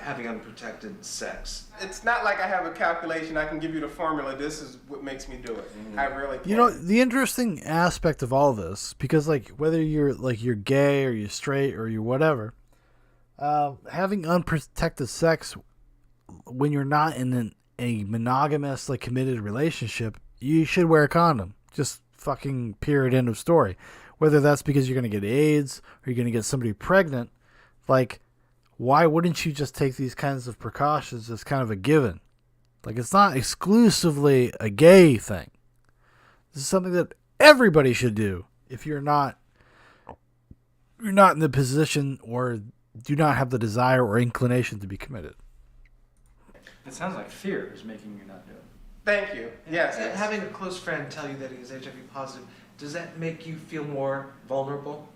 having unprotected sex. It's not like I have a calculation. I can give you the formula. This is what makes me do it. I really can't. You know, the interesting aspect of all this, because like whether you're gay or you're straight or you're whatever, having unprotected sex when you're not in a monogamous, like committed relationship, you should wear a condom. Just fucking period, end of story. Whether that's because you're gonna get AIDS or you're gonna get somebody pregnant, like, why wouldn't you just take these kinds of precautions as kind of a given? Like, it's not exclusively a gay thing. This is something that everybody should do if you're not in the position or do not have the desire or inclination to be committed. It sounds like fear is making you not do it. Thank you. Yes. Having a close friend tell you that he is HIV positive, does that make you feel more vulnerable?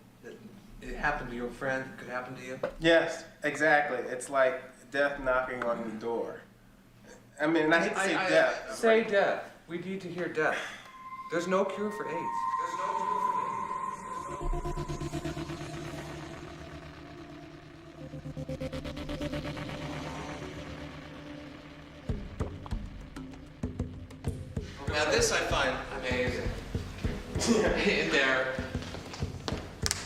It happened to your friend, it could happen to you? Yes, exactly. It's like death knocking on the door. I mean, I hate to say death. Say death. We need to hear death. There's no cure for AIDS. Now this I find amazing. In there.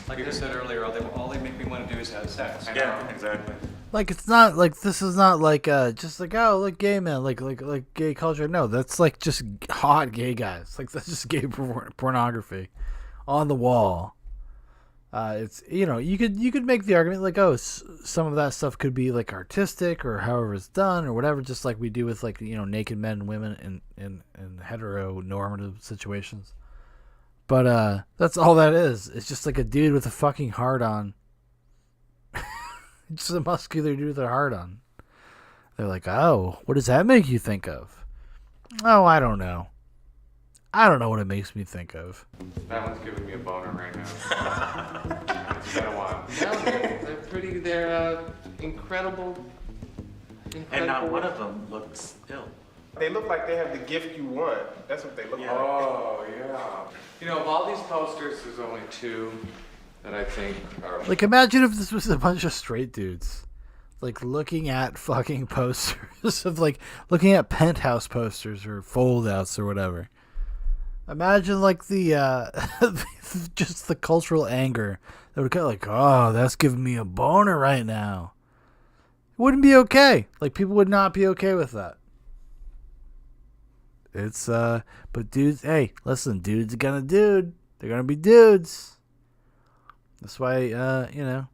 Like I said earlier, all they make me want to do is have sex. Yeah, exactly. Like, it's not like, this is not like just like, oh, look, gay men, like gay culture. No, that's like just hot gay guys. Like, that's just gay pornography on the wall. It's, you know, you could make the argument like, oh, some of that stuff could be like artistic or however it's done or whatever, just like we do with, like, you know, naked men and women in heteronormative situations. But that's all that is. It's just like a dude with a fucking hard-on. Just a muscular dude with a hard-on. They're like, oh, what does that make you think of? Oh, I don't know. I don't know what it makes me think of. That one's giving me a boner right now. It's been a while. No, they're incredible. And not one of them looks ill. They look like they have the gift you want. That's what they look like. Oh, yeah. You know, of all these posters, there's only two that I think are... Like, imagine if this was a bunch of straight dudes, like, looking at fucking posters of, like, looking at Penthouse posters or fold-outs or whatever. Imagine, like, the, just the cultural anger that would go like, oh, that's giving me a boner right now. It wouldn't be okay. Like, people would not be okay with that. It's, but dudes, hey, listen, dudes are gonna dude. They're gonna be dudes. That's why, you know,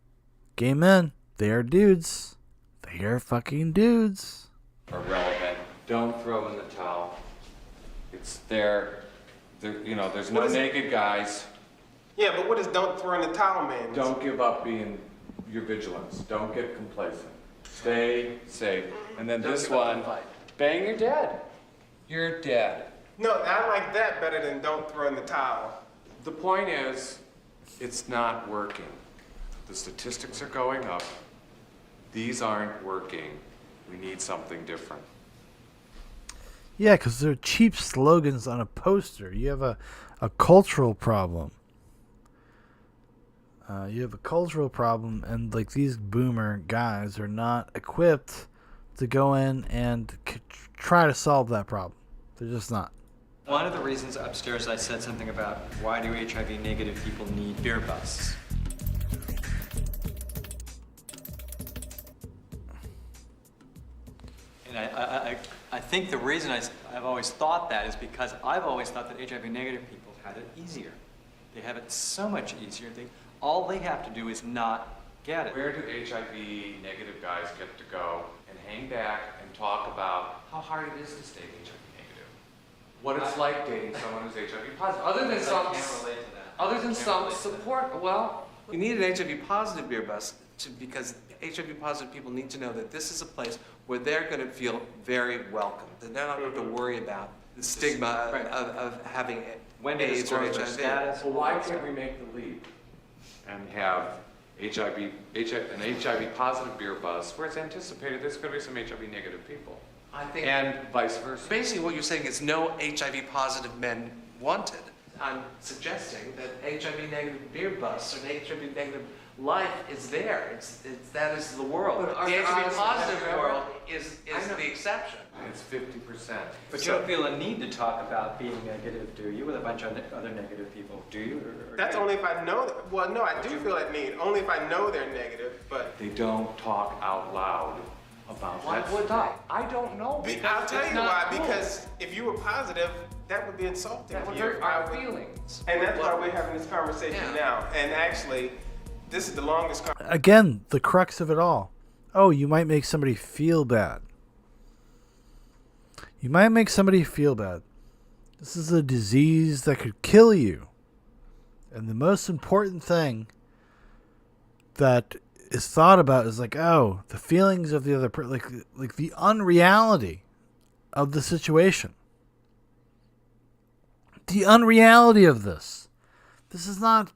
gay men, they are dudes. They are fucking dudes. Irrelevant. Don't throw in the towel. It's there, you know, there's no naked guys. Yeah, but what does don't throw in the towel mean? Don't give up being your vigilance. Don't get complacent. Stay safe. And then this one, bang, you're dead. You're dead. No, I like that better than don't throw in the towel. The point is, it's not working. The statistics are going up. These aren't working. We need something different. Yeah, because they're cheap slogans on a poster. You have a cultural problem. You have a cultural problem, and like these boomer guys are not equipped to go in and try to solve that problem. They're just not. One of the reasons upstairs I said something about why do HIV negative people need beer busts. And I think the reason I've always thought that is because I've always thought that HIV negative people had it easier. They have it so much easier. All they have to do is not get it. Where do HIV negative guys get to go and hang back and talk about how hard it is to stay HIV negative? What it's like dating someone who's HIV positive, other than some, other than some support. Well, We need an HIV positive beer bus because HIV positive people need to know that this is a place where they're going to feel very welcome. That they're not going to worry about the stigma of having AIDS or HIV. Well, why can't we make the leap and have an HIV positive beer bus where it's anticipated there's going to be some HIV negative people? I think, and vice versa. Basically, what you're saying is no HIV positive men wanted. I'm suggesting that HIV negative beer bus or an HIV negative life is there. That is the world. But The HIV ours positive never- world is the exception. It's 50%. But you don't feel a need to talk about being negative, do you, with a bunch of other negative people, do you? Or That's only if I know that. Well, no, I do feel that need. Only if I know they're negative, but... They don't talk out loud about Why that would stuff. I don't know. I'll tell it's you not why. cool. Because if you were positive, that would be insulting. That would to you. hurt our feelings. And that's why we're having this conversation now. And actually, this is the longest conversation. Again, the crux of it all. Oh, you might make somebody feel bad. You might make somebody feel bad. This is a disease that could kill you. And the most important thing that is thought about is like, oh, the feelings of the other person, like the unreality of the situation. The unreality of this. This is not...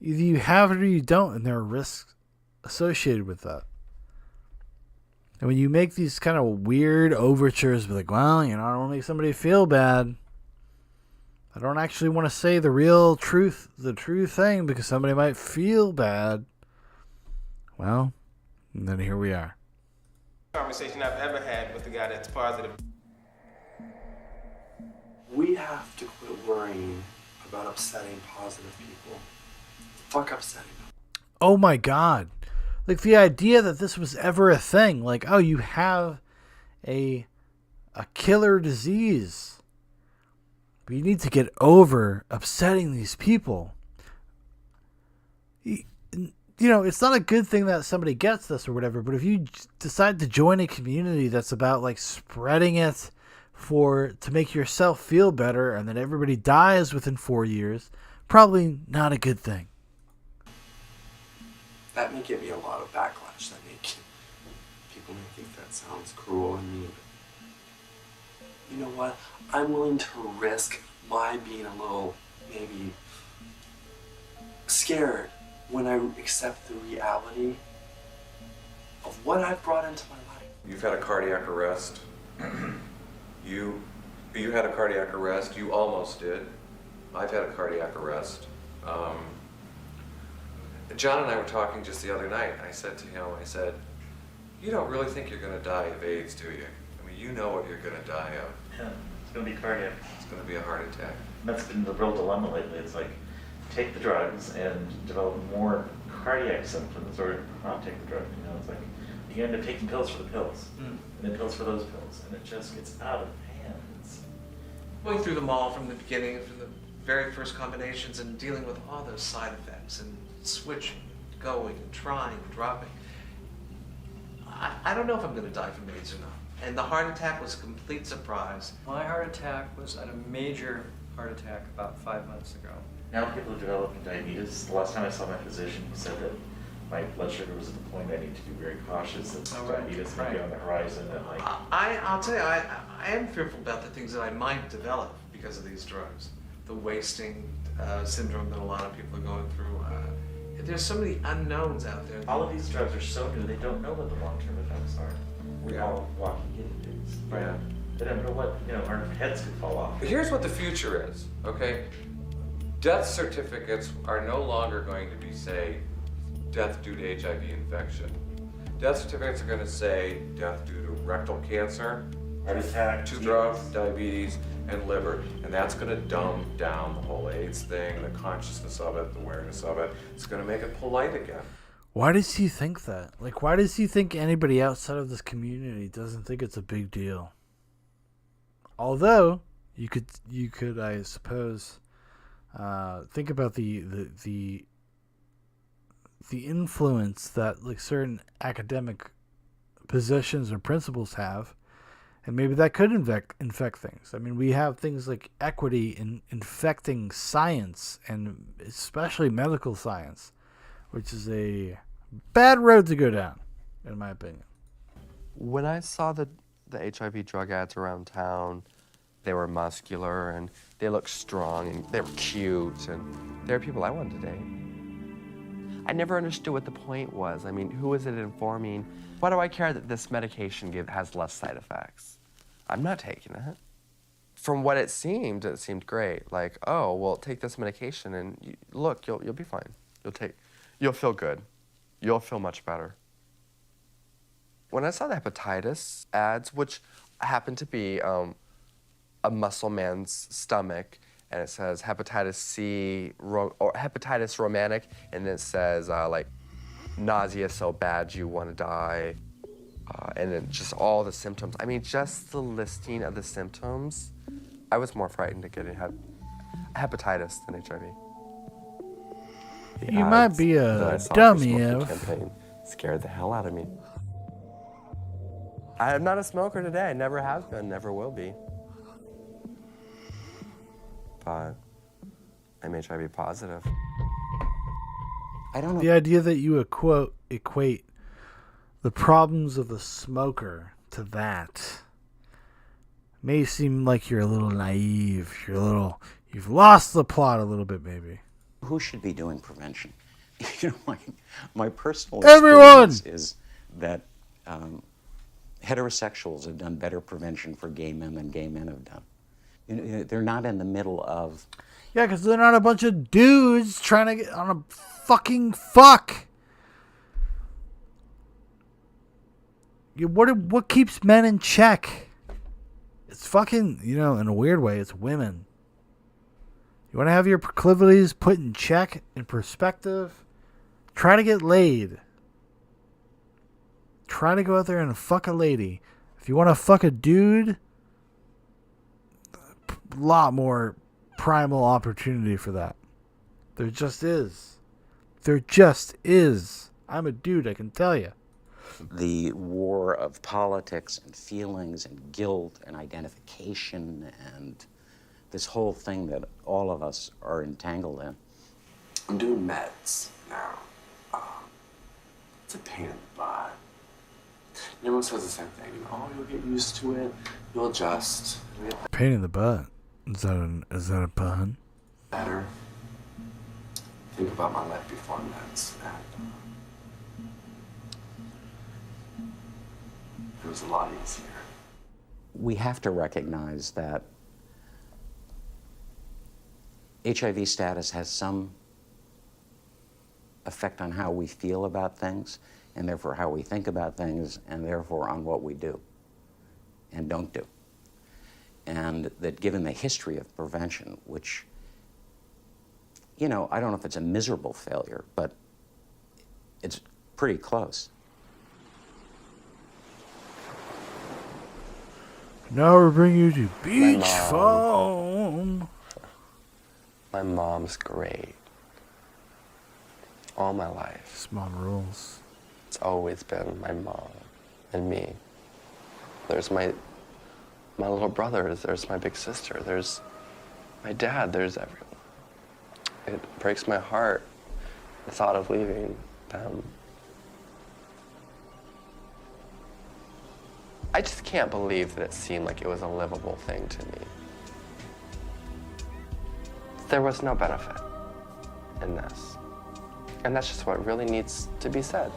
Either you have it or you don't, and there are risks associated with that. And when you make these kind of weird overtures, be like, well, you know, I don't want to make somebody feel bad. I don't actually want to say the real truth, the true thing, because somebody might feel bad. Well, and then here we are. Conversation I've ever had with a guy that's positive. We have to quit worrying about upsetting positive people. Fuck upsetting them. Oh my God. Like the idea that this was ever a thing. Like, oh, you have a killer disease. But you need to get over upsetting these people. You know, it's not a good thing that somebody gets this or whatever, but if you decide to join a community that's about like spreading it to make yourself feel better and then everybody dies within 4 years, probably not a good thing. That may give me a lot of backlash. That may people may think that sounds cruel and mean. You know what? I'm willing to risk my being a little, maybe, scared when I accept the reality of what I've brought into my life. You've had a cardiac arrest. You had a cardiac arrest. You almost did. I've had a cardiac arrest. John and I were talking just the other night. I said to him, you don't really think you're going to die of AIDS, do you? I mean, you know what you're going to die of. Yeah, it's going to be cardiac. It's going to be a heart attack. That's been the real dilemma lately. It's like, take the drugs and develop more cardiac symptoms, or not take the drug. You know, it's like you end up taking pills for the pills, and then pills for those pills, and it just gets out of hands. Going through them all from the beginning, from the very first combinations, and dealing with all those side effects, and switching, going, and trying, and dropping. I don't know if I'm going to die from AIDS or not. And the heart attack was a complete surprise. My heart attack was a major heart attack about 5 months ago. Now people are developing diabetes. The last time I saw my physician, he said that my blood sugar was at the point I need to be very cautious that diabetes may be on the horizon. And like, I'll tell you, I am fearful about the things that I might develop because of these drugs. The wasting syndrome that a lot of people are going through. There's so many unknowns out there. all of these drugs are so new, they don't know what the long-term effects are. We're all walking guinea pigs. Yeah. They don't know what, our heads could fall off. But here's what the future is, okay? Death certificates are no longer going to be, say, death due to HIV infection. Death certificates are going to say death due to rectal cancer, heart attack, to drugs, diabetes, and liver. And that's going to dumb down the whole AIDS thing, the consciousness of it, the awareness of it. It's going to make it polite again. Why does he think that? Like, why does he think anybody outside of this community doesn't think it's a big deal? Although, you could, I suppose, Think about the influence that like certain academic positions or principles have, and maybe that could infect things. I mean, we have things like equity in infecting science, and especially medical science, which is a bad road to go down, in my opinion. When I saw the HIV drug ads around town, they were muscular and they looked strong and they were cute and they were people I wanted to date. I never understood what the point was. I mean, who is it informing? Why do I care that this medication has less side effects? I'm not taking it. From what it seemed great. Like, oh, well, take this medication and look, you'll be fine. You'll feel good. You'll feel much better. When I saw the hepatitis ads, which happened to be a muscle man's stomach, and it says hepatitis C or hepatitis romantic, and it says like nausea so bad you want to die, and then just all the symptoms. I mean, just the listing of the symptoms, I was more frightened of getting hepatitis than HIV. You might be a dummy, campaign scared the hell out of me. I am not a smoker today. I never have been, never will be. But I'm HIV positive. I don't know. The idea that you equate the problems of a smoker to that may seem like you're a little naive. You've lost the plot a little bit, maybe. Who should be doing prevention? You know, my personal Everyone! experience is that heterosexuals have done better prevention for gay men than gay men have done. You know, they're not in the middle of... Yeah, because they're not a bunch of dudes trying to get on a fucking fuck. What keeps men in check? It's fucking, in a weird way, it's women. You want to have your proclivities put in check, in perspective? Try to get laid. Try to go out there and fuck a lady. If you want to fuck a dude, a lot more primal opportunity for that. There just is. I'm a dude, I can tell you. The war of politics and feelings and guilt and identification and this whole thing that all of us are entangled in. I'm doing meds now. It's a pain in the butt. And everyone says the same thing. Oh, you'll get used to it. You'll adjust. It'll get Pain in the butt. Is that a pun? better. Think about my life before meds. And it was a lot easier. We have to recognize that HIV status has some effect on how we feel about things, and therefore how we think about things, and therefore on what we do and don't do. And that given the history of prevention, which, I don't know if it's a miserable failure, but it's pretty close. Now we bring you to Beach Phone. My mom's great. All my life. Small rules. It's always been my mom and me. There's my little brothers, there's my big sister, there's my dad, there's everyone. It breaks my heart, the thought of leaving them. I just can't believe that it seemed like it was a livable thing to me. There was no benefit in this. And that's just what really needs to be said.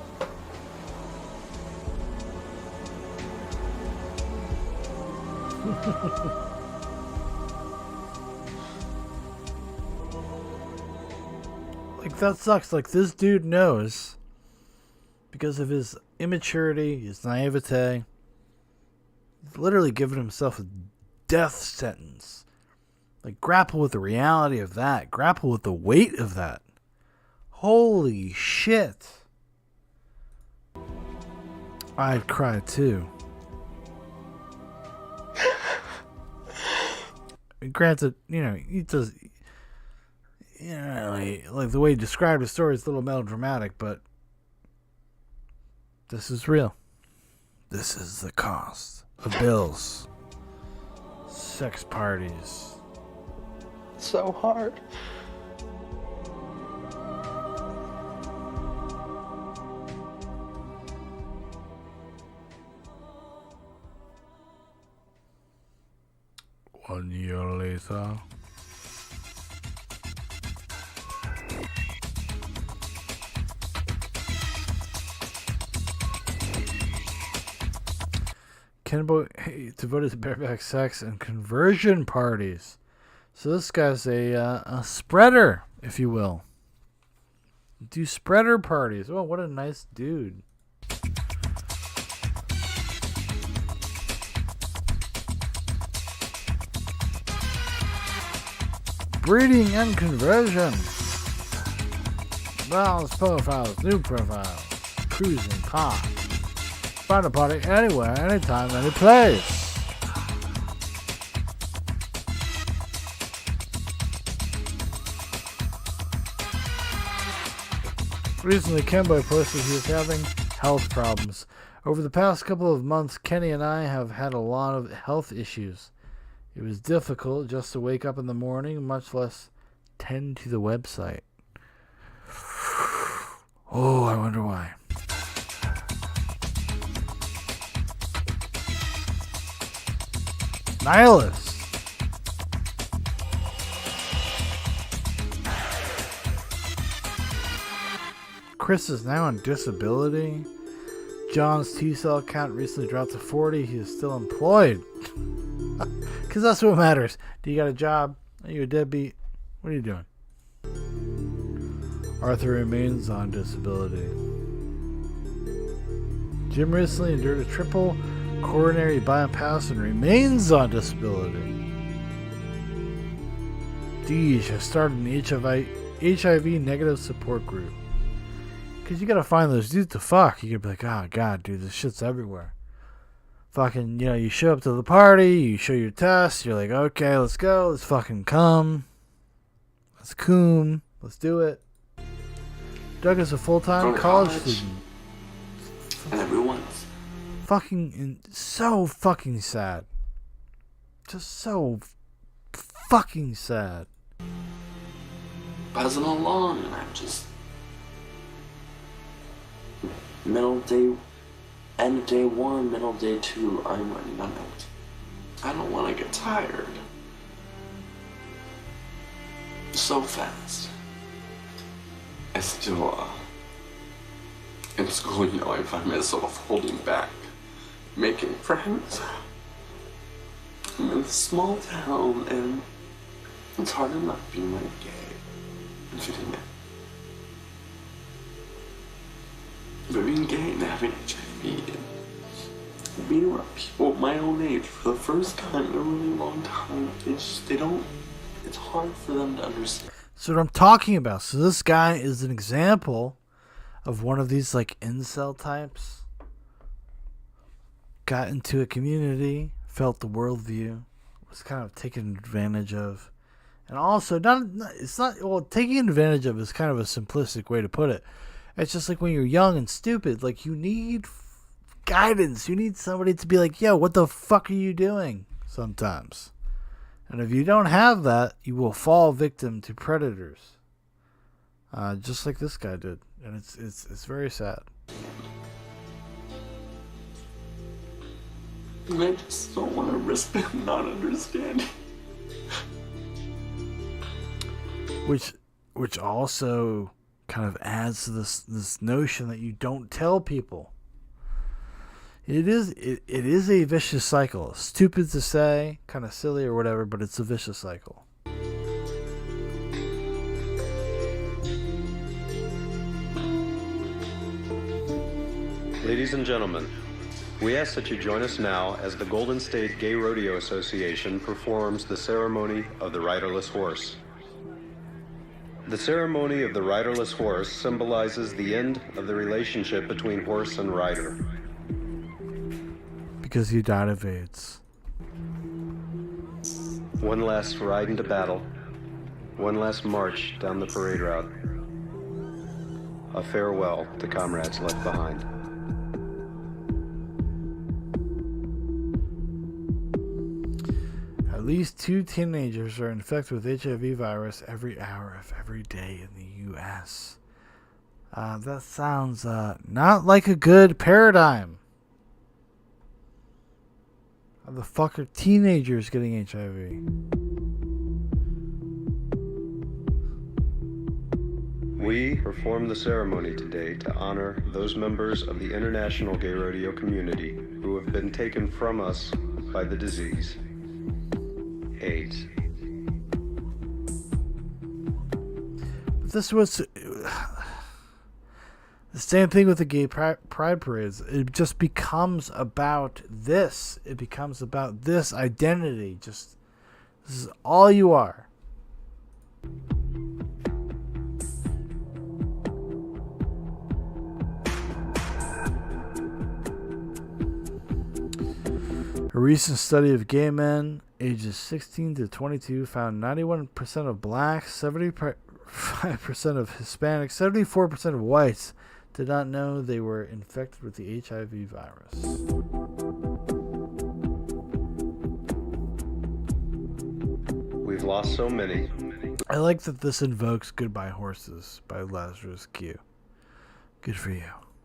Like, that sucks. Like, this dude knows, because of his immaturity, his naivete, he's literally given himself a death sentence. Like, grapple with the reality of that. Grapple with the weight of that. Holy shit. I'd cry too. Granted, he does. you know, like the way he described the story is a little melodramatic, but this is real. This is the cost of bills, sex parties. So hard. One year later. Kenbo devoted to bareback sex and conversion parties. So this guy's a spreader, if you will. Do spreader parties. Oh, what a nice dude. Breeding and conversion. Balance profiles, new profiles, cruising pod. Find a party anywhere, anytime, any place. Recently, Kenboy posted he was having health problems. Over the past couple of months, Kenny and I have had a lot of health issues. It was difficult just to wake up in the morning, much less tend to the website. Oh, I wonder why. Nihilist. Chris is now on disability. John's T-cell count recently dropped to 40. He is still employed. Because that's what matters. Do you got a job? Are you a deadbeat? What are you doing? Arthur remains on disability. Jim recently endured a triple coronary bypass and remains on disability. Deej has started an HIV negative support group. Because you got to find those dudes to fuck. You could be like, oh, God, dude, this shit's everywhere. Fucking, you know, you show up to the party, you show your test, you're like, okay, let's go, let's fucking come. Let's coom, let's do it. Doug is a full-time college student. And everyone's fucking, so fucking sad. Just so fucking sad. buzzing along, and I'm just middle day, end of day one, middle of day two, I'm running out. I don't want to get tired so fast. I still, in school, you know, I find myself holding back, making friends. I'm in a small town, and it's hard enough being like gay and fitting in. But being gay and having HIV and being around people my own age for the first time in a really long time, it's hard for them to understand. So what I'm talking about, so this guy is an example of one of these like incel types. Got into a community, felt the worldview, was kind of taken advantage of. And also, taking advantage of is kind of a simplistic way to put it. It's just like when you're young and stupid, like you need guidance. You need somebody to be like, yo, what the fuck are you doing sometimes? And if you don't have that, you will fall victim to predators. Just like this guy did. And it's very sad. And I just don't want to risk them not understanding. Which also kind of adds to this notion that you don't tell people. It is a vicious cycle. Stupid to say, kind of silly or whatever, but it's a vicious cycle. Ladies and gentlemen, we ask that you join us now as the Golden State Gay Rodeo Association performs the ceremony of the riderless horse. The ceremony of the riderless horse symbolizes the end of the relationship between horse and rider. Because he died of AIDS. One last ride into battle, One last march down the parade route. A farewell to comrades left behind. At least 2 teenagers are infected with HIV virus every hour of every day in the U.S. That sounds not like a good paradigm. How the fuck are teenagers getting HIV? We perform the ceremony today to honor those members of the international gay rodeo community who have been taken from us by the disease, AIDS. But this was the same thing with the gay pride parades. It just becomes about this. It becomes about this identity. Just, this is all you are. A recent study of gay men ages 16 to 22 found 91% of blacks, 75% of Hispanics, 74% of whites did not know they were infected with the HIV virus. We've lost so many. I like that this invokes Goodbye Horses by Lazarus Q. Good for you.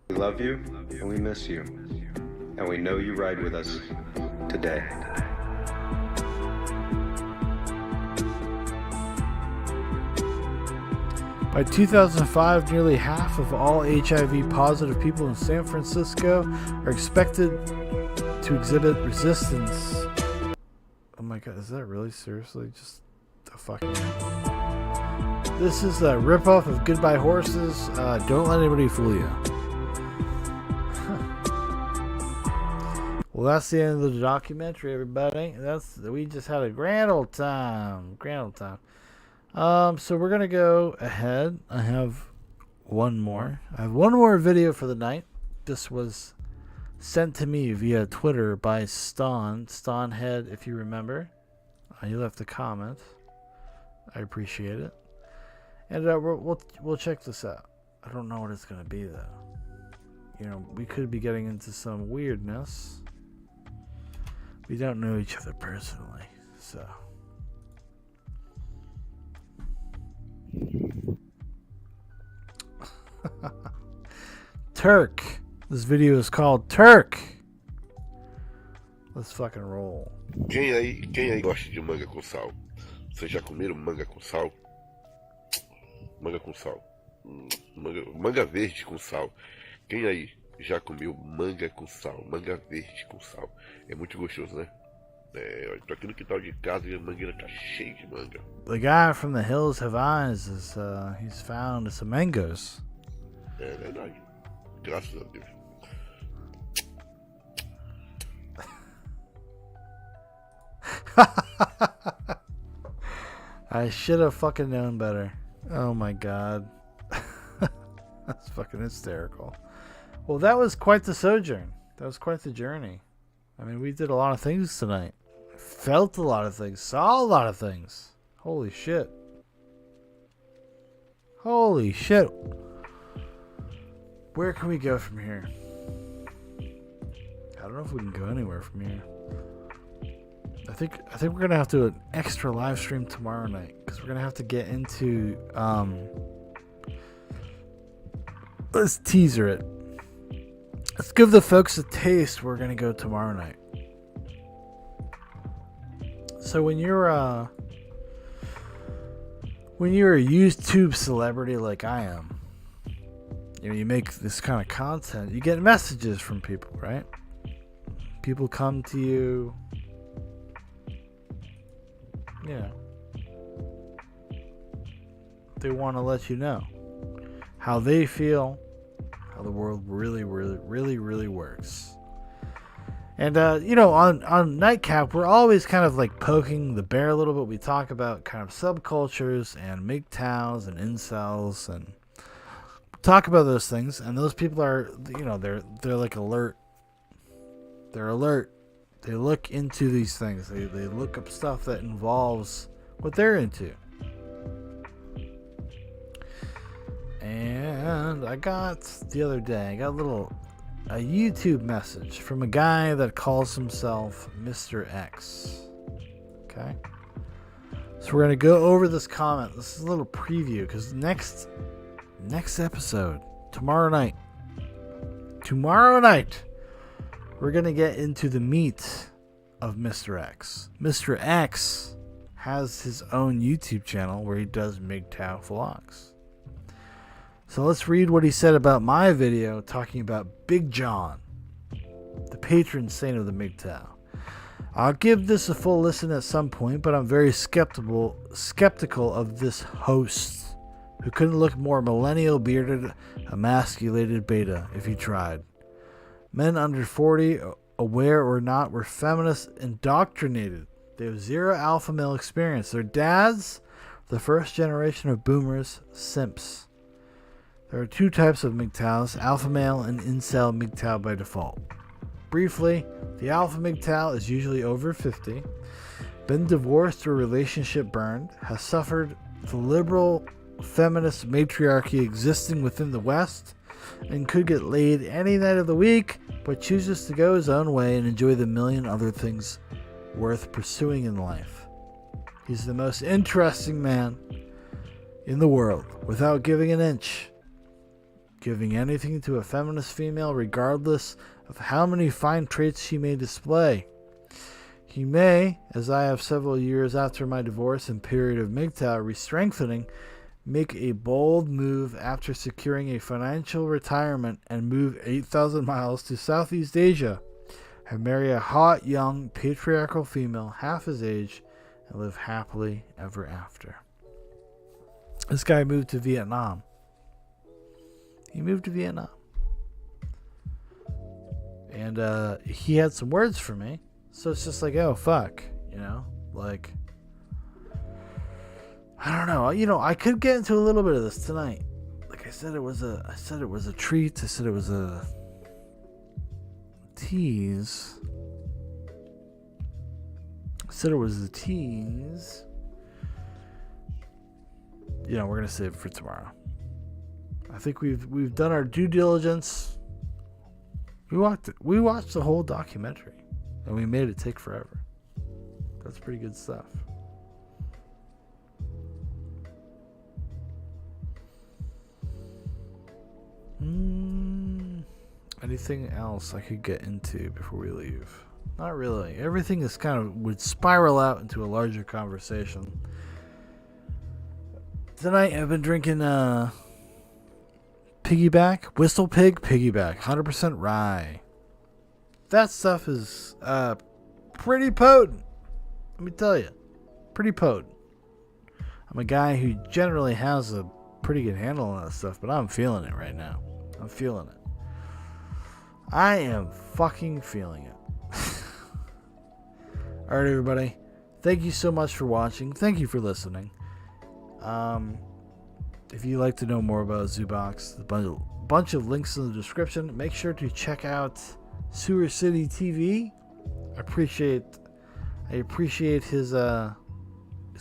We love you and we miss you. And we know you ride with us today. By 2005, nearly half of all HIV positive people in San Francisco are expected to exhibit resistance. Oh my god, is that really seriously just a fucking... This is a ripoff of Goodbye Horses. Don't let anybody fool you. Well, that's the end of the documentary, everybody. We just had a grand old time. So we're gonna go ahead. I have one more video for the night. This was sent to me via Twitter by Stonhead, if you remember. You left a comment. I appreciate it. And we'll check this out. I don't know what it's gonna be though. You know, we could be getting into some weirdness. We don't know each other personally, so. Turk. This video is called Turk. Let's fucking roll. Quem aí gosta de manga com sal? Vocês já comeram manga com sal? Manga com sal. Manga verde com sal. Quem aí já comeu manga com sal? Manga verde com sal. É muito gostoso, né? Eu tô aqui no quintal de casa e a mangueira tá cheia de manga. The guy from the hills have eyes. He's found some mangoes. É verdade. Graças a Deus. I should have fucking known better. Oh my god. That's fucking hysterical. Well, that was quite the sojourn. That was quite the journey. I mean, we did a lot of things tonight. Felt a lot of things. Saw a lot of things. Holy shit. Holy shit. Where can we go from here? I don't know if we can go anywhere from here. I think we're gonna have to do an extra live stream tomorrow night because we're gonna have to get into let's teaser it. Let's give the folks a taste. We're gonna go tomorrow night. So when you're a YouTube celebrity like I am, you know, you make this kind of content, you get messages from people, right? People come to you, you know, they want to let you know how they feel, how the world really works. And, you know, on Nightcap, we're always kind of like poking the bear a little bit. We talk about kind of subcultures and MGTOWs and incels and talk about those things. And those people are, you know, they're like alert. They're alert. They look into these things. They look up stuff that involves what they're into. And I got the other day, a YouTube message from a guy that calls himself Mr. X. Okay? So we're going to go over this comment. This is a little preview because next episode, tomorrow night, we're going to get into the meat of Mr. X. Mr. X has his own YouTube channel where he does MGTOW vlogs. So let's read what he said about my video talking about Big John, the patron saint of the MGTOW. I'll give this a full listen at some point, but I'm very skeptical of this host who couldn't look more millennial bearded, emasculated beta if he tried. Men under 40, aware or not, were feminists indoctrinated. They have zero alpha male experience. Their dads, the first generation of boomers, simps. There are two types of MGTOWs, alpha male and incel MGTOW by default. Briefly, the alpha MGTOW is usually over 50, been divorced or relationship burned, has suffered the liberal feminist matriarchy existing within the West, and could get laid any night of the week, but chooses to go his own way and enjoy the million other things worth pursuing in life. He's the most interesting man in the world, without giving an inch. Giving anything to a feminist female regardless of how many fine traits she may display. He may, as I have several years after my divorce and period of MGTOW re-strengthening, make a bold move after securing a financial retirement and move 8,000 miles to Southeast Asia and marry a hot, young, patriarchal female half his age and live happily ever after. This guy moved to Vietnam. He moved to Vietnam. And he had some words for me. So it's just like, oh, fuck. You know? Like, I don't know. You know, I could get into a little bit of this tonight. Like I said, it was a treat. I said it was a tease. I said it was a tease. You know, we're going to save it for tomorrow. I think we've done our due diligence. We watched the whole documentary, and we made it take forever. That's pretty good stuff. Anything else I could get into before we leave? Not really. Everything is would spiral out into a larger conversation. Tonight I've been drinking Whistle Pig Piggyback, 100% rye. That stuff is pretty potent. Let me tell you, pretty potent. I'm a guy who generally has a pretty good handle on that stuff, but I'm feeling it right now. I'm feeling it. I am fucking feeling it. Alright, everybody. Thank you so much for watching. Thank you for listening. If you'd like to know more about Zoobox, a bunch of links in the description. Make sure to check out Sewer City TV. I appreciate his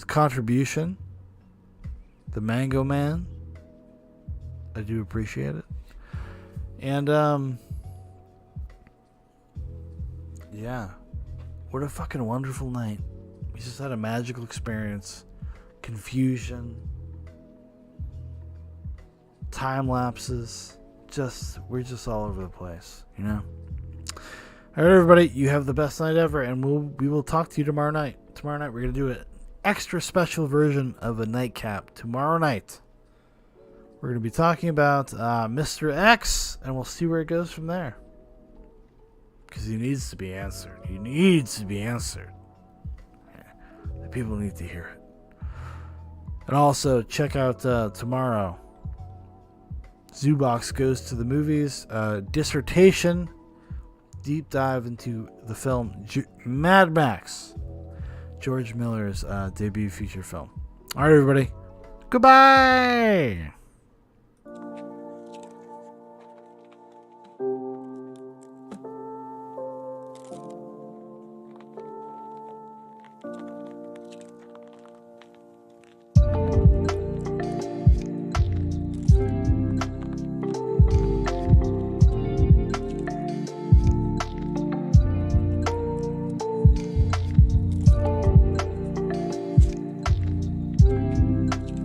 contribution. The Mango Man. I do appreciate it. And yeah. What a fucking wonderful night. We just had a magical experience. Confusion. Time lapses. We're just all over the place, you know? Alright, everybody, you have the best night ever, and we will talk to you tomorrow night. Tomorrow night we're going to do an extra special version of a nightcap. Tomorrow night we're going to be talking about Mr. X, and we'll see where it goes from there. Because he needs to be answered. He needs to be answered. Yeah. The people need to hear it. And also, check out tomorrow. Zoobox goes to the movies. Dissertation. Deep dive into the film Mad Max. George Miller's debut feature film. Alright, everybody. Goodbye!